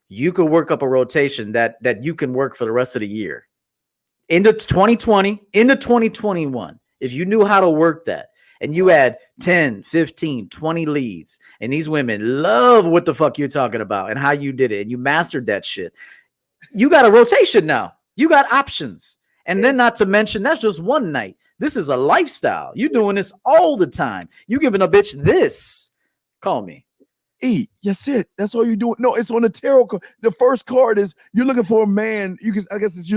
you could work up a rotation that you can work for the rest of the year? Into 2020, into 2021, if you knew how to work that, and you had 10, 15, 20 leads, and these women love what the fuck you're talking about and how you did it, and you mastered that shit, you got a rotation now. You got options. And then not to mention, that's just one night. This is a lifestyle. You're doing this all the time. You giving a bitch this. Call me. That's it. That's all you're doing. No, it's on the tarot card. The first card is you're looking for a man. You're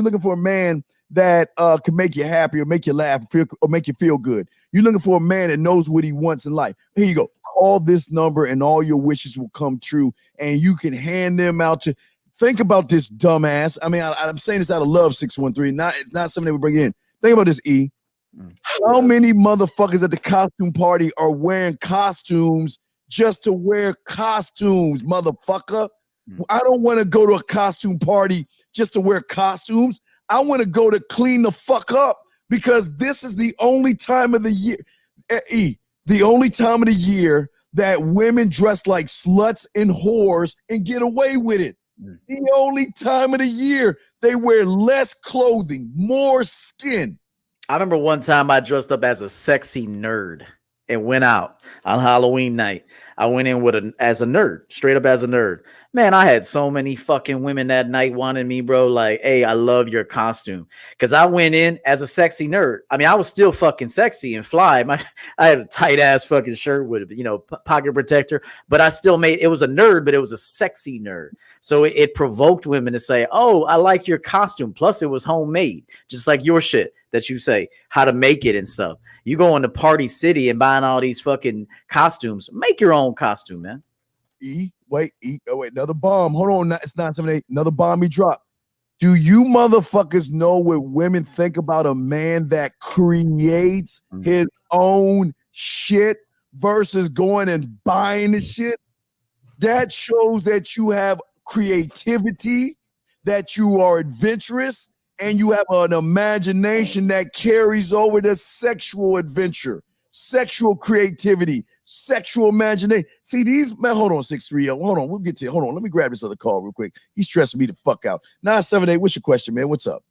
looking for a man that can make you happy or make you laugh or make you feel good. You're looking for a man that knows what he wants in life. Here you go. Call this number and all your wishes will come true. And you can hand them out to. Think about this, dumbass. I mean, I'm saying this out of love, 613. Not something that we bring in. Think about this, E. How many motherfuckers at the costume party are wearing costumes just to wear costumes, motherfucker? I don't want to go to a costume party just to wear costumes. I want to go to clean the fuck up because this is the only time of the year, the only time of the year that women dress like sluts and whores and get away with it. The only time of the year they wear less clothing, more skin. I remember one time I dressed up as a sexy nerd and went out on Halloween night. I went in as a nerd, straight up as a nerd. Man, I had so many fucking women that night wanting me, bro. Like, hey, I love your costume. Because I went in as a sexy nerd. I mean, I was still fucking sexy and fly. I had a tight ass fucking shirt with, pocket protector. But I still it was a nerd, but it was a sexy nerd. So it provoked women to say, oh, I like your costume. Plus, it was homemade, just like your shit that you say, how to make it and stuff. You go into Party City and buying all these fucking costumes. Make your own costume, man. Wait, another bomb. Hold on, it's 978. Another bomb he dropped. Do you motherfuckers know what women think about a man that creates his own shit versus going and buying the shit? That shows that you have creativity, that you are adventurous, and you have an imagination that carries over to sexual adventure, sexual creativity, sexual imagination. See, these, man, hold on, 630. Hold on, we'll get to it. Hold on, let me grab this other call real quick. He's stressing me the fuck out. 978, what's your question, man? What's up?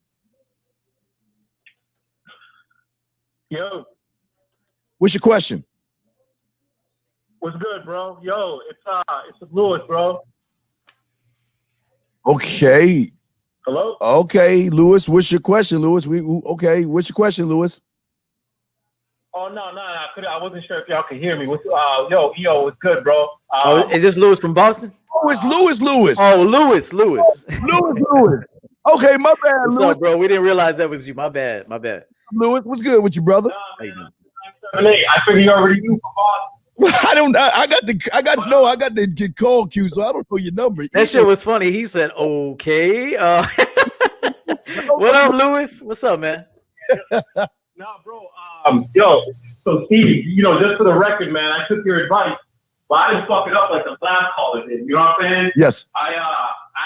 Yo. What's your question? What's good, bro? Yo, it's Lewis, bro. Okay. Hello? Okay, Lewis, what's your question, Lewis? What's your question, Lewis? Oh, no. I wasn't sure if y'all could hear me. What's good, bro? Is this Lewis from Boston? Oh, it's Lewis. Oh, Lewis. Lewis. Okay, my bad, What's Lewis. up, bro? We didn't realize that was you. My bad. Lewis, what's good with you, brother? I figured you already knew from Boston. I got the call queue, so I don't know your number. That shit was funny. He said, okay. What up, Lewis? What's up, man? Nah, bro. Yo, so Steve, just for the record, man, I took your advice, but I didn't fuck it up like the last caller did. You know what I'm saying? Yes. I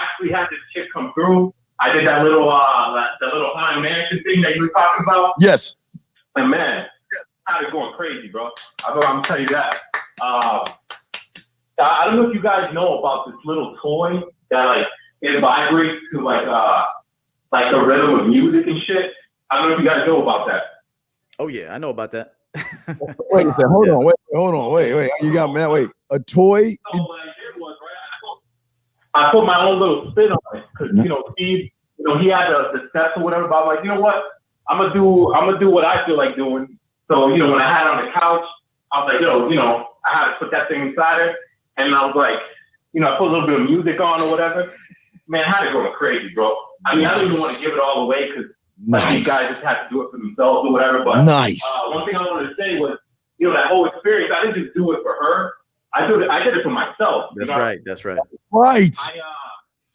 actually had this chick come through. I did that little high mansion thing that you were talking about. Yes. And man, I was going crazy, bro. I'm gonna tell you that. I don't know if you guys know about this little toy that like it vibrates to like the rhythm of music and shit. I don't know if you guys know about that. Oh yeah, I know about that. Wait a second. Hold on. Wait. You got man. Wait. A toy? So what I did was I put my own little spin on it because Steve, he had the steps or whatever. But I'm like, you know what? I'm gonna do what I feel like doing. So when I had it on the couch, I was like, I had to put that thing inside it, and I was like, I put a little bit of music on or whatever. Man, I had it going crazy, bro. I mean, I don't even want to give it all away because you guys just have to do it for themselves or whatever. But one thing I wanted to say was, that whole experience, I didn't just do it for her. I did it for myself. That's right. That's right. Right.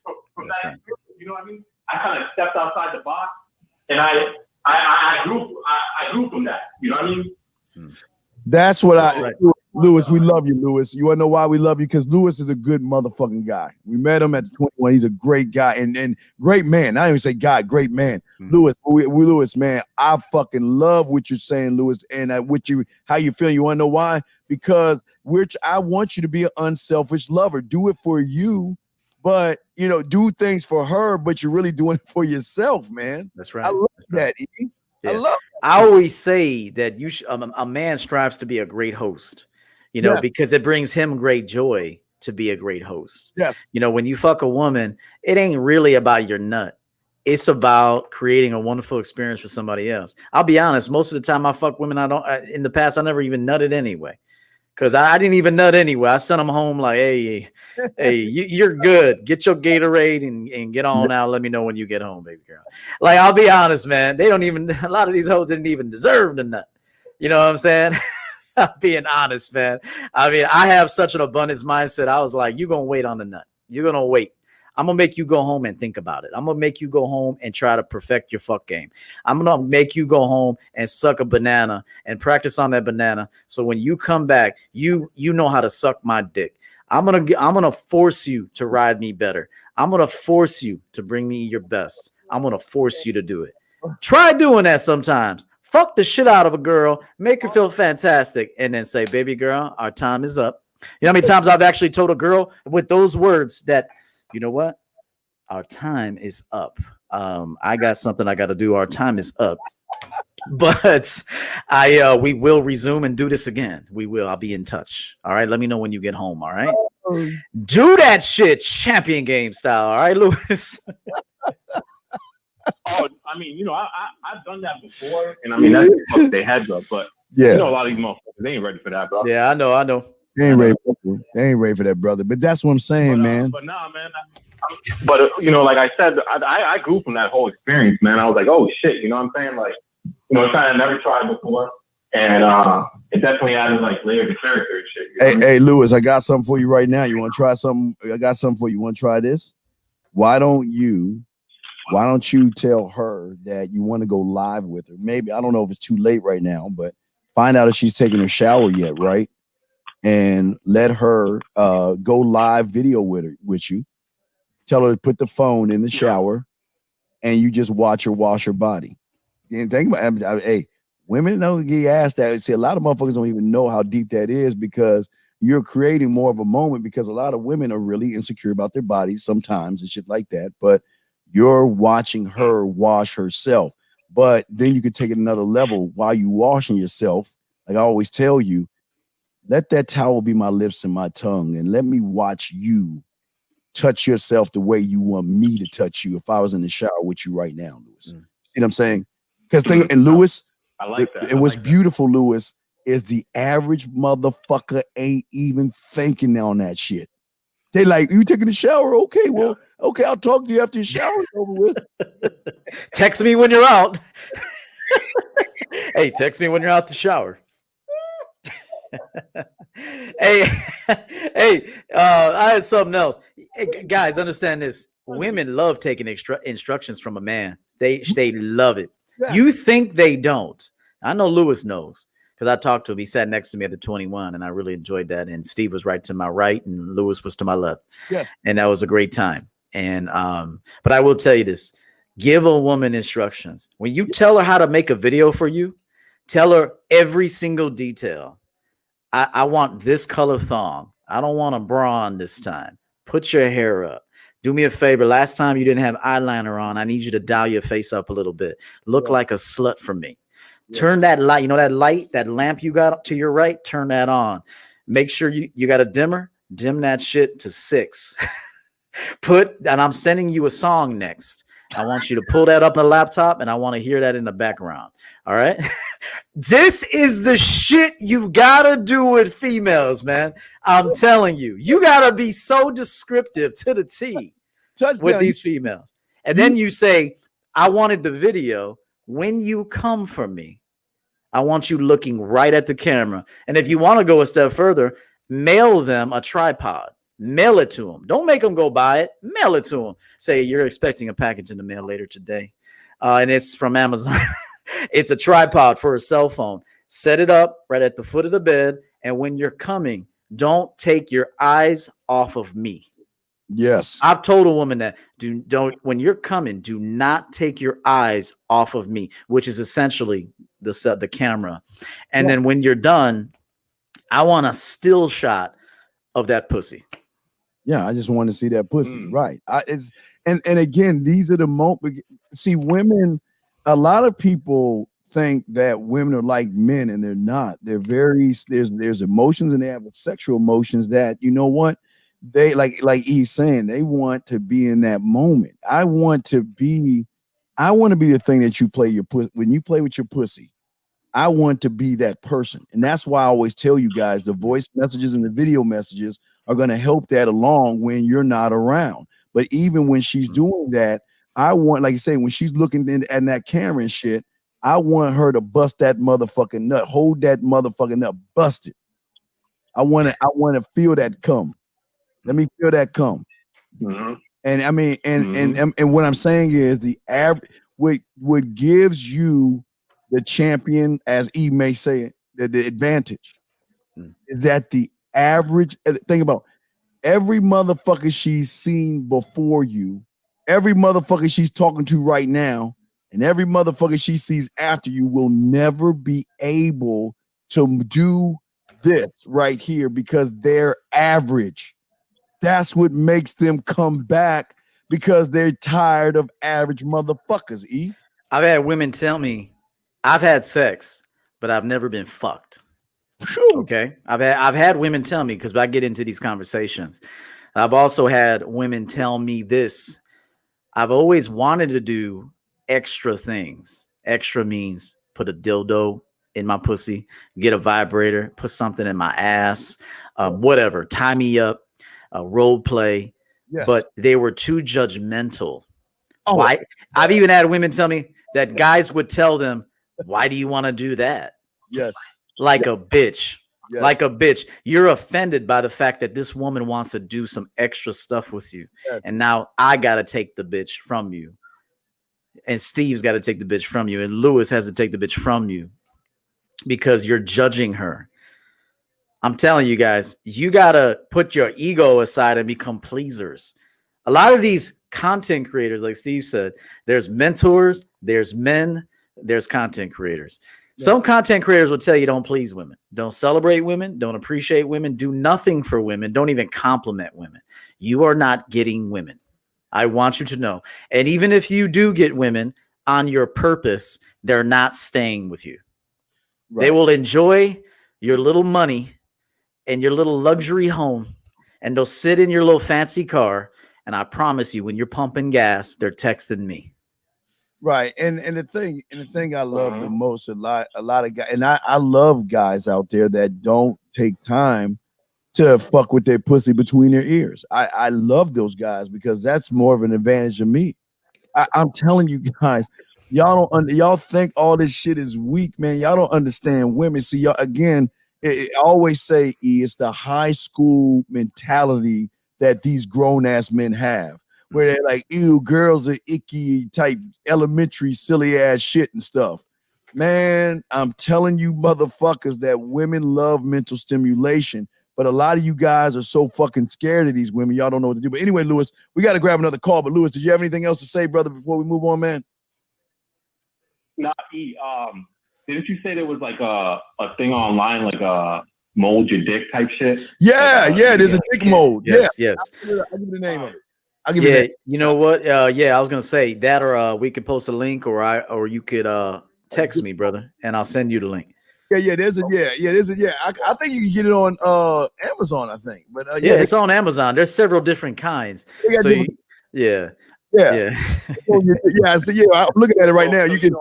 From that experience, you know what I mean? I kind of stepped outside the box, and I grew from that. You know what I mean? That's what Lewis, we love you, Lewis. You want to know why we love you? Because Lewis is a good motherfucking guy. We met him at the 21. He's a great guy and great man. I don't even say guy, great man. Lewis, Lewis, man, I fucking love what you're saying, Lewis, and how you feel. You want to know why? Because I want you to be an unselfish lover. Do it for you, but do things for her, but you're really doing it for yourself, man. That's right. I love that. E. Yeah. I love. I always say that a man strives to be a great host, because it brings him great joy to be a great host. Yes. When you fuck a woman, it ain't really about your nut. It's about creating a wonderful experience for somebody else. I'll be honest. Most of the time I fuck women, in the past, I never even nutted anyway. Because I didn't even nut anyway. I sent them home like, hey, you're good. Get your Gatorade and get on out. Let me know when you get home, baby girl. Like, I'll be honest, man. A lot of these hoes didn't even deserve the nut. You know what I'm saying? I'm being honest, man. I mean, I have such an abundance mindset. I was like, you're going to wait on the nut. You're going to wait. I'm going to make you go home and think about it. I'm going to make you go home and try to perfect your fuck game. I'm going to make you go home and suck a banana and practice on that banana. So when you come back, you know how to suck my dick. I'm going to force you to ride me better. I'm going to force you to bring me your best. I'm going to force you to do it. Try doing that sometimes. Fuck the shit out of a girl, make her feel fantastic, and then say, baby girl, our time is up. You know how many times I've actually told a girl with those words that, you know what? Our time is up. I got something I got to do. Our time is up. But we will resume and do this again. We will. I'll be in touch. All right. Let me know when you get home. All right. Do that shit champion game style. All right, Lewis. Oh, I mean, I've done that before, and I mean that's fuck their heads up. But a lot of these motherfuckers, they ain't ready for that, bro. Yeah, I know. They ain't ready for that, brother. But that's what I'm saying, man. But nah, man. Like I said, I grew from that whole experience, man. I was like, oh shit, you know what I'm saying? Like, I never tried before, and it definitely added like layers of character and shit. Hey, Lewis, I got something for you right now. You want to try something? I got something for you. Want to try this? Why don't you tell her that you want to go live with her? Maybe, I don't know if it's too late right now, but find out if she's taking her shower yet, right? And let her go live video with you. Tell her to put the phone in the shower and you just watch her wash her body. And think about it. Hey, women don't get asked that. See, a lot of motherfuckers don't even know how deep that is because you're creating more of a moment because a lot of women are really insecure about their bodies sometimes and shit like that. But you're watching her wash herself. But then you could take it another level while you washing yourself. Like I always tell you, let that towel be my lips and my tongue, and let me watch you touch yourself the way you want me to touch you if I was in the shower with you right now, Lewis. See what I'm saying? Because and Lewis, I like that. And what's beautiful, Lewis, is the average motherfucker ain't even thinking on that shit. They like, you taking a shower? Okay, well, okay, I'll talk to you after your shower's over with. Text me when you're out. Hey, text me when you're out the shower. Hey, I had something else. Hey, guys, understand this. women love taking instructions from a man. They love it. Yeah. You think they don't? I know Lewis knows because I talked to him. He sat next to me at the 21, and I really enjoyed that. And Steve was right to my right, and Lewis was to my left. Yeah. And that was a great time. And but I will tell you this: give a woman instructions when you tell her how to make a video for you. Tell her every single detail. I want this color thong. I don't want a bra on this time. Put your hair up. Do me a favor. Last time you didn't have eyeliner on. I need you to dial your face up a little bit. Look like a slut for me. Yes. Turn that light. You know that light, that lamp you got to your right? Turn that on. Make sure you got a dimmer. Dim that shit to 6. And I'm sending you a song next. I want you to pull that up on the laptop, and I want to hear that in the background. All right? This is the shit you gotta do with females, man. I'm telling you. You gotta be so descriptive to the T with these females. And then you say, I wanted the video. When you come for me, I want you looking right at the camera. And if you want to go a step further, mail them a tripod. Mail it to them. Don't make them go buy it. Mail it to them. Say you're expecting a package in the mail later today. And it's from Amazon. It's a tripod for a cell phone. Set it up right at the foot of the bed. And when you're coming, don't take your eyes off of me. Yes. I've told a woman that when you're coming, do not take your eyes off of me, which is essentially the camera. And then when you're done, I want a still shot of that pussy. Yeah, I just want to see that pussy. Right. And again, these are the moments. See, women, a lot of people think that women are like men, and they're not. They're there's emotions, and they have sexual emotions that, you know what? They like E's saying, they want to be in that moment. I want to be the thing that you play your pussy when you play with your pussy. I want to be that person. And that's why I always tell you guys the voice messages and the video messages are going to help that along when you're not around. But even when she's doing that, I want, like you say, when she's looking at that camera and shit, I want her to bust that motherfucking nut, hold that motherfucking nut, bust it. I want to feel that come. Let me feel that come. Mm-hmm. And I mean, and what I'm saying is the average, what gives you the champion, as E may say it, the advantage is that the average. Think about every motherfucker she's seen before you, every motherfucker she's talking to right now, and every motherfucker she sees after you will never be able to do this right here because they're average. That's what makes them come back, because they're tired of average motherfuckers. E. I've had women tell me, I've had sex, but I've never been fucked. Okay. I've had women tell me, because I get into these conversations. I've also had women tell me this. I've always wanted to do extra things. Extra means put a dildo in my pussy, get a vibrator, put something in my ass, whatever, tie me up, role play. Yes. But they were too judgmental. Why? I've even had women tell me that guys would tell them, why do you want to do that? Yes. Like a bitch. Yes. Like a bitch. You're offended by the fact that this woman wants to do some extra stuff with you. Yes. And now I got to take the bitch from you. And Steve's got to take the bitch from you. And Lewis has to take the bitch from you because you're judging her. I'm telling you guys, you got to put your ego aside and become pleasers. A lot of these content creators, like Steve said, there's mentors, there's men, there's content creators. Yeah. Some content creators will tell you don't please women, don't celebrate women, don't appreciate women, do nothing for women, don't even compliment women. You are not getting women. I want you to know. And even if you do get women on your purpose, they're not staying with you. Right. They will enjoy your little money and your little luxury home, and they'll sit in your little fancy car. And I promise you, when you're pumping gas, they're texting me. Right. And the thing I love the most, a lot of guys, and I love guys out there that don't take time to fuck with their pussy between their ears. I love those guys because that's more of an advantage of me. I'm telling you guys, y'all think all this shit is weak, man. Y'all don't understand women. See, y'all again, I always say, E, it's the high school mentality that these grown ass men have. where they're like, ew, girls are icky type elementary silly ass shit and stuff. Man, I'm telling you motherfuckers that women love mental stimulation, but a lot of you guys are so fucking scared of these women, y'all don't know what to do. But anyway, Lewis, we got to grab another call. But Lewis, did you have anything else to say, brother, before we move on, man? Nah, didn't you say there was like a thing online, like a mold your dick type shit? Yeah, there's a dick mode. Yes. I'll give you the name of it. You know what? I was gonna say that, or we could post a link, or you could text me, brother, and I'll send you the link. I think you can get it on Amazon, I think. But it's on Amazon. There's several different kinds. So yeah. Yeah. So I'm looking at it right now. You can.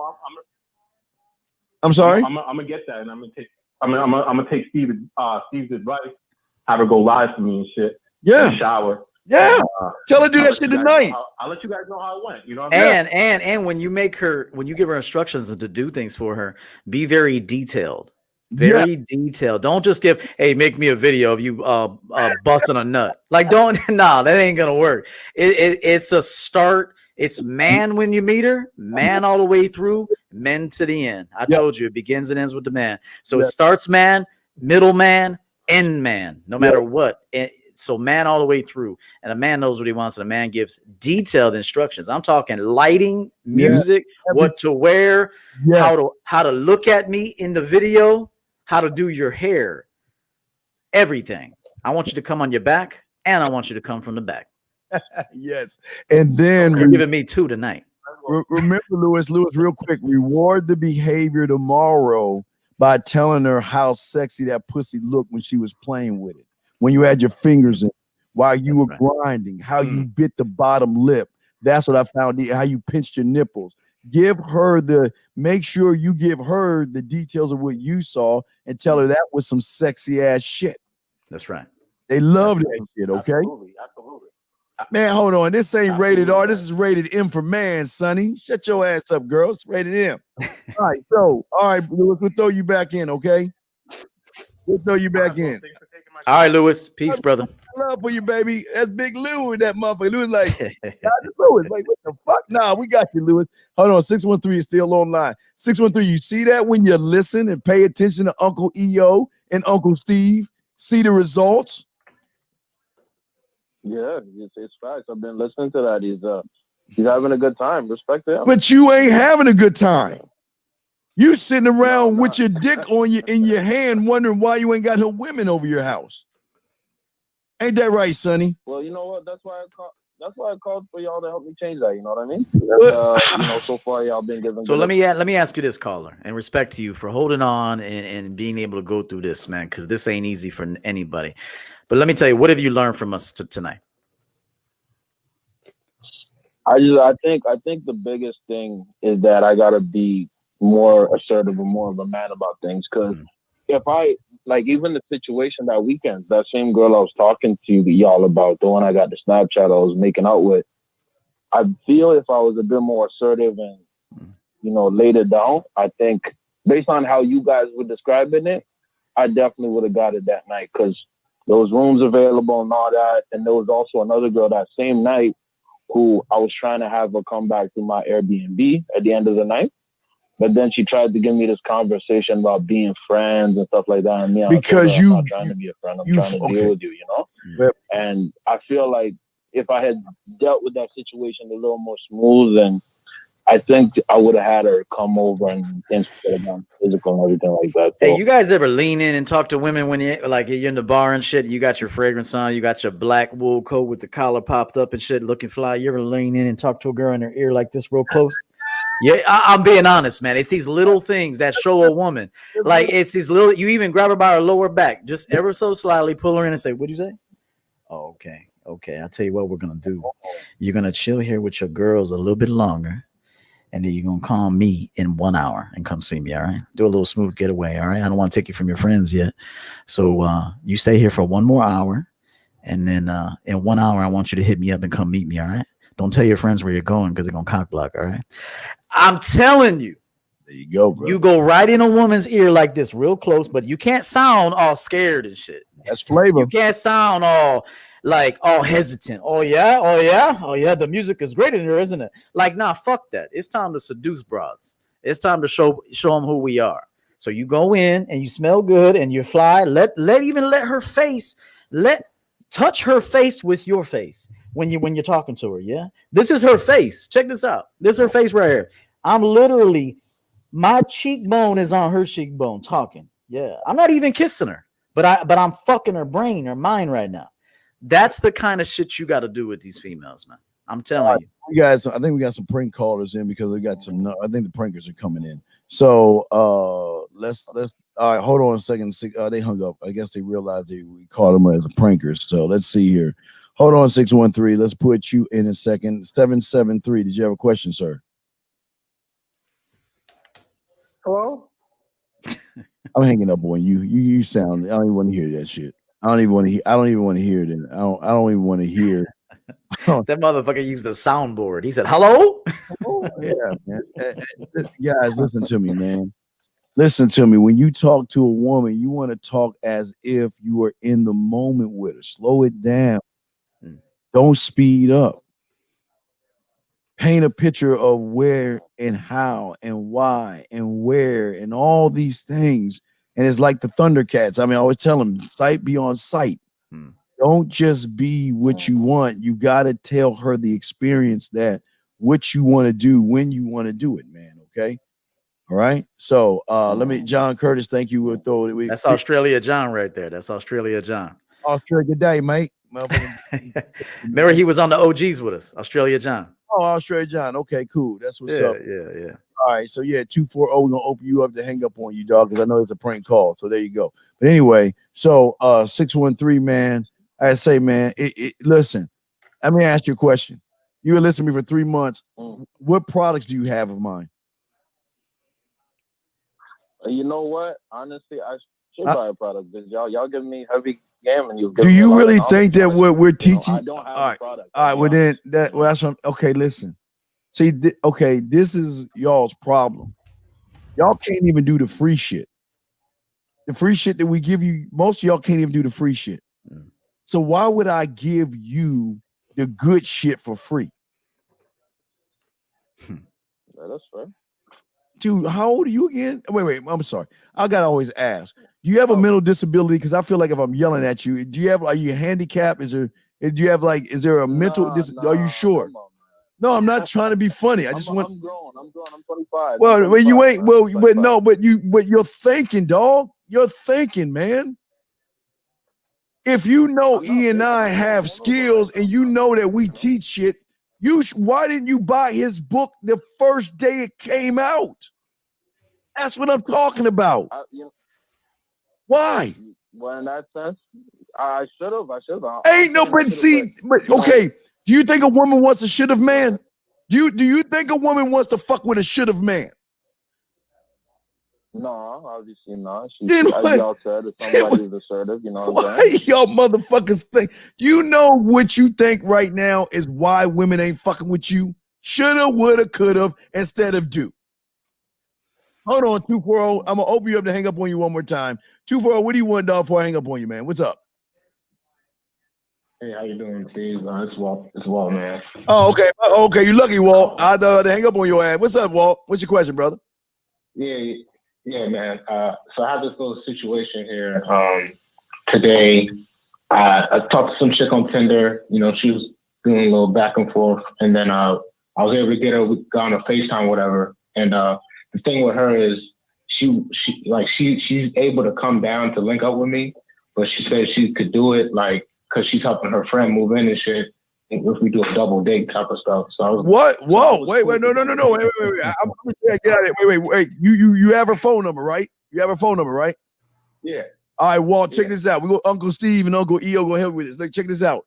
I'm sorry. I'm gonna get that, and I'm gonna take Steve's advice. Have her go live for me and shit. Yeah. In the shower. Yeah. Tell her to do that shit tonight. I'll let you guys know how it went. You know what I mean? And when you give her instructions to do things for her, be very detailed. Very detailed. Don't just give, hey, make me a video of you busting a nut. Like, that ain't gonna work. It's a start. It's man when you meet her, man all the way through, men to the end. I told you, it begins and ends with the man. So it starts man, middle man, end man, no matter what. So man all the way through, and a man knows what he wants, and a man gives detailed instructions. I'm talking lighting, music, what to wear, how to look at me in the video, how to do your hair, everything. I want you to come on your back, and I want you to come from the back. Yes, and then you're giving me 2 tonight. Remember, Lewis, real quick. Reward the behavior tomorrow by telling her how sexy that pussy looked when she was playing with it. When you had your fingers in, while you were grinding, how you bit the bottom lip. That's what I found. How you pinched your nipples. Make sure you give her the details of what you saw and tell her that was some sexy ass shit. That's right. They love that shit. Okay. Absolutely. Man, hold on. This ain't rated R. This is rated M for man, Sonny. Shut your ass up, girl. It's rated M. All right, Lewis, we'll throw you back in, okay? We'll throw you back in. All right, Lewis. Peace, brother. Love for you, baby. That's Big Lou in that motherfucker. Lewis like, Lewis, like, what the fuck? Nah, we got you, Lewis. Hold on, 613 is still online. 613, you see that when you listen and pay attention to Uncle EO and Uncle Steve? See the results? Yeah, it's facts. I've been listening to that. He's having a good time. Respect him. But you ain't having a good time. You sitting around with your dick in your hand, wondering why you ain't got no women over your house. Ain't that right, Sonny? Well, you know what? That's why I called for y'all to help me change that. You know what I mean? So far y'all been giving. So let me ask you this, caller, and respect to you for holding on and being able to go through this, man, because this ain't easy for anybody. But let me tell you, what have you learned from us tonight? I think the biggest thing is that I gotta be more assertive and more of a man about things. Because if I even the situation that weekend, that same girl I was talking to y'all about, the one I got the Snapchat I was making out with, I feel if I was a bit more assertive and laid it down, I think based on how you guys were describing it, I definitely would have got it that night because there was rooms available and all that. And there was also another girl that same night who I was trying to have her come back to my Airbnb at the end of the night. But then she tried to give me this conversation about being friends and stuff like that. And me, because I'm not trying to be a friend. I'm trying to deal with you, Yep. And I feel like if I had dealt with that situation a little more smooth, and I think I would have had her come over and instead of physical and everything like that. So, hey, you guys ever lean in and talk to women when you're in the bar and shit? You got your fragrance on, you got your black wool coat with the collar popped up and shit, looking fly. You ever lean in and talk to a girl in her ear like this, real close? Yeah, I'm being honest, man. It's these little things that show a woman. Like it's these little. You even grab her by her lower back, just ever so slightly, pull her in and say, "What'd you say?" Oh, okay. I'll tell you what we're gonna do. You're gonna chill here with your girls a little bit longer. And then you're going to call me in 1 hour and come see me, all right? Do a little smooth getaway, all right? I don't want to take you from your friends yet. So you stay here for 1 more hour. And then in 1 hour, I want you to hit me up and come meet me, all right? Don't tell your friends where you're going because they're going to cock block, all right? I'm telling you. There you go, bro. You go right in a woman's ear like this real close, but you can't sound all scared and shit. That's flavor. You can't sound all like all hesitant. Oh yeah, oh yeah, oh yeah. The music is great in here, isn't it? Like, nah, fuck that. It's time to seduce broads. It's time to show them who we are. So you go in and you smell good and you fly. Let her face, touch her face with your face when you're talking to her. Yeah, this is her face. Check this out. This is her face right here. I'm literally, my cheekbone is on her cheekbone talking. Yeah, I'm not even kissing her, but I'm fucking her brain, her mind right now. That's the kind of shit you got to do with these females, man. I'm telling you. You guys, I think we got some prank callers in because we got some. I think the prankers are coming in. So let's. All right, hold on a second. They hung up. I guess they realized we called them as a prankers. So let's see here. Hold on, 613. Let's put you in a second. 773. Did you have a question, sir? Hello? I'm hanging up on you. You sound. I don't even want to hear that shit. I don't even want to hear. I don't even want to hear it. I don't even want to hear. That motherfucker used the soundboard. He said, "Hello." Oh, yeah, man. Guys, listen to me, man. Listen to me. When you talk to a woman, you want to talk as if you are in the moment with her. Slow it down. Don't speed up. Paint a picture of where and how and why and where and all these things. And it's like the Thundercats. I mean, I always tell them, sight beyond sight. Don't just be what you want. You got to tell her the experience that what you want to do when you want to do it, man. Okay. All right. So let me, John Curtis, thank you. We'll throw it. That's Australia John right there. That's Australia John. Australia, good day, mate. Remember, he was on the OGs with us. Australia John. Oh, Australia John. Okay, cool. That's what's up. Yeah. All right. So yeah, 240. We're gonna open you up to hang up on you, dog, because I know it's a prank call. So there you go. But anyway, so 613, man. I say, man, listen, let me ask you a question. You were listening to me for 3 months. What products do you have of mine? You know what? Honestly, I should buy a product because y'all giving me heavy game and you. Do you really think that what we're teaching? I don't have a product. All right. Well, then that's what okay. Listen, see, okay, this is y'all's problem. Y'all can't even do the free shit. The free shit that we give you, most of y'all can't even do the free shit. So why would I give you the good shit for free? That's fair. Dude, how old are you again? Wait, I'm sorry. I gotta always ask. Do you have a mental disability? Because I feel like if I'm yelling at you, are you handicapped? Is there a mental are you sure? No, I'm not trying to be funny. I'm grown. I'm 25. Well, you ain't but you're thinking, dog. You're thinking, man. If you know E and I have skills and you know that we teach shit, why didn't you buy his book the first day it came out? That's what I'm talking about. Why? Well, in that sense, I should have. Ain't no, but okay. Do you think a woman wants a should have man? Do you think a woman wants to fuck with a should have man? No, obviously not. Then as y'all said, if somebody is assertive, you know what I'm saying? Y'all motherfuckers think. You know what you think right now is why women ain't fucking with you? Shoulda, woulda, coulda, instead of do. Hold on, 240. I'm gonna open you up to hang up on you one more time. 240, what do you want, dog, before I hang up on you, man? What's up? Hey, how you doing, Steve? It's Walt, man. Oh, okay. Okay, you lucky, Walt. I thought to hang up on your ass. What's up, Walt? What's your question, brother? Yeah, man. So I have this little situation here. Today, I talked to some chick on Tinder. You know, she was doing a little back and forth, and then I was able to get her. We got on a FaceTime, whatever. And the thing with her is she's able to come down to link up with me, but she said she could do it like because she's helping her friend move in and shit. If we do a double date type of stuff. So I was, what? Whoa! Wait! No! Wait! I'm gonna get out of it. Wait! You have her phone number, right? You have her phone number, right? Yeah. All right, Walt. Check this out. We go. Uncle Steve and Uncle E.O. gonna help with this. Like, check this out.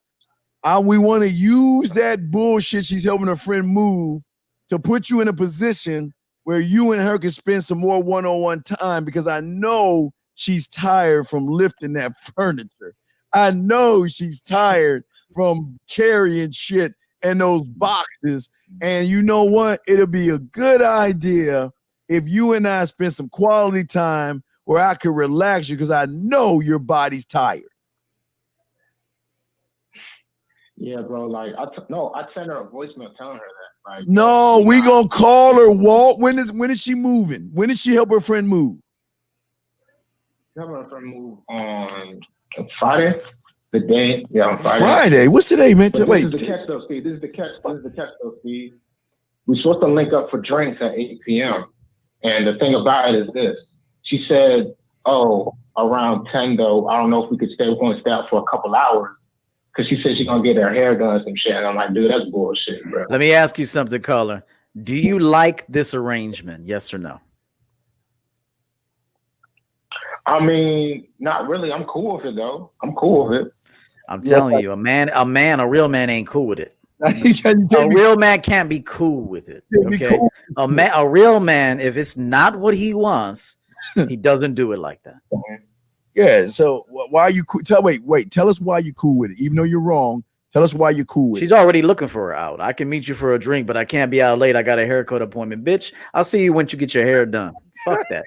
We want to use that bullshit she's helping her friend move to put you in a position where you and her can spend some more one-on-one time because I know she's tired from lifting that furniture. I know she's tired from carrying shit and those boxes. And you know what? It'll be a good idea if you and I spend some quality time where I can relax you because I know your body's tired. Yeah, bro. Like I sent her a voicemail telling her that. Like, no, we gonna call her, Walt. When is she moving? When did she help her friend move? Help her friend move on Friday. The day, yeah, on Friday. Friday. What's today, man? Wait. This is the catch, though, Steve. This is the catch, though, Steve. We're supposed to link up for drinks at 8 p.m. And the thing about it is this. She said, oh, around 10, though, I don't know if we could stay. We're going to stay out for a couple hours. Because she said she's going to get her hair done and some shit. And I'm like, dude, that's bullshit, bro. Let me ask you something, caller. Do you like this arrangement? Yes or no? I mean, not really. I'm cool with it, though. I'm cool with it. I'm telling you, a real man ain't cool with it. A real man can't be cool with it. Okay, a real man, if it's not what he wants, he doesn't do it like that. Yeah. So why are you cool? Tell us why you're cool with it. Even though you're wrong, tell us why you're cool with it. She's already looking for her out. I can meet you for a drink, but I can't be out late. I got a haircut appointment, bitch. I'll see you once you get your hair done. Fuck that.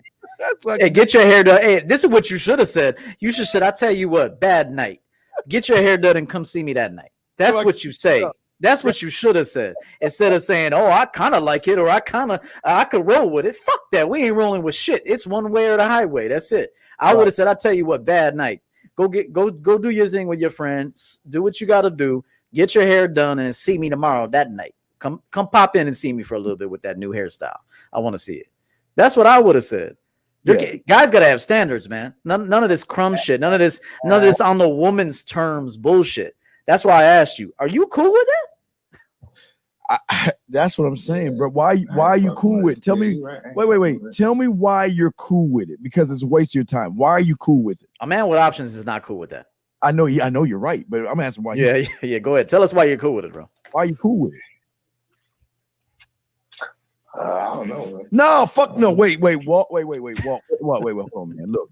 Hey, get your hair done. Hey, this is what you should have said. You should said, I tell you what, bad night. Get your hair done and come see me that night. That's what you say. That's what you should have said. Instead of saying, oh, I kind of like it, or I could roll with it. Fuck that. We ain't rolling with shit. It's one way or the highway. That's it. I would have said, I tell you what, bad night. Go do your thing with your friends. Do what you got to do. Get your hair done and see me tomorrow that night. Come pop in and see me for a little bit with that new hairstyle. I want to see it. That's what I would have said. Yeah. Guys gotta have standards, man. None of this crumb shit. None of this on the woman's terms bullshit. That's why I asked you. Are you cool with it? That's what I'm saying, bro. Why are you cool with it? Tell me. Wait. Tell me why you're cool with it. Because it's a waste of your time. Why are you cool with it? A man with options is not cool with that. I know you're right, but I'm asking why. Yeah. Go ahead. Tell us why you're cool with it, bro. Why are you cool with it? I don't know, man. No, fuck no. Wait, Walt. Wait, hold on, man. Look,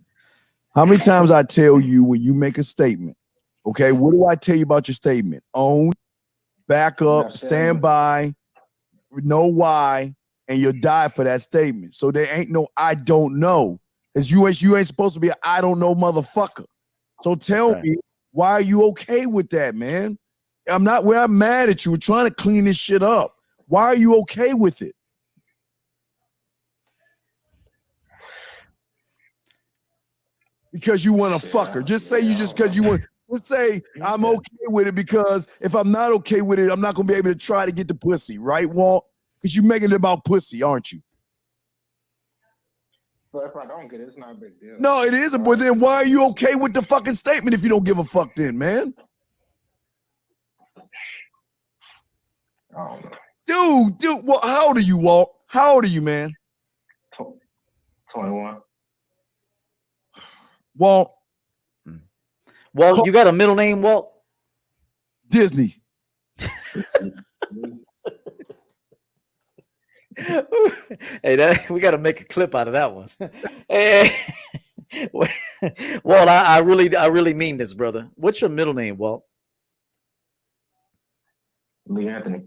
how many times I tell you when you make a statement, okay, what do I tell you about your statement? Own, back up, stand by, know why, and you'll die for that statement. So there ain't no I don't know. Because you ain't supposed to be an I don't know motherfucker. So tell me, why are you okay with that, man? We're not mad at you. We're trying to clean this shit up. Why are you okay with it? Because you want to fuck her. Just say because you want. Let's say I'm okay with it because if I'm not okay with it, I'm not gonna be able to try to get the pussy, right, Walt? Because you're making it about pussy, aren't you? But if I don't get it, it's not a big deal. No, it isn't. But then why are you okay with the fucking statement if you don't give a fuck then, man? I don't know. Dude, well, how old are you, Walt? How old are you, man? 21. Walt, you got a middle name, Walt? Disney. Hey, we got to make a clip out of that one. Hey, Walt, I really mean this, brother. What's your middle name, Walt? Lee Anthony.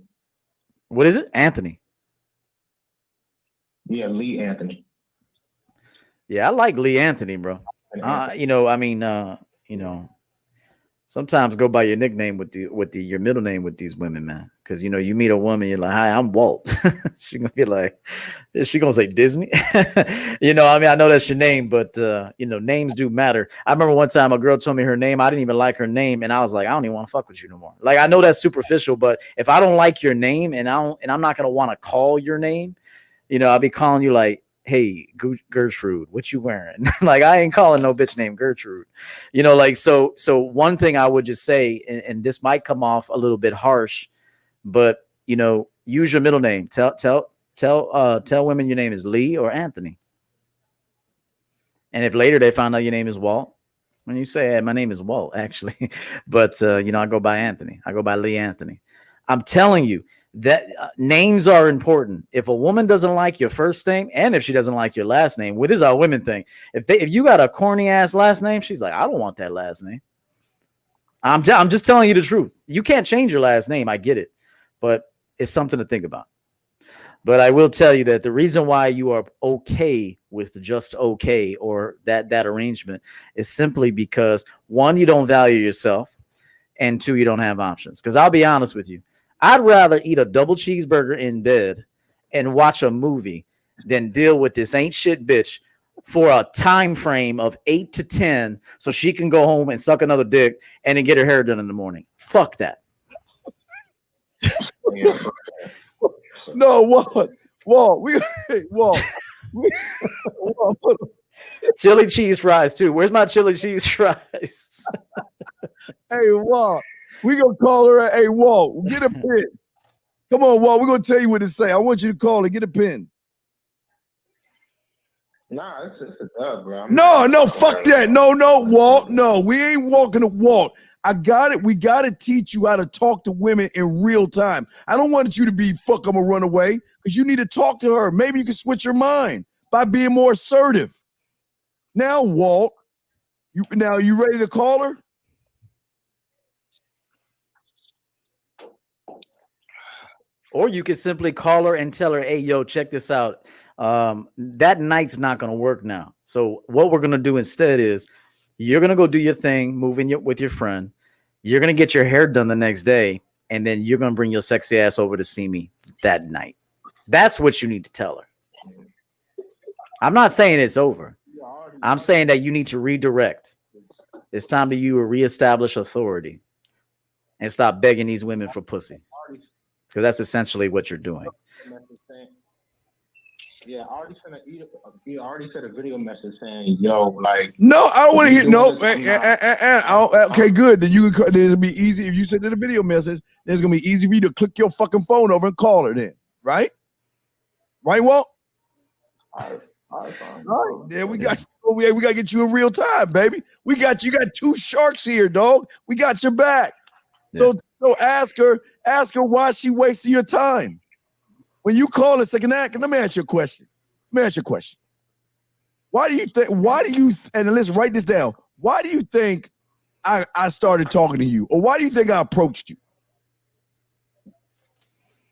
What is it? Anthony. Yeah, Lee Anthony. Yeah, I like Lee Anthony, bro. Sometimes go by your nickname with your middle name with these women, man. Because you meet a woman, you're like, "Hi, I'm Walt." She's gonna be like, "Is she gonna say Disney?" I know that's your name, but names do matter. I remember one time a girl told me her name. I didn't even like her name, and I was like, I don't even want to fuck with you no more. Like, I know that's superficial, but if I don't like your name and I'm not gonna want to call your name, I'll be calling you like, hey, Gertrude, what you wearing? Like, I ain't calling no bitch named Gertrude, so one thing I would just say, and this might come off a little bit harsh, but use your middle name. Tell women your name is Lee or Anthony. And if later they find out your name is Walt, when you say, hey, my name is Walt, actually, but I go by Anthony. I go by Lee Anthony. I'm telling you, that names are important. If a woman doesn't like your first name, and if she doesn't like your last name, this is our women thing. If you got a corny ass last name, she's like, I don't want that last name. I'm just telling you the truth. You can't change your last name. I get it, but it's something to think about. But I will tell you that the reason why you are okay with just okay or that arrangement is simply because, one, you don't value yourself. and 2, you don't have options. Because I'll be honest with you, I'd rather eat a double cheeseburger in bed and watch a movie than deal with this ain't shit bitch for a time frame of 8 to 10 so she can go home and suck another dick and then get her hair done in the morning. Fuck that. No, Walt, Chili cheese fries too. Where's my chili cheese fries? Hey, Walt, we gonna call her. Hey, Walt, get a pen. Come on, Walt. We're gonna tell you what to say. I want you to call her. Get a pen. Nah, it's just a dub, bro. No, fuck that. No, Walt. No, we ain't walking to Walt. I got it. We got to teach you how to talk to women in real time. I don't want you to be fuck, I'm gonna run away, because you need to talk to her. Maybe you can switch your mind by being more assertive. Now, Walt, you ready to call her? Or you could simply call her and tell her, hey, yo, check this out. That night's not going to work now. So what we're going to do instead is you're going to go do your thing, with your friend. You're going to get your hair done the next day. And then you're going to bring your sexy ass over to see me that night. That's what you need to tell her. I'm not saying it's over. I'm saying that you need to redirect. It's time to you reestablish authority and stop begging these women for pussy. Because that's essentially what you're doing. Yeah, I already sent a video message saying, yo, like. No, I don't want to hear. No. Okay, good. Then you can. It'll be easy if you send in a video message. It's gonna be easy for you to click your fucking phone over and call her. Then, right? Right, Walt? All right. Yeah, we got to get you in real time, baby. We got you. Got 2 sharks here, dog. We got your back. Yeah. So ask her why she wasting your time. When you call a second act, let me ask you a question. Why do you and let's write this down. Why do you think I started talking to you? Or why do you think I approached you?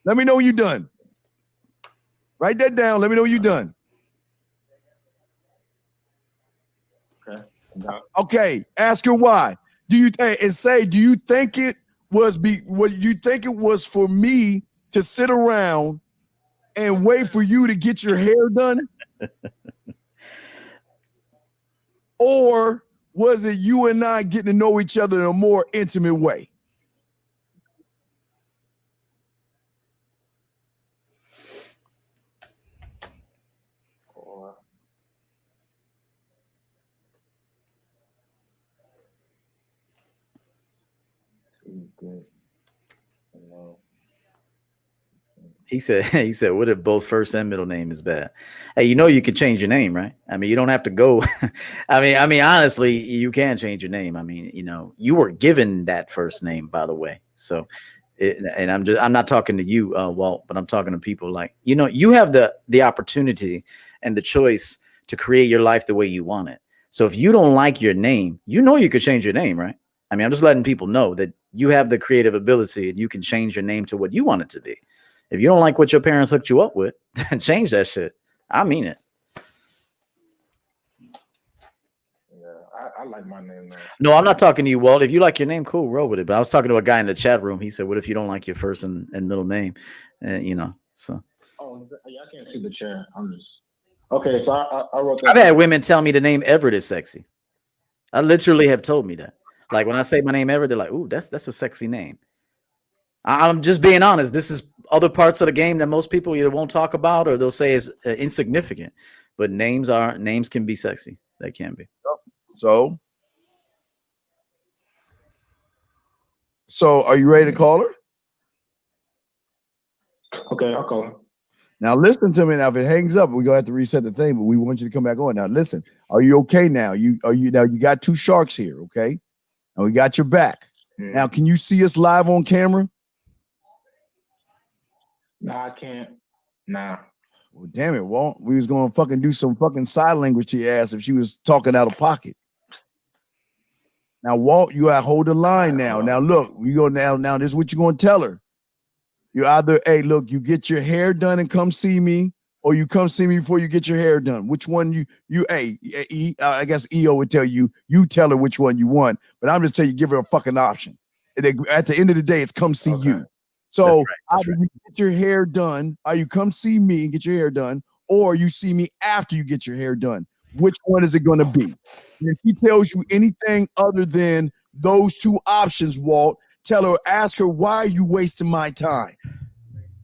Let me know when you're done. Write that down. Let me know when you're done. Okay. Ask her why. Do you think it was for me to sit around and wait for you to get your hair done? Or was it you and I getting to know each other in a more intimate way? He said, what if both first and middle name is bad? Hey, you can change your name, right? I mean, you don't have to go. I mean, honestly, you can change your name. I mean, you were given that first name, by the way. So, and I'm not talking to you, Walt, but I'm talking to people like, you have the opportunity and the choice to create your life the way you want it. So if you don't like your name, you could change your name, right? I mean, I'm just letting people know that you have the creative ability and you can change your name to what you want it to be. If you don't like what your parents hooked you up with, then change that shit. I mean it. Yeah, I like my name, man. No, I'm not talking to you, Walt. If you like your name, cool, roll with it. But I was talking to a guy in the chat room. He said, what if you don't like your first and middle name? So. Oh, yeah, I can't see the chair. I'm just. Okay, so I wrote that. I've had women tell me the name Everett is sexy. I literally have told me that. Like when I say my name Everett, they're like, ooh, that's a sexy name. I'm just being honest. This is other parts of the game that most people either won't talk about or they'll say is insignificant. But names can be sexy. They can be. So are you ready to call her? Okay, I'll call her. Now listen to me. Now if it hangs up, we're gonna have to reset the thing. But we want you to come back on. Now listen. Are you okay now? You got 2 sharks here, okay? And we got your back. Yeah. Now can you see us live on camera? Nah, I can't. Nah. Well, damn it, Walt. We was gonna fucking do some fucking sign language to your ass if she was talking out of pocket. Now, Walt, you gotta hold the line now. Now look, we go now. Now this is what you're gonna tell her. You either, hey, look, you get your hair done and come see me, or you come see me before you get your hair done. Which one I guess EO would tell you. You tell her which one you want, but I'm just telling you, give her a fucking option. At the end of the day, it's come see you. So either you get your hair done, or you come see me and get your hair done, or you see me after you get your hair done. Which one is it going to be? And if she tells you anything other than those two options, Walt, tell her, ask her, why are you wasting my time?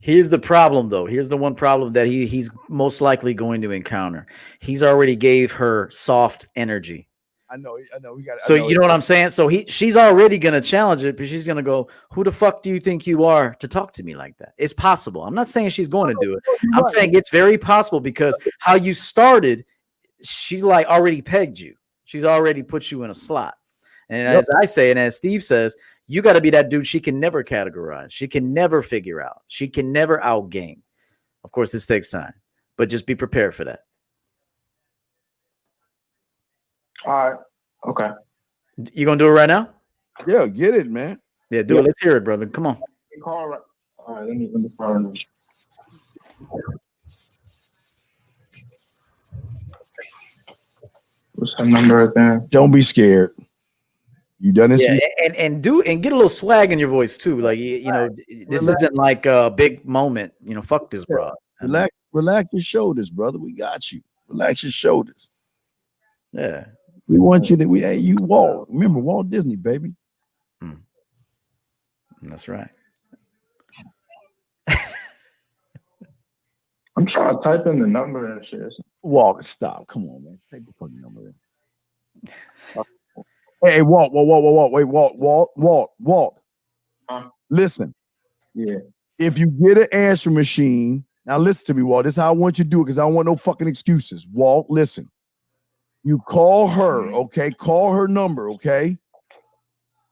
Here's the problem, though. Here's the one problem that he's most likely going to encounter. He's already gave her soft energy. I know. We got. So you know what I'm saying? So she's already gonna challenge it, but she's gonna go, "Who the fuck do you think you are to talk to me like that?" It's possible. I'm not saying she's going to do it. I'm saying it's very possible because how you started, she's like already pegged you. She's already put you in a slot. And as I say, and as Steve says, you got to be that dude she can never categorize. She can never figure out. She can never outgame. Of course, this takes time, but just be prepared for that. All right. Okay. You gonna do it right now? Yeah, get it, man. Yeah, do it. Let's hear it, brother. Come on. All right. Let me find it. What's her number again? Don't be scared. You done this? Yeah, and get a little swag in your voice too. Like you know, this isn't like a big moment. You know, fuck this, bro. Relax your shoulders, brother. We got you. Relax your shoulders. Yeah. We want you to. You Walt. Remember Walt Disney, baby. That's right. I'm trying to type in the number and shit. Walt, stop. Come on, man. Take the fucking number in. Hey, Walt. Wait, Walt. Listen. Yeah. If you get an answer machine, now listen to me, Walt. This is how I want you to do it because I don't want no fucking excuses. Walt, listen. You call her, okay? Call her number, okay?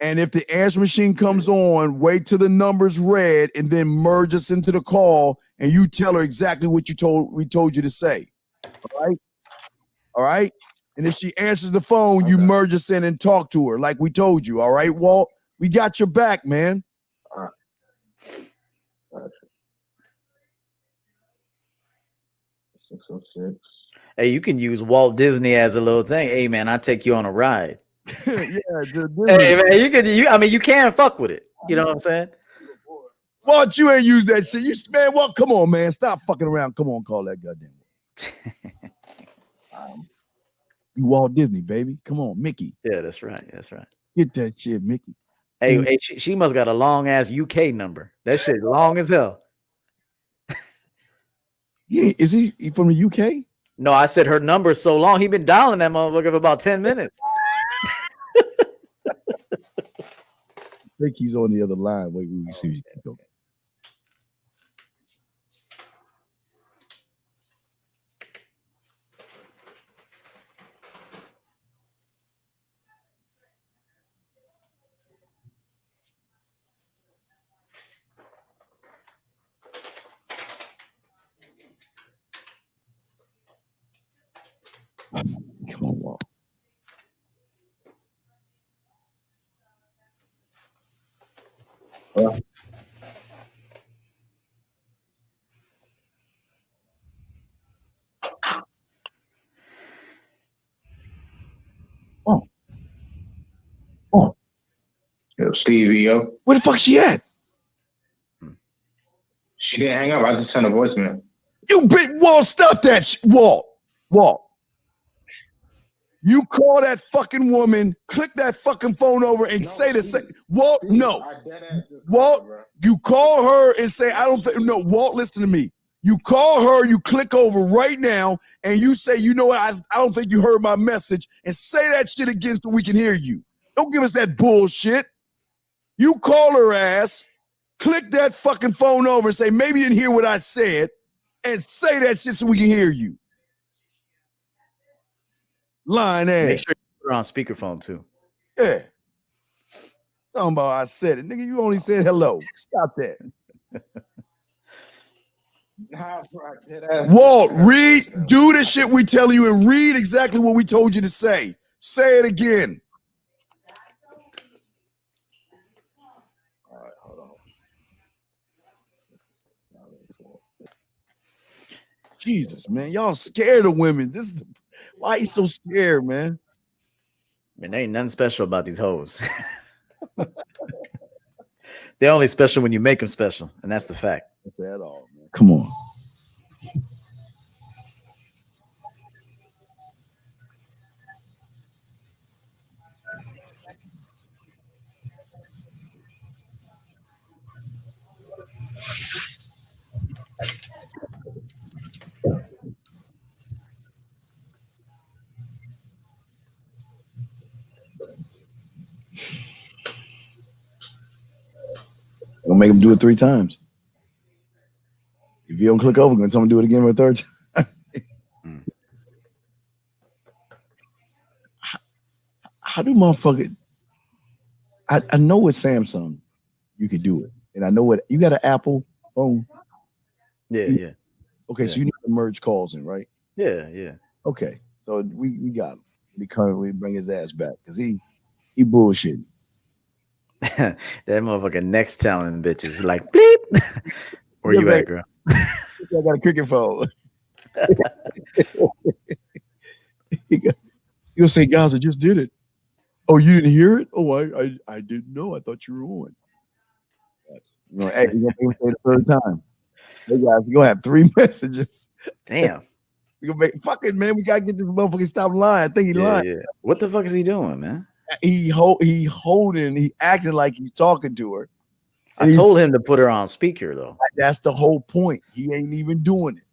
And if the answer machine comes on, wait till the number's red and then merge us into the call and you tell her exactly what we told you to say. All right? And if she answers the phone, you merge us in and talk to her like we told you. All right, Walt? We got your back, man. All right. 606. Hey, you can use Walt Disney as a little thing. Hey, man, I'll take you on a ride. Hey, man, you can fuck with it. You know what I'm saying? Walt, you ain't use that shit. Man, Walt, come on, man. Stop fucking around. Come on, call that goddamn. You Walt Disney, baby. Come on, Mickey. Yeah, that's right. Get that shit, Mickey. Hey, she must got a long ass UK number. That shit long as hell. Yeah, is he from the UK? No, I said her number is so long. He been dialing that motherfucker for about 10 minutes. I think he's on the other line. Wait, we see you can go. Come on, Walt. Oh. Yo, Stevie, yo. Where the fuck she at? She didn't hang up. I just sent a voicemail. Walt, stop that Walt. You call that fucking woman, click that fucking phone over and say the same. Walt, no. Walt, you call her and say, no, Walt, listen to me. You call her, you click over right now, and you say, you know what, I don't think you heard my message, and say that shit again so we can hear you. Don't give us that bullshit. You call her ass, click that fucking phone over and say, maybe you didn't hear what I said, and say that shit so we can hear you. Line ass. Make sure you put her on speakerphone too. Yeah. Talking about I said it. Nigga, you only said hello. Stop that. Walt, do the shit we tell you and read exactly what we told you to say. Say it again. All right, hold on. Jesus, man. Y'all scared of women. Why are you so scared, man? Man, there ain't nothing special about these hoes. They're only special when you make them special, and that's the fact. That's at all, man. Come on. I'm gonna make him do it 3 times. If you don't click over, I'm gonna tell him to do it again for a 3rd time. How do motherfucker? I know with Samsung you can do it, and I know what you got an Apple phone. Yeah. Okay, so you need to merge calls in, right? Yeah. Okay, so we got him. We bring his ass back because he bullshitting. That motherfucker next telling bitches like bleep. Where you at, girl? I got a cricket phone. He'll say, "Guys, I just did it." Oh, you didn't hear it? Oh, I didn't know. I thought you were on. You're gonna say it the 3rd time. Hey guys, you're gonna have 3 messages. Damn. We gonna make fucking man. We gotta get this motherfucker stop lying. I think he lying. Yeah. What the fuck is he doing, man? He acting like he's talking to her. I told him to put her on speaker though. That's the whole point. He ain't even doing it.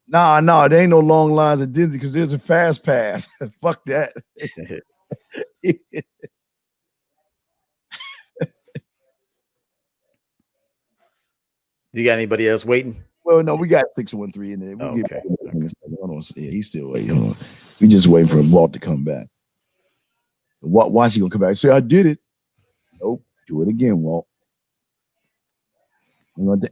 Nah, there ain't no long lines at Disney because there's a fast pass. Fuck that. You got anybody else waiting? Well, no, we got 613 in there. We'll Okay. Hold on. Yeah, he's still waiting. Hold on. We just waiting for Walt to come back. Why's he gonna come back? Say, I did it. Nope. Do it again, Walt.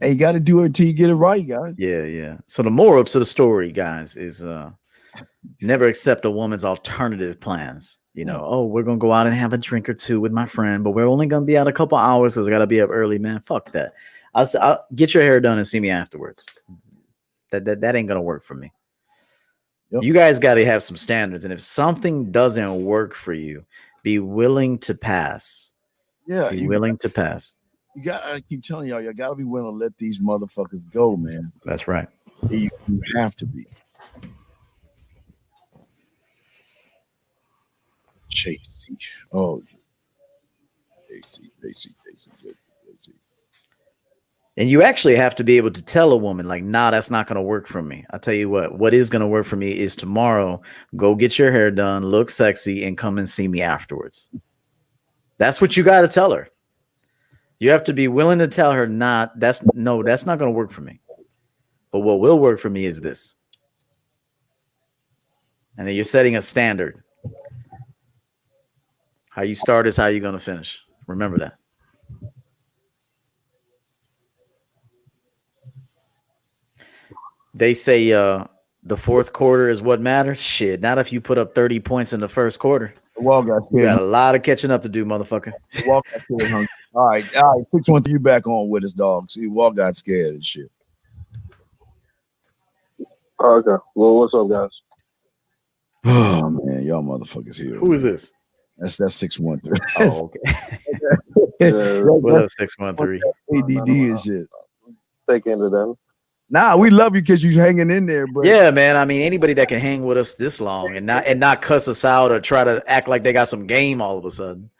Hey, you got to do it until you get it right, guys. Yeah. So the moral to the story, guys, is never accept a woman's alternative plans. You know, oh, we're gonna go out and have a drink or two with my friend, but we're only gonna be out a couple hours because I gotta be up early, man. Fuck that. I'll get your hair done and see me afterwards. That ain't gonna work for me. Yep. You guys got to have some standards, and if something doesn't work for you, be willing to pass. Yeah, be willing to pass. You got. I keep telling y'all, you got to be willing to let these motherfuckers go, man. That's right. You have to be. Chase. Oh, Chase. And you actually have to be able to tell a woman, like, nah, that's not going to work for me. I'll tell you what is going to work for me is tomorrow, go get your hair done, look sexy, and come and see me afterwards. That's what you got to tell her. You have to be willing to tell her, that's not going to work for me. But what will work for me is this. And then you're setting a standard. How you start is how you're going to finish. Remember that. They say the fourth quarter is what matters. Shit, not if you put up 30 points in the first quarter. You got a lot of catching up to do, motherfucker. All right. 613, you back on with us, dog. See, Walt got scared and shit. Okay. Well, what's up, guys? Oh man, y'all motherfuckers here. Who is this? That's 613. Oh, okay. What up, 613? ADD and shit. Take into them. Nah, we love you because you're hanging in there, bro. Yeah, man. I mean, anybody that can hang with us this long and not cuss us out or try to act like they got some game all of a sudden,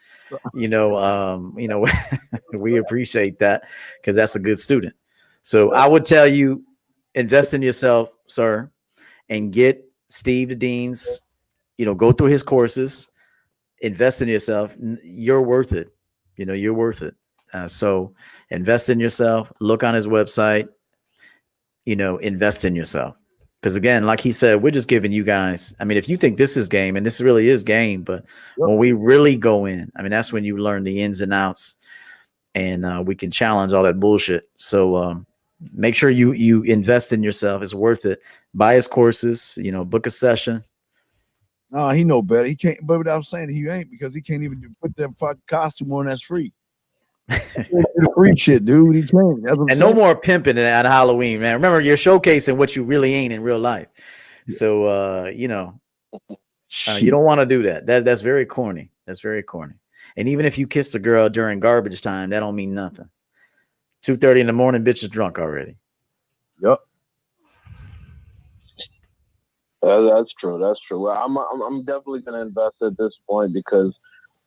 we appreciate that because that's a good student. So I would tell you, invest in yourself, sir, and get Steve the Dean's, go through his courses, invest in yourself. You're worth it. You're worth it. So invest in yourself, look on his website, invest in yourself. Because again, like he said, we're just giving you guys, I mean, if you think this is game, and this really is game, but when we really go in, I mean, that's when you learn the ins and outs and we can challenge all that bullshit. So make sure you invest in yourself. It's worth it. Buy his courses, book a session. No, he know better. He can't, but what I'm saying, he ain't because he can't even put that fucking costume on that's free. The free shit, dude. He can't. That's what I'm And saying. no more pimping at Halloween, man. Remember, you're showcasing what you really ain't in real life. So, you don't want to do that. That's very corny. That's very corny. And even if you kissed a girl during garbage time, that don't mean nothing. 2:30 in the morning, bitch is drunk already. Yep. That's true. That's true. Well, I'm definitely gonna invest at this point because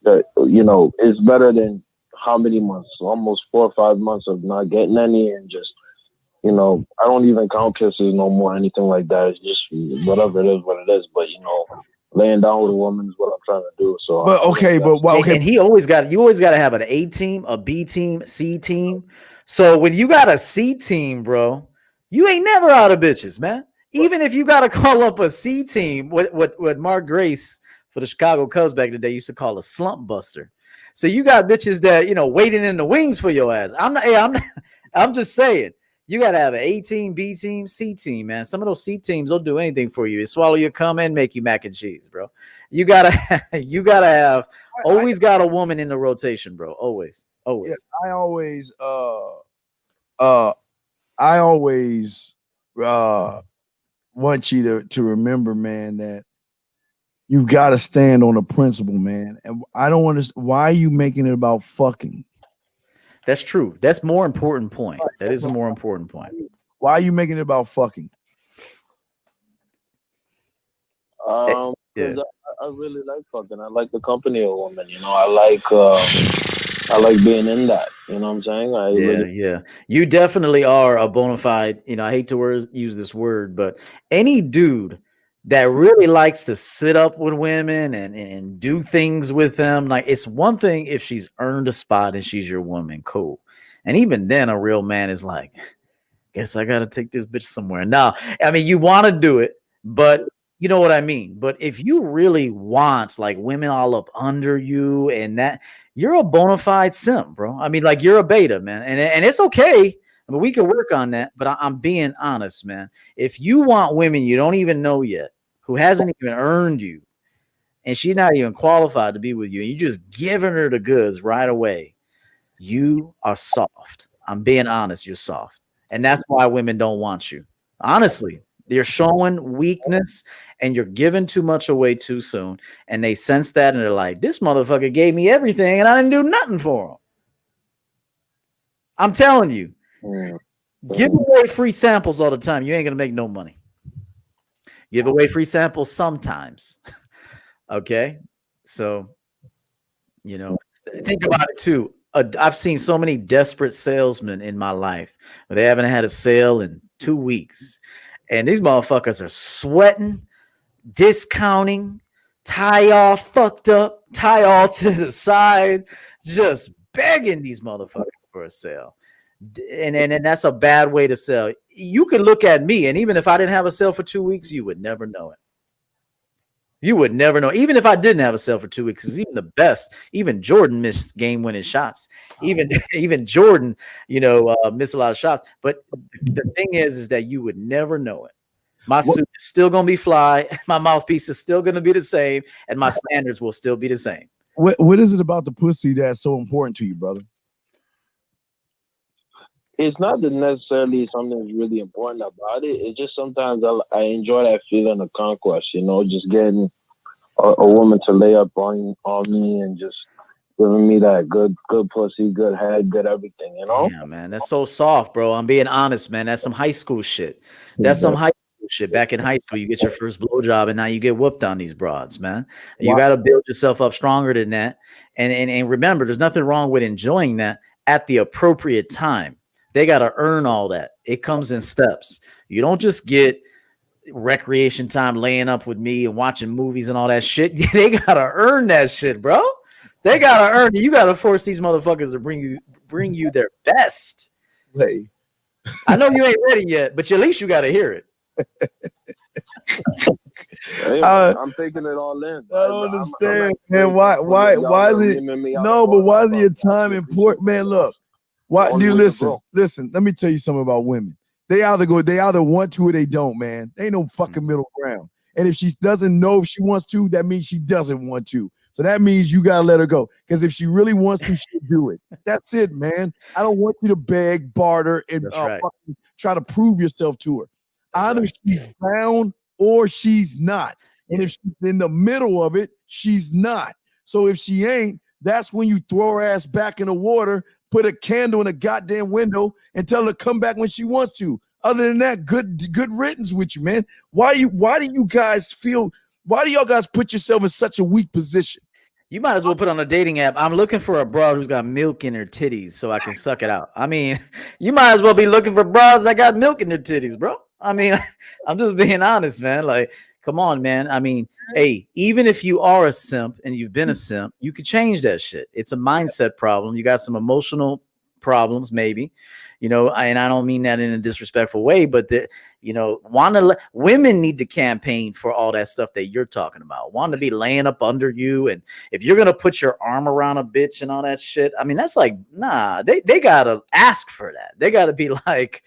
it's better than how many months? Almost 4 or 5 months of not getting any, and just I don't even count kisses no more, anything like that. It's just whatever it is, what it is. But laying down with a woman is what I'm trying to do. So, But okay, And you always got to have an A team, a B team, C team. So when you got a C team, bro, you ain't never out of bitches, man. Even if you got to call up a C team, what Mark Grace for the Chicago Cubs back in the day used to call a slump buster. So you got bitches that waiting in the wings for your ass. I'm just saying. You got to have an A team, B team, C team, man. Some of those C teams don't do anything for you. They swallow your cum and make you mac and cheese, bro. You gotta have always got a woman in the rotation, bro. Always. Yeah, I always want you to remember, man, that you've got to stand on a principle, man. And I don't understand why are you making it about fucking. That's true. That's more important point. That is a more important point. Why are you making it about fucking? I really like fucking. I like the company of women. I like being in that. You know what I'm saying? Yeah. You definitely are a bona fide. I hate to use this word, but any dude that really likes to sit up with women and do things with them, like it's one thing if she's earned a spot and she's your woman, cool. And even then, a real man is like, guess I gotta take this bitch somewhere. Now, I mean, you want to do it, but you know what I mean. But if you really want like women all up under you and that, you're a bona fide simp, bro. I mean, like you're a beta, man, and it's okay. I mean, we can work on that, but I'm being honest, man. If you want women you don't even know yet, who hasn't even earned you, and she's not even qualified to be with you, and you just giving her the goods right away, you are soft. I'm being honest, you're soft. And that's why women don't want you. Honestly, you're showing weakness and you're giving too much away too soon. And they sense that and they're like, this motherfucker gave me everything and I didn't do nothing for him. I'm telling you, give away free samples all the time. You ain't going to make no money. Give away free samples sometimes. Okay. So, think about it too. I've seen so many desperate salesmen in my life where they haven't had a sale in 2 weeks. And these motherfuckers are sweating, discounting, tie all fucked up, tie all to the side, just begging these motherfuckers for a sale. And that's a bad way to sell. You could look at me, and even if I didn't have a sale for 2 weeks, you would never know it. You would never know. Even if I didn't have a sale for 2 weeks, because even the best, even Jordan missed game-winning shots. Even Jordan, missed a lot of shots. But the thing is that you would never know it. My suit is still going to be fly. My mouthpiece is still going to be the same. And my standards will still be the same. What is it about the pussy that's so important to you, brother? It's not that necessarily something that's really important about it. It's just sometimes I enjoy that feeling of conquest, just getting a woman to lay up on me and just giving me that good pussy, good head, good everything, Yeah, man, that's so soft, bro. I'm being honest, man. That's some high school shit. That's some high school shit. Back in high school, you get your first blowjob and now you get whooped on these broads, man. You got to build yourself up stronger than that. And remember, there's nothing wrong with enjoying that at the appropriate time. They got to earn all that. It comes in steps. You don't just get recreation time laying up with me and watching movies and all that shit. They got to earn that shit, bro. They got to earn it. You got to force these motherfuckers to bring you their best. Hey. I know you ain't ready yet, but at least you got to hear it. I'm taking it all in. I don't understand, man. Why is it? No, but why is your time important, man? Look. Why do you listen? Let me tell you something about women. They either want to or they don't, man. They ain't no fucking middle ground. And if she doesn't know if she wants to, that means she doesn't want to. So that means you gotta let her go. Because if she really wants to, she'll do it. That's it, man. I don't want you to beg, barter, and That's right. try to prove yourself to her. Either she's down or she's not. And if she's in the middle of it, she's not. So if she ain't, that's when you throw her ass back in the water, put a candle in a goddamn window, and tell her to come back when she wants to. Other than that, good riddance with you, man. Why do you guys put yourself in such a weak position? You might as well put on a dating app. I'm looking for a broad who's got milk in her titties so I can suck it out. I mean, you might as well be looking for broads that got milk in their titties, bro. I mean, I'm just being honest, man. Like, come on, man. I mean, hey, even if you are a simp and you've been a simp, you could change that shit. It's a mindset problem. You got some emotional problems, maybe, and I don't mean that in a disrespectful way, but women need to campaign for all that stuff that you're talking about. Want to be laying up under you, and if you're gonna put your arm around a bitch and all that shit, I mean, that's like, nah. They gotta ask for that. They gotta be like,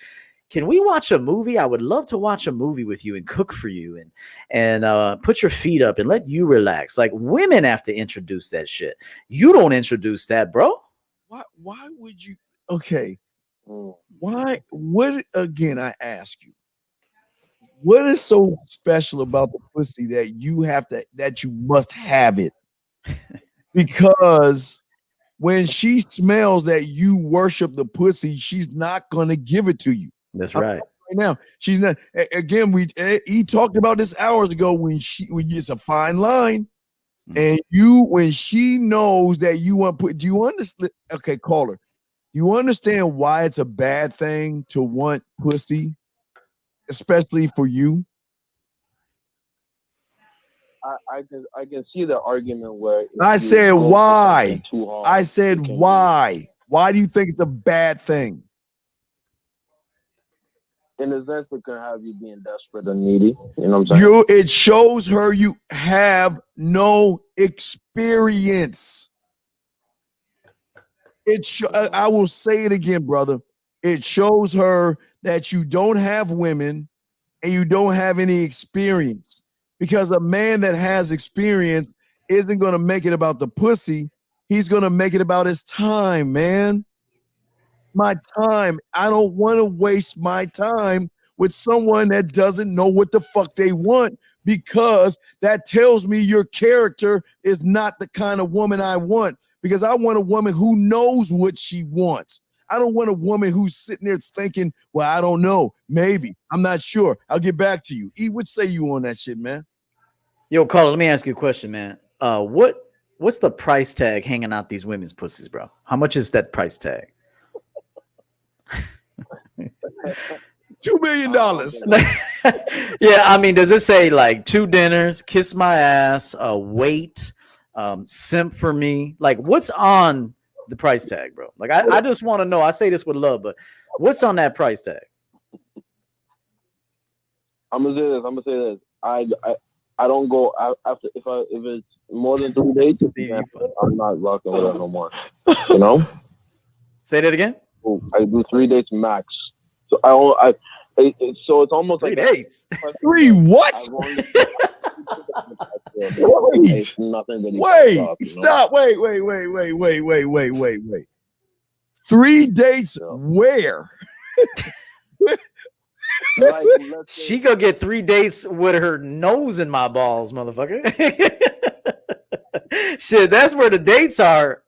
can we watch a movie? I would love to watch a movie with you and cook for you and put your feet up and let you relax. Like, women have to introduce that shit. You don't introduce that, bro. Why would you? Okay. Why? What again? I ask you. What is so special about the pussy that you must have it? Because when she smells that you worship the pussy, she's not gonna give it to you. That's right. Right now, she's not. Again, he talked about this hours ago when it's a fine line, and when she knows that you want to put. Do you understand? Okay, call her. Do you understand why it's a bad thing to want pussy, especially for you? I can see the argument where I said why. I said why. Why do you think it's a bad thing? In a sense, it can have you being desperate and needy. You know what I'm saying? It shows her you have no experience. I will say it again, brother. It shows her that you don't have women and you don't have any experience. Because a man that has experience isn't going to make it about the pussy. He's going to make it about his time, man. My time. I don't want to waste my time with someone that doesn't know what the fuck they want, because that tells me your character is not the kind of woman I want, because I want a woman who knows what she wants. I don't want a woman who's sitting there thinking, well, I don't know. Maybe. I'm not sure. I'll get back to you. E, what say you on that shit, man? Yo, Carl, let me ask you a question, man. What's the price tag hanging out these women's pussies, bro? How much is that price tag? $2 million. Yeah, I mean, does it say like 2 dinners, kiss my ass, wait, simp for me? Like, what's on the price tag, bro? Like, I just want to know. I say this with love, but what's on that price tag? I'm gonna say this. I don't go after if it's more than 3 dates. I'm not rocking with her no more. You know. Say that again. I do 3 dates max. So so it's almost 3 like dates. 3 what? Wait. Wait. Stop. Wait. 3 dates where? Like, she could get 3 dates with her nose in my balls, motherfucker. Shit, that's where the dates are.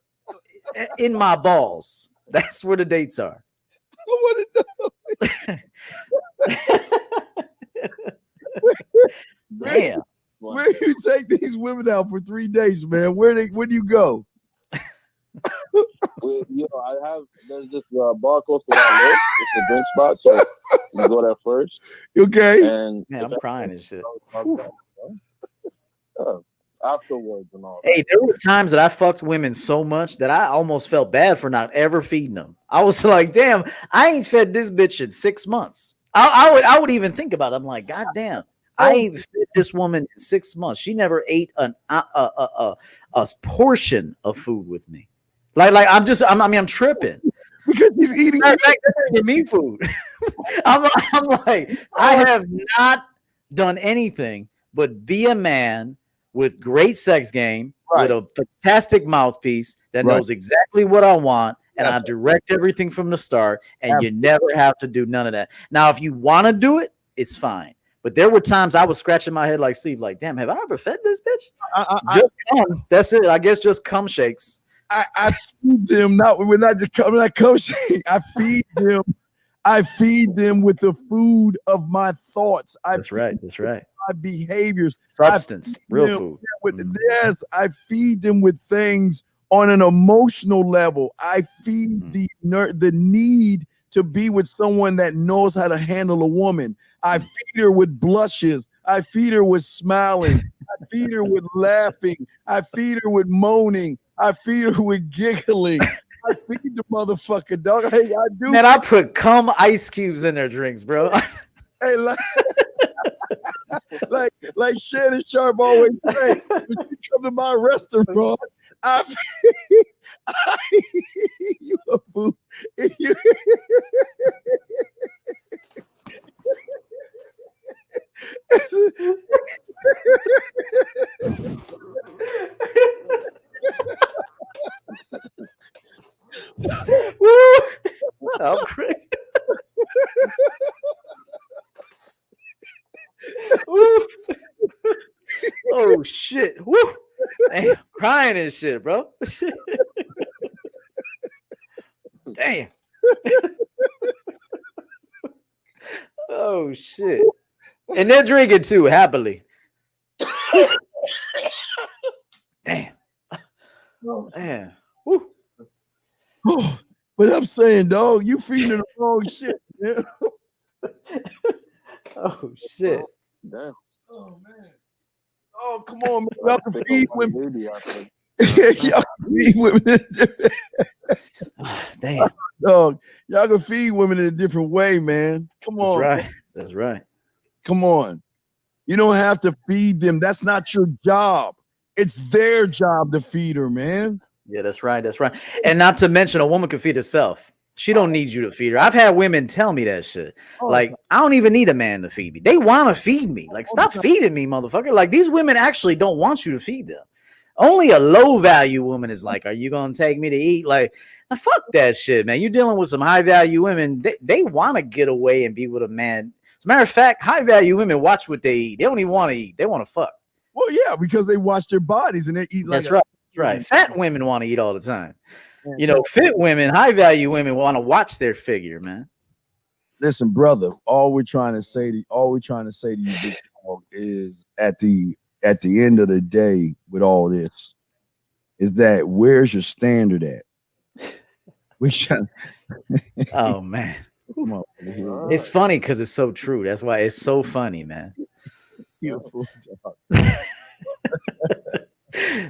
In my balls. That's where the dates are. I want to know. Damn. Where you take these women out for 3 days, man? Where do you go? There's this bar close to where I live. It's a drink spot, so you go there first. Okay. And man, I'm crying and shit. Afterwards and all. Hey, there were times that I fucked women so much that I almost felt bad for not ever feeding them. I was like, damn, I ain't fed this bitch in 6 months. I would even think about it. I'm like, God damn, I ain't fed this woman in 6 months. She never ate a portion of food with me. Like I'm tripping. Because he's eating me food. I'm like, I have not done anything but be a man with great sex game, Right. with a fantastic mouthpiece that Right. knows exactly what I want, and I Absolutely. direct everything from the start, and Absolutely. you never have to do none of that. Now, if you want to do it, it's fine. But there were times I was scratching my head like Steve, like, damn, have I ever fed this bitch? Just come. That's it. I guess just cum shakes. I feed them we're not just coming like cum shake. I feed them with the food of my thoughts. That's right. That's right. My behaviors. Substance, real food. Yes, I feed them with things on an emotional level. I feed the need to be with someone that knows how to handle a woman. I feed her with blushes. I feed her with smiling. I feed her with laughing. I feed her with moaning. I feed her with giggling. I feed the motherfucker, dog. Hey, I do. Man, I put cum ice cubes in their drinks, bro. Hey, like Shannon Sharp always say, when you come to my restaurant, I you a fool. I'm crazy. Oh shit! Woo! Damn, crying and shit, bro. Damn. Oh shit! And they're drinking too happily. Damn. Man. Woo. But I'm saying, dog, you feeding the wrong shit, man. Oh shit. Damn. Oh man. Oh, come on, man. Y'all can feed women. Y'all can feed women. Damn. Dog, y'all can feed women in a different way, man. Come on. That's right. That's right. Come on. You don't have to feed them. That's not your job. It's their job to feed her, man. Yeah, that's right. That's right. And not to mention, a woman can feed herself. She don't need you to feed her. I've had women tell me that shit. Like, I don't even need a man to feed me. They want to feed me. Like, stop feeding me, motherfucker. Like, these women actually don't want you to feed them. Only a low value woman is like, are you going to take me to eat? Like, now, fuck that shit, man. You're dealing with some high value women. They want to get away and be with a man. As a matter of fact, high value women watch what they eat. They don't even want to eat. They want to fuck. Well, yeah, because they watch their bodies and they eat like that's right. That's right. Fat women want to eat all the time. You know, fit women, high value women want to watch their figure, man. Listen, brother, all we're trying to say to you, big dog, is at the end of the day with all this is that where's your standard at? We trying. Oh man. It's funny because it's so true. That's why it's so funny, man.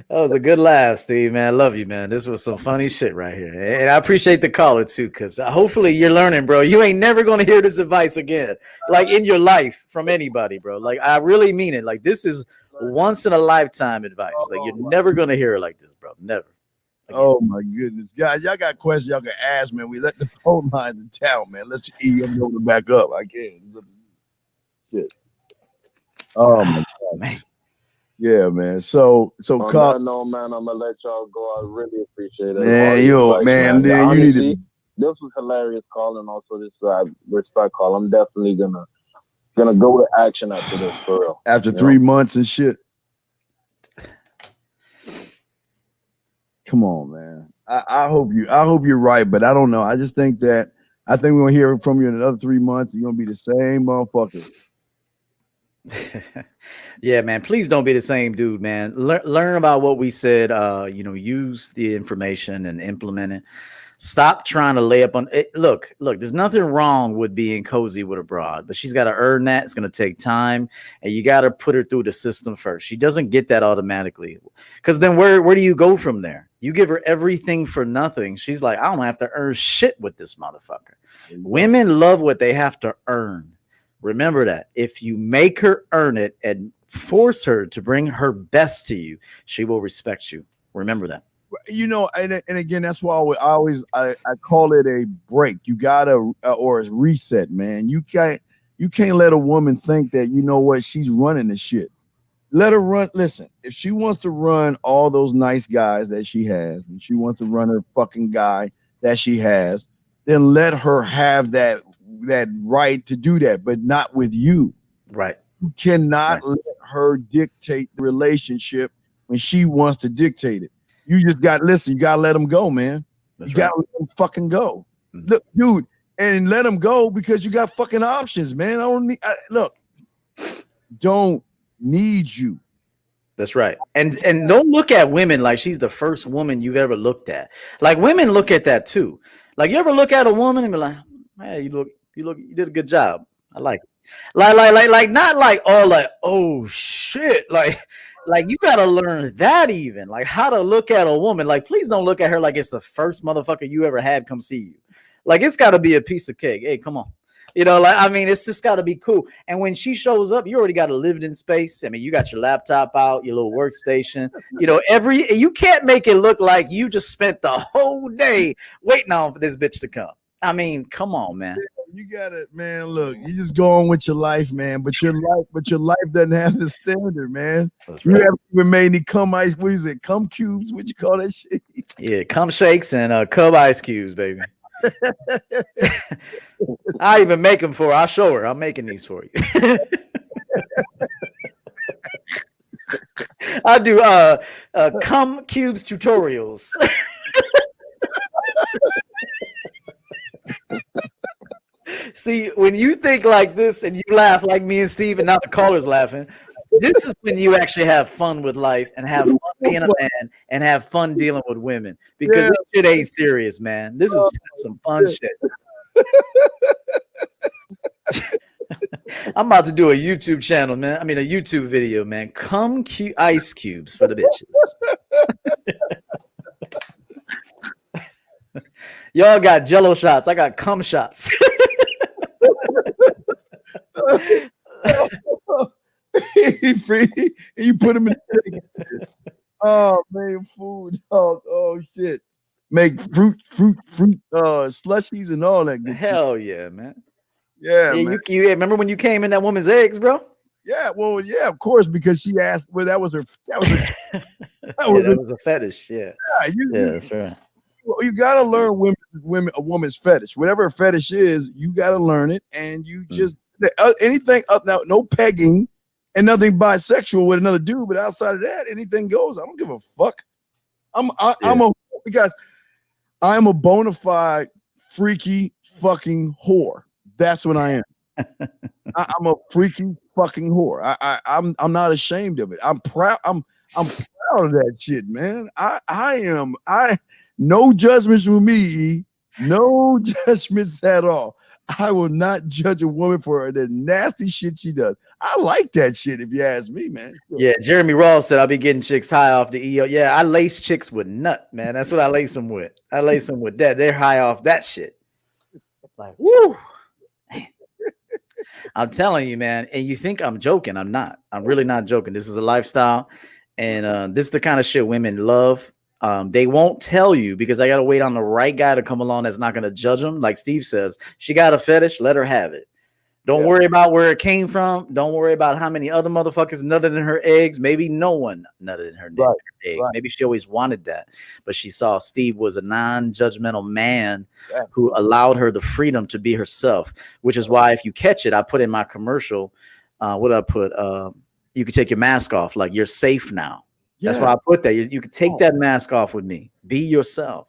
That was a good laugh, Steve, man. I love you, man. This was some funny shit right here. And I appreciate the caller too, because hopefully you're learning, bro. You ain't never going to hear this advice again, like in your life from anybody, bro. Like, I really mean it. Like, this is once in a lifetime advice. Like, you're never going to hear it like this, bro. Never. Again. Oh my goodness, guys, y'all got questions y'all can ask, man. We let the phone lines in town, man. Let's go back up. I can. Shit. Oh my God, man. Yeah, man. So Carl, no, man, I'm gonna let y'all go. I really appreciate it. Man, you need to. This was hilarious, Carl, and also this respect, Carl. I'm definitely gonna go to action after this, for real. After 3 months and shit. Come on, man. I hope you're right, but I don't know. I think we're gonna hear from you in another 3 months. You're gonna be the same motherfucker. Yeah, man. Please don't be the same dude, man. Learn about what we said. Use the information and implement it. Stop trying to lay up on it. Look, there's nothing wrong with being cozy with a broad, but she's got to earn that. It's going to take time, and you got to put her through the system first. She doesn't get that automatically, because then where do you go from there? You give her everything for nothing. She's like, I don't have to earn shit with this motherfucker. Women love what they have to earn. Remember that. If you make her earn it and force her to bring her best to you, she will respect you. Remember that. And again, that's why I call it a break. You gotta or a reset, man. You can't let a woman think that, you know what, she's running the shit. Let her run. Listen, if she wants to run all those nice guys that she has, and she wants to run her fucking guy that she has, then let her have that right to do that, but not with you. Right. You cannot Right. let her dictate the relationship when she wants to dictate it. You just got listen. You gotta let them go, man. That's You gotta let them fucking go. Look, dude, and let them go because you got fucking options, man. I don't need. Look, don't need you. That's right. And don't look at women like she's the first woman you've ever looked at. Like women look at that too. Like you ever look at a woman and be like, "Hey, you did a good job. I like it." Like not like all like, "Oh shit." Like you got to learn that even. Like how to look at a woman. Like please don't look at her like it's the first motherfucker you ever had come see you. Like it's got to be a piece of cake. Hey, come on. You know, like I mean, it's just got to be cool. And when she shows up, you already got a lived-in space. I mean, you got your laptop out, your little workstation. You know, you can't make it look like you just spent the whole day waiting on for this bitch to come. I mean, come on, man. You got it, man. Look, you just go on with your life, man. But your life doesn't have the standard, man. That's You right. haven't even made any cum ice. What is it? Cum cubes? What you call that shit? Yeah, cum shakes and cub ice cubes, baby. I even make them for her. I'll show her. I'm making these for you. I do cum cubes tutorials. See, when you think like this and you laugh like me and Steve, and now the caller's laughing, this is when you actually have fun with life and have fun being a man and have fun dealing with women because this shit ain't serious, man. This is some fun shit. I'm about to do a YouTube channel, man. I mean, a YouTube video, man. Cum ice cubes for the bitches. Y'all got Jello shots. I got cum shots. You put them in. Oh man, food, dog. Oh shit. Make fruit slushies and all that good Hell shit. yeah, man. Yeah, man. You remember when you came in that woman's eggs, bro? Yeah, well, yeah, of course, because she asked. Well, that was her. That was a fetish. Yeah, that's right. You gotta learn a woman's fetish. Whatever her fetish is, you gotta learn it, and you just anything up now. No pegging, and nothing bisexual with another dude. But outside of that, anything goes. I don't give a fuck. Because I'm a bona fide freaky fucking whore. That's what I am. I'm a freaky fucking whore. I'm not ashamed of it. I'm proud. I'm proud of that shit, man. No judgments with me, E. No judgments at all. I will not judge a woman for the nasty shit she does. I like that shit, if you ask me, man. Yeah, Jeremy Ross said I'll be getting chicks high off the EO. Yeah, I lace chicks with nut, man. That's what I lace them with. I lace them with that. They're high off that shit. Like, woo. Man. I'm telling you, man. And you think I'm joking. I'm not. I'm really not joking. This is a lifestyle. And this is the kind of shit women love. They won't tell you because I got to wait on the right guy to come along that's not going to judge them. Like Steve says, she got a fetish, let her have it. Don't worry about where it came from. Don't worry about how many other motherfuckers nutted in her eggs. Maybe no one nutted in her eggs. Right. Maybe she always wanted that. But she saw Steve was a non-judgmental man who allowed her the freedom to be herself, which is why if you catch it, I put in my commercial, what I put, you can take your mask off. Like you're safe now. That's why I put that. You can take that mask off with me. Be yourself.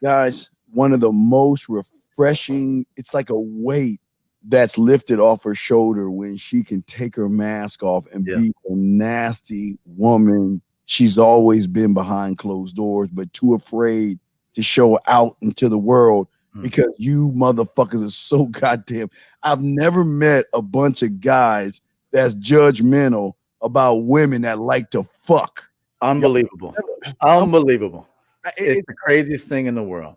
Guys, one of the most refreshing, it's like a weight that's lifted off her shoulder when she can take her mask off and be a nasty woman. She's always been behind closed doors, but too afraid to show out into the world because you motherfuckers are so goddamn. I've never met a bunch of guys that's judgmental about women that like to fuck. Unbelievable. Unbelievable. It's the craziest thing in the world.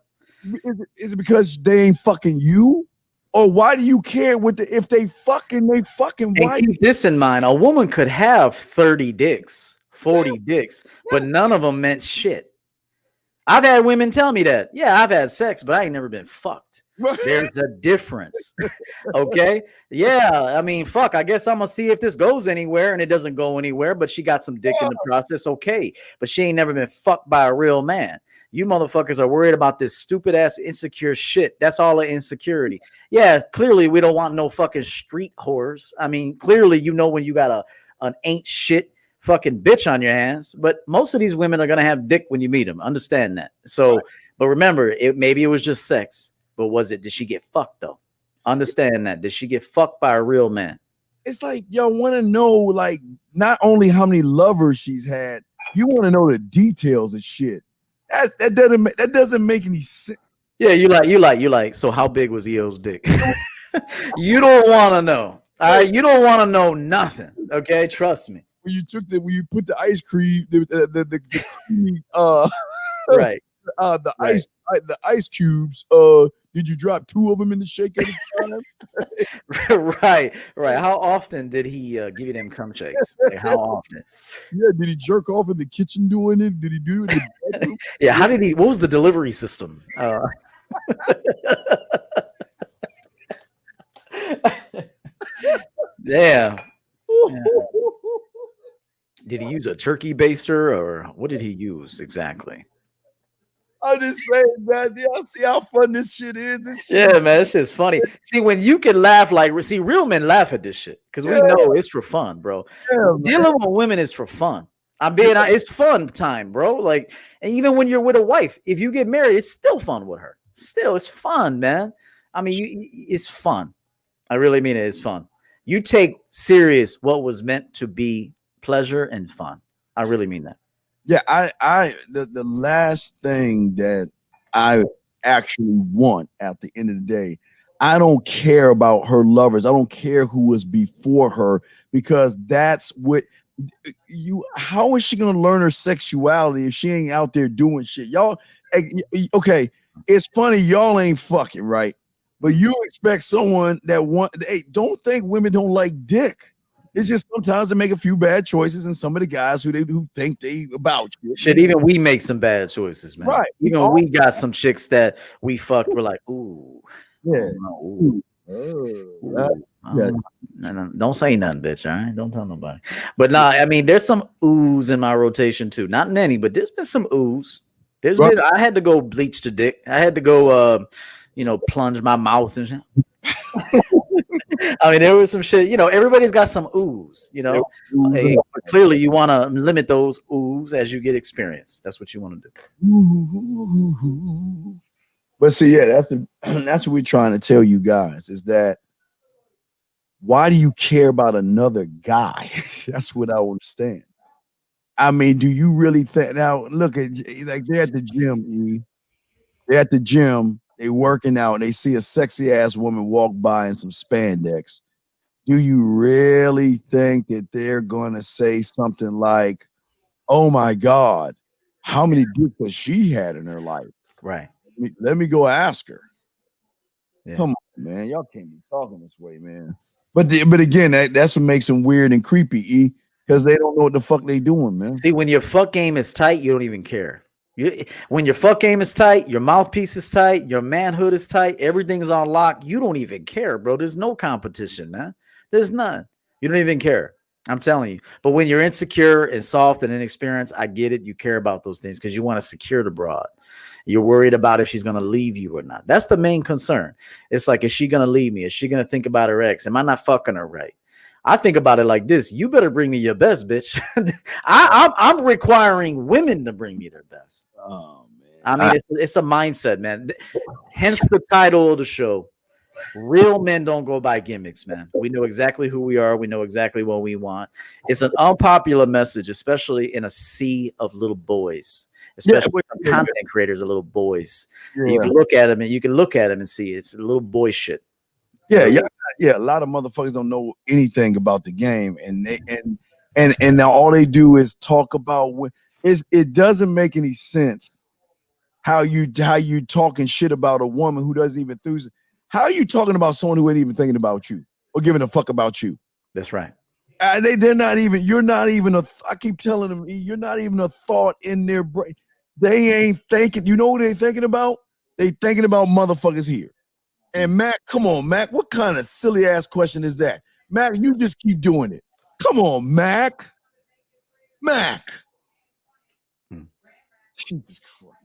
Is it because they ain't fucking you? Or why do you care if they fucking? Why? Keep this in mind. A woman could have 30 dicks, 40 dicks, but none of them meant shit. I've had women tell me that. Yeah, I've had sex, but I ain't never been fucked. There's a difference. Okay. Yeah. I mean, fuck, I guess I'm gonna see if this goes anywhere, and it doesn't go anywhere, but she got some dick in the process. Okay. But she ain't never been fucked by a real man. You motherfuckers are worried about this stupid ass insecure shit. That's all the insecurity. Yeah, clearly we don't want no fucking street whores. I mean, clearly you know when you got an ain't shit fucking bitch on your hands, but most of these women are gonna have dick when you meet them. Understand that. So, but remember, maybe it was just sex, but did she get fucked though? Understand that. Did she get fucked by a real man? It's like y'all want to know, like, not only how many lovers she's had, you want to know the details of shit. That doesn't make any sense. Yeah, you like. So how big was EO's dick? You don't want to know. All right, you don't want to know nothing. Okay, trust me. When you put the ice cream, the cream, right. The ice cubes. Did you drop 2 of them in the shake at a time? right. How often did he give you them cum shakes? Like, how often? Yeah, did he jerk off in the kitchen doing it? Did he do it in the bedroom? Yeah, how did he? What was the delivery system? Yeah. Did he use a turkey baster, or what did he use exactly? I'm just saying, man. Y'all see how fun this shit is? Yeah, man, this shit's funny. See, when you can laugh, real men laugh at this shit because we know it's for fun, bro. Yeah, dealing with women is for fun. It's fun time, bro. Like, and even when you're with a wife, if you get married, it's still fun with her. Still, it's fun, man. I mean, it's fun. I really mean it. It's fun. You take serious what was meant to be pleasure and fun. I really mean that. Yeah, the last thing that I actually want at the end of the day, I don't care about her lovers. I don't care who was before her, because that's what how is she gonna learn her sexuality if she ain't out there doing shit? Y'all, okay, it's funny, y'all ain't fucking right, but you expect someone that don't think women don't like dick. It's just sometimes they make a few bad choices, and some of the guys who think they about you. Shit, even we make some bad choices, man. Right. Even we got some chicks that we fucked. We're like, ooh, yeah. Ooh. Yeah. Don't say nothing, bitch. All right, don't tell nobody. But nah, I mean, there's some oohs in my rotation too. Not many, but there's been some oohs. I had to go bleach the dick. I had to go, plunge my mouth and shit. I mean, there was some shit, everybody's got some oohs, Hey, clearly you want to limit those oohs as you get experience. That's what you want to do. But see, yeah, that's what we're trying to tell you guys, is that why do you care about another guy? That's what I understand. I mean, do you really think, now look at, like, they're at the gym, they're at the gym, they working out, and they see a sexy ass woman walk by in some spandex. Do you really think that they're going to say something like, oh my God, how many dicks has she had in her life? Right. Let me go ask her. Yeah. Come on, man. Y'all can't be talking this way, man. But again, that's what makes them weird and creepy, because they don't know what the fuck they doing, man. See, when your fuck game is tight, you don't even care. When your fuck game is tight, your mouthpiece is tight, your manhood is tight, everything's on lock, you don't even care, bro. There's no competition, man. There's none. You don't even care. I'm telling you. But when you're insecure and soft and inexperienced, I get it. You care about those things because you want to secure the broad. You're worried about if she's going to leave you or not. That's the main concern. It's like, is she going to leave me? Is she going to think about her ex? Am I not fucking her right? I think about it like this. You better bring me your best, bitch. I'm requiring women to bring me their best. Oh, man. I mean, it's a mindset, man. Hence the title of the show. Real men don't go by gimmicks, man. We know exactly who we are. We know exactly what we want. It's an unpopular message, especially in a sea of little boys, especially some content creators of little boys. Yeah. You can look at them and see it's a little boy shit. Yeah. A lot of motherfuckers don't know anything about the game, and now all they do is talk about it doesn't make any sense how you talking shit about a woman who doesn't even enthusiasm. How are you talking about someone who ain't even thinking about you or giving a fuck about you? That's right. They're not even. You're not even I keep telling them, you're not even a thought in their brain. They ain't thinking. You know what they're thinking about? They thinking about motherfuckers here. And Mac, come on, Mac. What kind of silly ass question is that? Mac, you just keep doing it. Come on, Mac. Mac. Jesus Christ,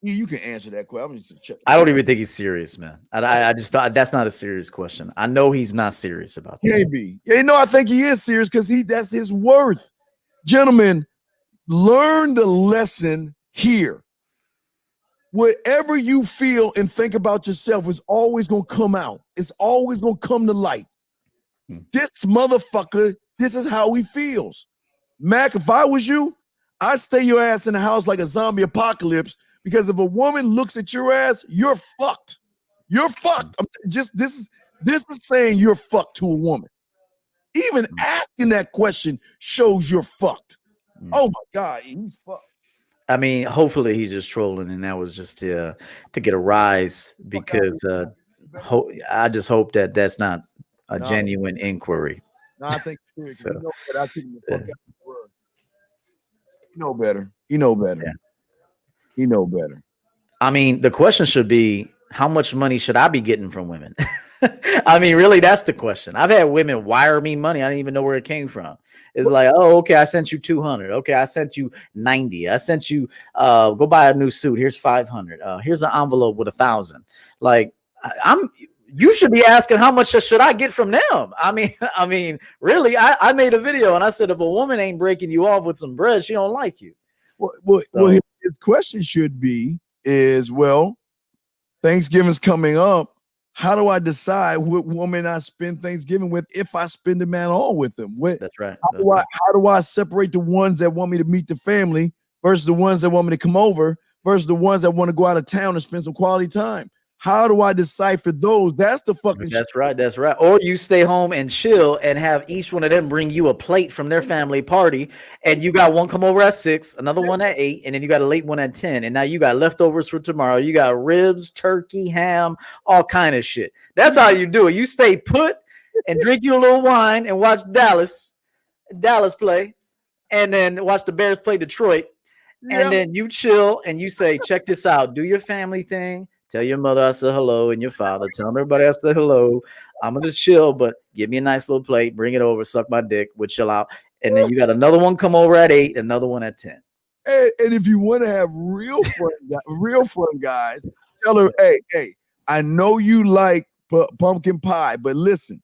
man. You can answer that question. I'm just check. I don't even think he's serious, man. I just thought that's not a serious question. I know he's not serious about that. Maybe. Yeah, no, I think he is serious because that's his worth. Gentlemen, learn the lesson here. Whatever you feel and think about yourself is always going to come out. It's always going to come to light. This motherfucker, this is how he feels. Mac, if I was you, I'd stay your ass in the house like a zombie apocalypse, because if a woman looks at your ass, you're fucked. You're fucked. This is saying you're fucked to a woman. Even asking that question shows you're fucked. Oh my God, he's fucked. I mean, hopefully he's just trolling, and that was just to get a rise, because I just hope that that's not a genuine inquiry. No, I think so, you know better. I think you know better. You know better. Yeah. You know better. I mean, the question should be, how much money should I be getting from women? I mean, really, that's the question. I've had women wire me money. I didn't even know where it came from. It's like, oh, okay, I sent you 200. Okay, I sent you 90. I sent you, go buy a new suit. Here's 500. Here's an envelope with 1,000. Like, you should be asking, how much should I get from them? I mean, really, I made a video and I said, if a woman ain't breaking you off with some bread, she don't like you. Well, his question should be is, well, Thanksgiving's coming up. How do I decide what woman I spend Thanksgiving with if I spend them at all with them? That's right. How do I separate the ones that want me to meet the family versus the ones that want me to come over versus the ones that want to go out of town and spend some quality time? How do I decipher those? That's the fucking That's right. That's right. Or you stay home and chill and have each one of them bring you a plate from their family party. And you got one come over at 6, another one at 8, and then you got a late one at 10. And now you got leftovers for tomorrow. You got ribs, turkey, ham, all kind of shit. That's how you do it. You stay put and drink you a little wine and watch Dallas play, and then watch the Bears play Detroit. Yeah. And then you chill and you say, check this out. Do your family thing. Tell your mother I said hello, and your father. Tell everybody I said hello. I'm gonna chill, but give me a nice little plate. Bring it over. Suck my dick. We'll chill out. And then you got another one come over at 8, another one at 10. And if you want to have real fun, guys, tell her, hey, I know you like pumpkin pie, but listen,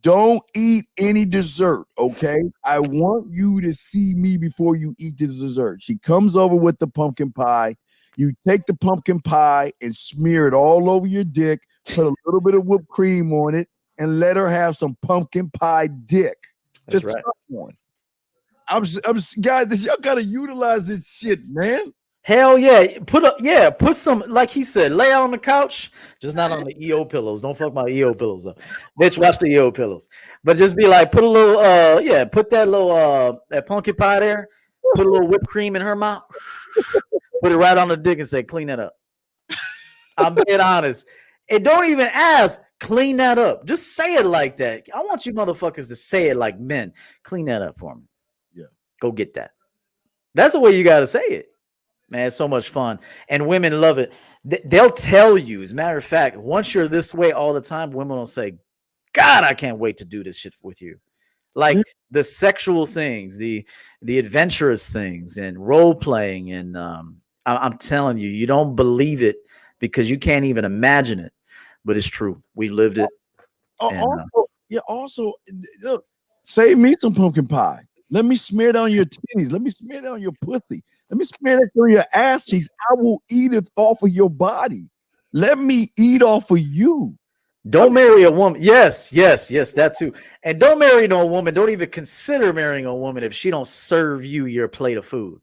don't eat any dessert, okay? I want you to see me before you eat the dessert. She comes over with the pumpkin pie. You take the pumpkin pie and smear it all over your dick, put a little bit of whipped cream on it, and let her have some pumpkin pie dick. That's Just right. one. I'm guys, y'all gotta utilize this shit, man. Hell yeah. Put some, like he said, lay out on the couch, just not on the EO pillows. Don't fuck my EO pillows up. Bitch, watch the EO pillows. But just be like, put a little, put that little, that pumpkin pie there, put a little whipped cream in her mouth. Put it right on the dick and say, clean that up. I'm being honest. And don't even ask, clean that up. Just say it like that. I want you motherfuckers to say it like men. Clean that up for me. Yeah. Go get that. That's the way you got to say it. Man, it's so much fun. And women love it. They'll tell you, as a matter of fact, once you're this way all the time, women will say, God, I can't wait to do this shit with you. Like the sexual things, the adventurous things, and role playing, and I'm telling you, you don't believe it because you can't even imagine it, but it's true. We lived it. Also, look, save me some pumpkin pie. Let me smear it on your titties. Let me smear it on your pussy. Let me smear it on your ass cheeks. I will eat it off of your body. Let me eat off of you. Don't marry a woman. Yes, that too. And don't marry no woman. Don't even consider marrying a woman if she don't serve you your plate of food.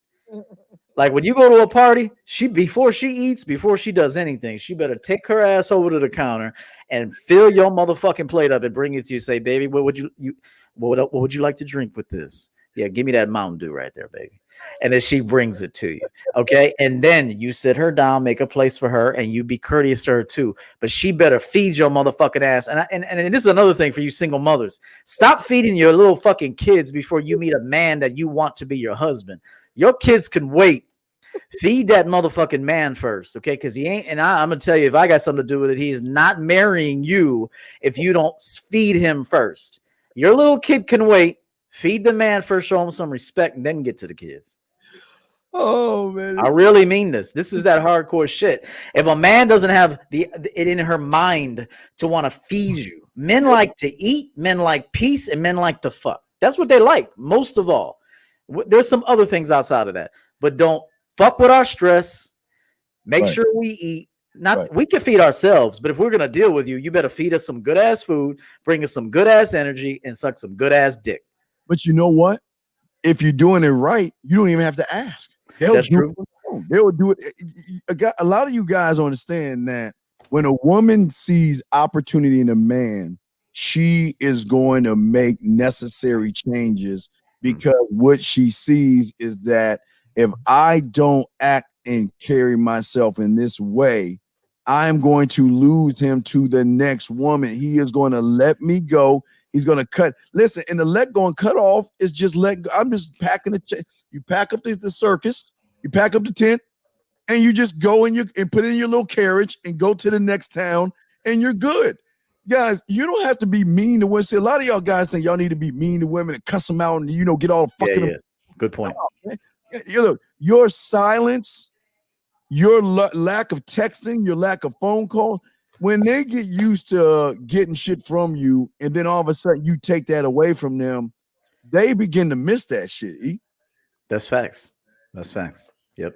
Like when you go to a party, before she eats, before she does anything, she better take her ass over to the counter and fill your motherfucking plate up and bring it to you. Say, baby, what would you like to drink with this? Yeah, give me that Mountain Dew right there, baby. And then she brings it to you. Okay. And then you sit her down, make a place for her, and you be courteous to her too. But she better feed your motherfucking ass. And this is another thing for you single mothers. Stop feeding your little fucking kids before you meet a man that you want to be your husband. Your kids can wait Feed that motherfucking man first, okay? Because he ain't, and I'm gonna tell you, if I got something to do with it, he is not marrying you if you don't feed him first. Your little kid can wait. Feed the man first, show him some respect, and then get to the kids. Oh man, I really mean this. This is that hardcore shit. If a man doesn't have it in her mind to want to feed you, men like to eat, men like peace, and men like to fuck. That's what they like most of all. There's some other things outside of that, but don't fuck with our stress. Make sure we eat. We can feed ourselves, but if we're gonna deal with you, you better feed us some good ass food, bring us some good ass energy, and suck some good ass dick. But you know what? If you're doing it right, you don't even have to ask. That's true. They'll do it. A lot of you guys understand that when a woman sees opportunity in a man, she is going to make necessary changes because what she sees is that if I don't act and carry myself in this way, I'm going to lose him to the next woman. He is going to let me go. He's going to cut. Listen, and the let go and cut off is just let go. I'm just packing you pack up the circus, you pack up the tent, and you just go and put it in your little carriage and go to the next town, and you're good. Guys, you don't have to be mean to women. See, a lot of y'all guys think y'all need to be mean to women and cuss them out and get all fucking. Yeah. Good point. Look, your silence, your lack of texting, your lack of phone call, when they get used to getting shit from you, and then all of a sudden you take that away from them, they begin to miss that shit. That's facts. That's facts. Yep.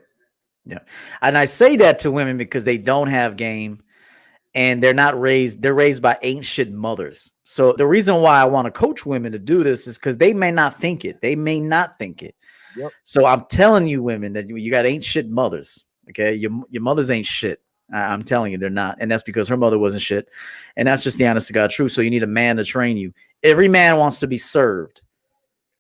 Yeah. And I say that to women because they don't have game and they're raised by ancient mothers. So the reason why I want to coach women to do this is because they may not think it. Yep. So I'm telling you, women, that you got ancient mothers. Okay. Your mothers ain't shit. I'm telling you, they're not. And that's because her mother wasn't shit. And that's just the honest to God truth. So you need a man to train you. Every man wants to be served.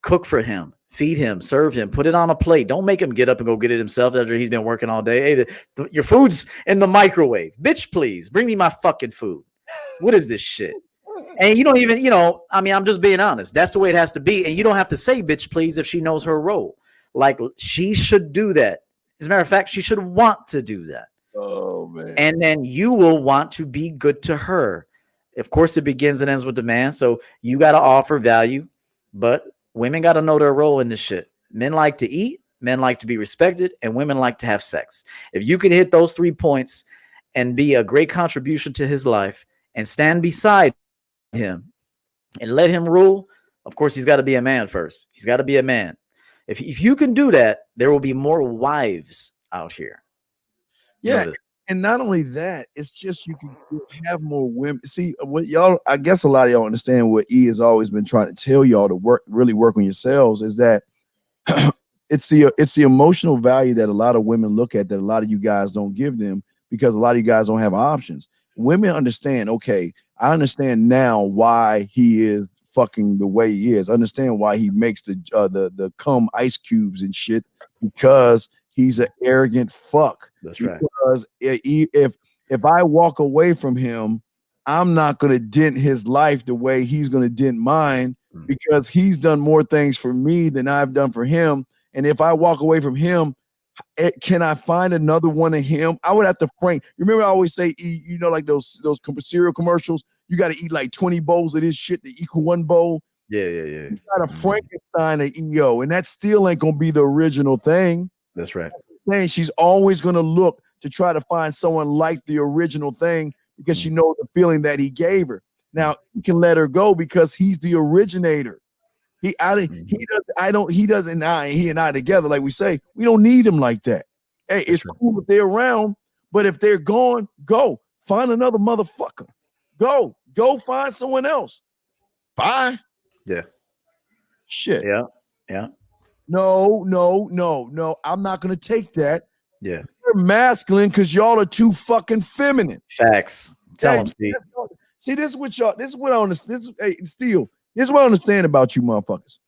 Cook for him, feed him, serve him, put it on a plate. Don't make him get up and go get it himself after he's been working all day. Hey, your food's in the microwave. Bitch, please bring me my fucking food. What is this shit? And you don't even, I'm just being honest. That's the way it has to be. And you don't have to say bitch, please, if she knows her role. Like, she should do that. As a matter of fact, she should want to do that. Oh, man. And then you will want to be good to her. Of course, it begins and ends with the man. So you got to offer value, but women got to know their role in this shit. Men like to eat, men like to be respected, and women like to have sex. If you can hit those 3 points and be a great contribution to his life and stand beside him and let him rule, of course, he's got to be a man first. He's got to be a man. If you can do that, there will be more wives out here. Yeah. And not only that, it's just you can have more women. See, what I guess a lot of y'all understand what E has always been trying to tell y'all to really work on yourselves is that it's the emotional value that a lot of women look at that a lot of you guys don't give them because a lot of you guys don't have options. Women understand, okay, I understand now why he is fucking the way he is. I understand why he makes the cum ice cubes and shit because he's an arrogant fuck. That's right. Because if I walk away from him, I'm not going to dent his life the way he's going to dent mine because he's done more things for me than I've done for him. And if I walk away from him, can I find another one of him? I would have to Frank. You remember I always say, like those cereal commercials, you got to eat like 20 bowls of this shit to equal one bowl. Yeah. You got to Frankenstein an EO, and that still ain't going to be the original thing. That's right. She's always going to look to try to find someone like the original thing because she knows the feeling that he gave her. Now you can let her go because he's the originator. He and I together, like we say, we don't need him like that. Hey, it's cool if they're around, but if they're gone, go find another motherfucker. Go find someone else. Bye. Yeah. Shit. Yeah. No. I'm not going to take that. Yeah. You're masculine because y'all are too fucking feminine. Facts. Tell them, Steve. See, this is what I understand. Steel, this is what I understand about you motherfuckers.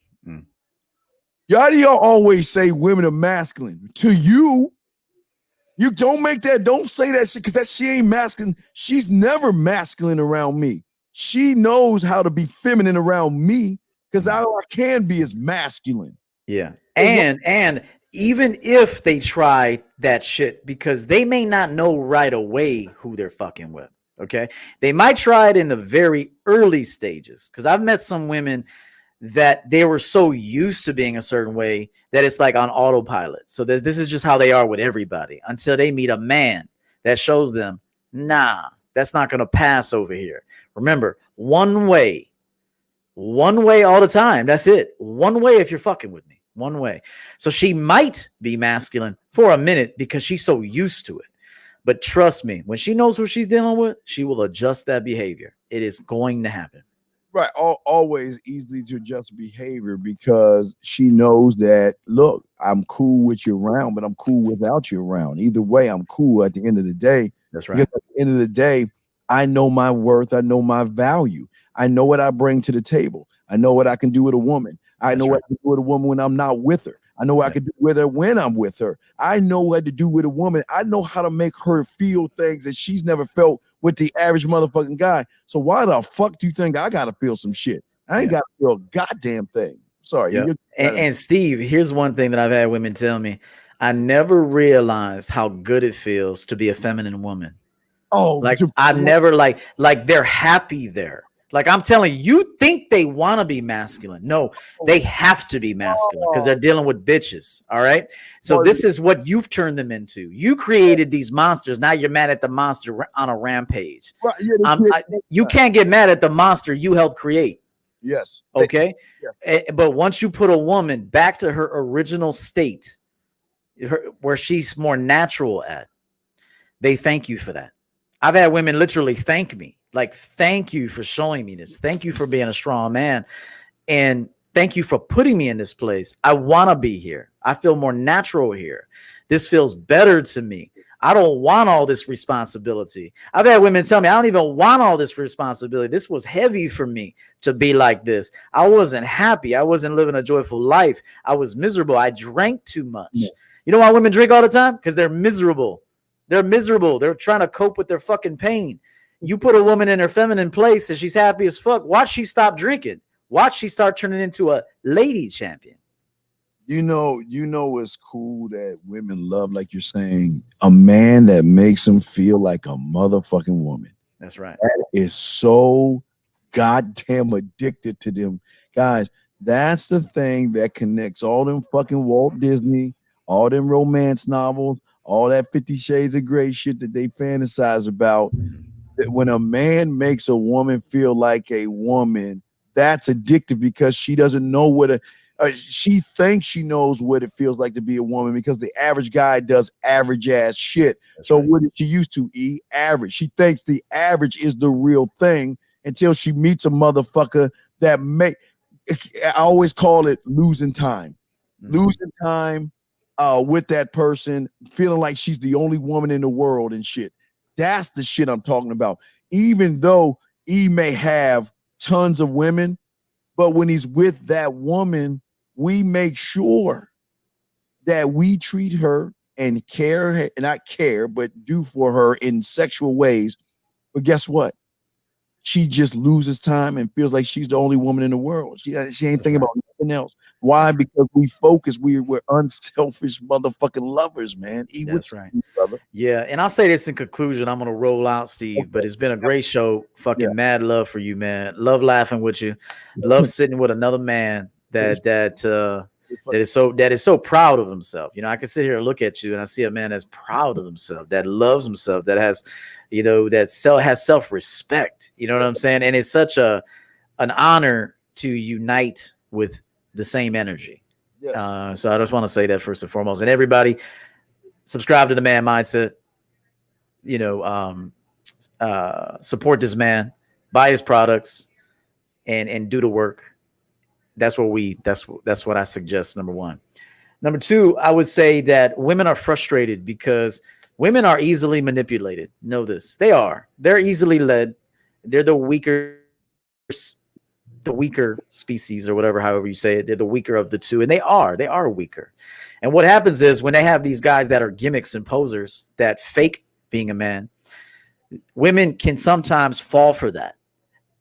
Y'all always say women are masculine. To you don't say that shit because she ain't masculine. She's never masculine around me. She knows how to be feminine around me because all I can be is masculine. Yeah. And even if they try that shit, because they may not know right away who they're fucking with. Okay. They might try it in the very early stages. Cause I've met some women that they were so used to being a certain way that it's like on autopilot. So that this is just how they are with everybody until they meet a man that shows them, nah, that's not going to pass over here. Remember, one way all the time. That's it. One way if you're fucking with me. One way. So she might be masculine for a minute because she's so used to it. But trust me, when she knows who she's dealing with, she will adjust that behavior. It is going to happen. Right. Always easily to adjust behavior because she knows that, look, I'm cool with you around, but I'm cool without you around. Either way, I'm cool at the end of the day. That's right. Because at the end of the day, I know my worth. I know my value. I know what I bring to the table. I know what I can do with a woman. I know what I can do with a woman when I'm not with her. I know what I can do with her when I'm with her. I know what to do with a woman. I know how to make her feel things that she's never felt with the average motherfucking guy. So why the fuck do you think I gotta feel some shit? I ain't gotta feel a goddamn thing. Sorry. Yep. And Steve, here's one thing that I've had women tell me. I never realized how good it feels to be a feminine woman. Oh, like I've never like they're happy there. Like I'm telling you, you think they want to be masculine. No, they have to be masculine because they're dealing with bitches. All right. So this is what you've turned them into. You created these monsters. Now you're mad at the monster on a rampage. Right. Yeah, you can't get mad at the monster you helped create. Yes. Okay. But once you put a woman back to her original state, where she's more natural at, they thank you for that. I've had women literally thank me. Like, thank you for showing me this. Thank you for being a strong man. And thank you for putting me in this place. I want to be here. I feel more natural here. This feels better to me. I don't want all this responsibility. I've had women tell me, I don't even want all this responsibility. This was heavy for me to be like this. I wasn't happy. I wasn't living a joyful life. I was miserable. I drank too much. Yeah. You know why women drink all the time? Because they're miserable. They're miserable. They're trying to cope with their fucking pain. You put a woman in her feminine place and she's happy as fuck. Watch she stop drinking. Watch she start turning into a lady champion. You know it's cool that women love, like you're saying, a man that makes them feel like a motherfucking woman. That's right. That is so goddamn addicted to them. Guys, that's the thing that connects all them fucking Walt Disney, all them romance novels, all that 50 Shades of Grey shit that they fantasize about. That when a man makes a woman feel like a woman, that's addictive because she doesn't know what she thinks she knows what it feels like to be a woman because the average guy does average ass shit. That's so right. What is she used to? Average. She thinks the average is the real thing until she meets a motherfucker that I always call it losing time. Mm-hmm. Losing time with that person, feeling like she's the only woman in the world and shit. That's the shit I'm talking about. Even though he may have tons of women, but when he's with that woman, we make sure that we treat her and care, not care, but do for her in sexual ways. But guess what? She just loses time and feels like she's the only woman in the world. She ain't thinking about nothing else. Why? Because we focus. We're unselfish motherfucking lovers, man. That's right. Brother. Yeah, and I'll say this in conclusion. I'm gonna roll out, Steve. Okay. But it's been a great show. Fucking mad love for you, man. Love laughing with you. Love sitting with another man that is so proud of himself. You know, I can sit here and look at you, and I see a man that's proud of himself, that loves himself, that has, you know, has self-respect. You know what I'm saying? And it's such an honor to unite with the same energy. Yes. So I just want to say that first and foremost. And everybody, subscribe to the Man Mindset. You know, support this man, buy his products, and do the work. That's what I suggest. Number one. Number two, I would say that women are frustrated because women are easily manipulated. Know this. They're easily led. They're the weaker species, or whatever, however you say it. They're the weaker of the two, and they are weaker. And what happens is when they have these guys that are gimmicks and posers that fake being a man, women can sometimes fall for that.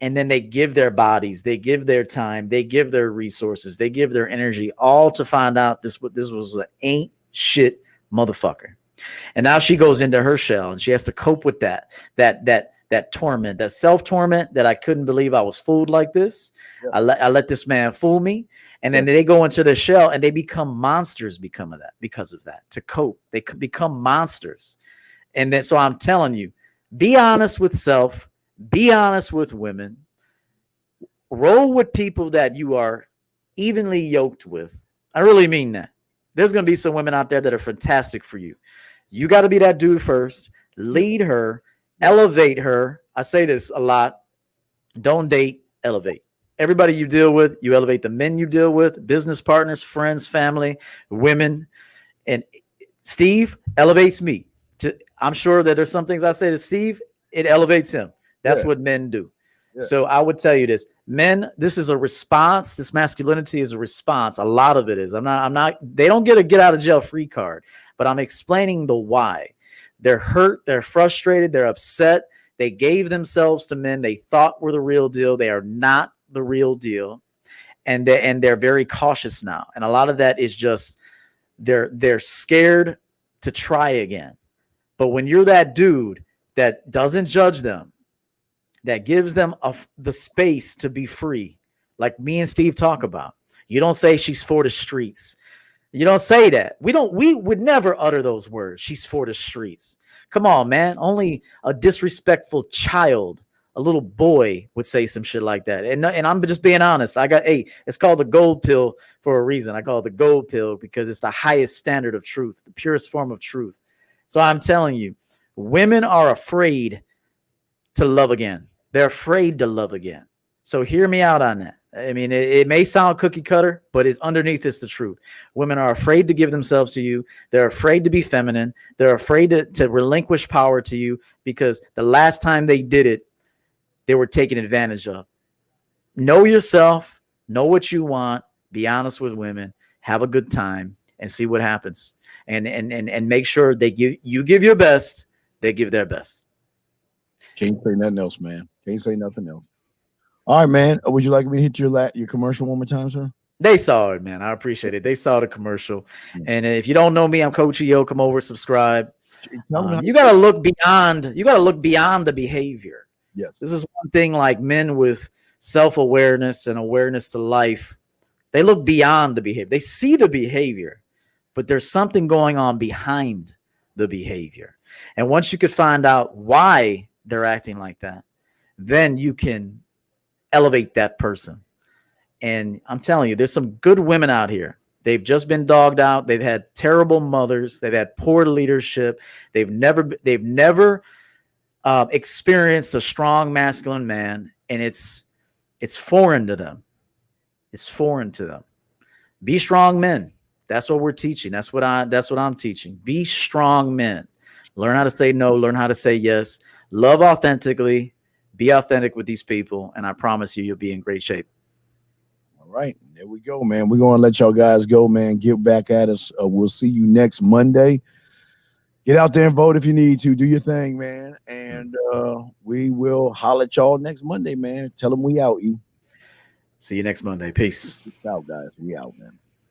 and then they give their bodies, they give their time, they give their resources, they give their energy, all to find out this was an ain't shit motherfucker. And now she goes into her shell and she has to cope with that torment, that self-torment, that I couldn't believe I was fooled like this. Yeah. I let this man fool me. And then they go into their shell and they become monsters because of that. To cope, they become monsters. And then, so I'm telling you, be honest with self, be honest with women, roll with people that you are evenly yoked with. I really mean that. There's going to be some women out there that are fantastic for you. You got to be that dude first. Lead her, elevate her. I say this a lot. Don't date, elevate. Everybody you deal with, you elevate the men you deal with, business partners, friends, family, women. And Steve elevates me. I'm sure that there's some things I say to Steve, it elevates him. That's what men do. Yeah. So I would tell you this, men, this is a response. This masculinity is a response. A lot of it is. They don't get a get out of jail free card, but I'm explaining the why. They're hurt. They're frustrated. They're upset. They gave themselves to men they thought were the real deal. They are not the real deal. And they're very cautious now. And a lot of that is just, they're scared to try again. But when you're that dude that doesn't judge them, that gives them the space to be free, like me and Steve talk about. You don't say she's for the streets. You don't say that. We would never utter those words. She's for the streets. Come on, man. Only a disrespectful child, a little boy, would say some shit like that. And I'm just being honest. It's called the gold pill for a reason. I call it the gold pill because it's the highest standard of truth, the purest form of truth. So I'm telling you, women are afraid to love again. They're afraid to love again. So hear me out on that. I mean, it may sound cookie cutter, but underneath is the truth. Women are afraid to give themselves to you. They're afraid to be feminine. They're afraid to relinquish power to you because the last time they did it, they were taken advantage of. Know yourself. Know what you want. Be honest with women. Have a good time and see what happens. And make sure you give your best. They give their best. Can't say nothing else, man. Can't say nothing else. All right, man. Would you like me to hit your commercial one more time, sir? They saw it, man. I appreciate it. They saw the commercial. And if you don't know me, I'm Coach EO. Come over, subscribe. You gotta look beyond. You gotta look beyond the behavior. Yes. This is one thing. Like men with self-awareness and awareness to life, they look beyond the behavior. They see the behavior, but there's something going on behind the behavior. And once you could find out why they're acting like that, then you can elevate that person. And I'm telling you, there's some good women out here. They've just been dogged out. They've had terrible mothers. They've had poor leadership. They've never experienced a strong masculine man, and it's foreign to them. It's foreign to them. Be strong men. That's what we're teaching. That's what I'm teaching. Be strong men. Learn how to say no. Learn how to say yes. Love authentically. Be authentic with these people, and I promise you'll be in great shape. All right, there we go, man. We're gonna let y'all guys go, man. Get back at us. We'll see you next Monday. Get out there and vote if you need to. Do your thing, man. And we will holler at y'all next Monday, man. Tell them we out. See you next Monday. Peace. Peace out, guys. We out, man.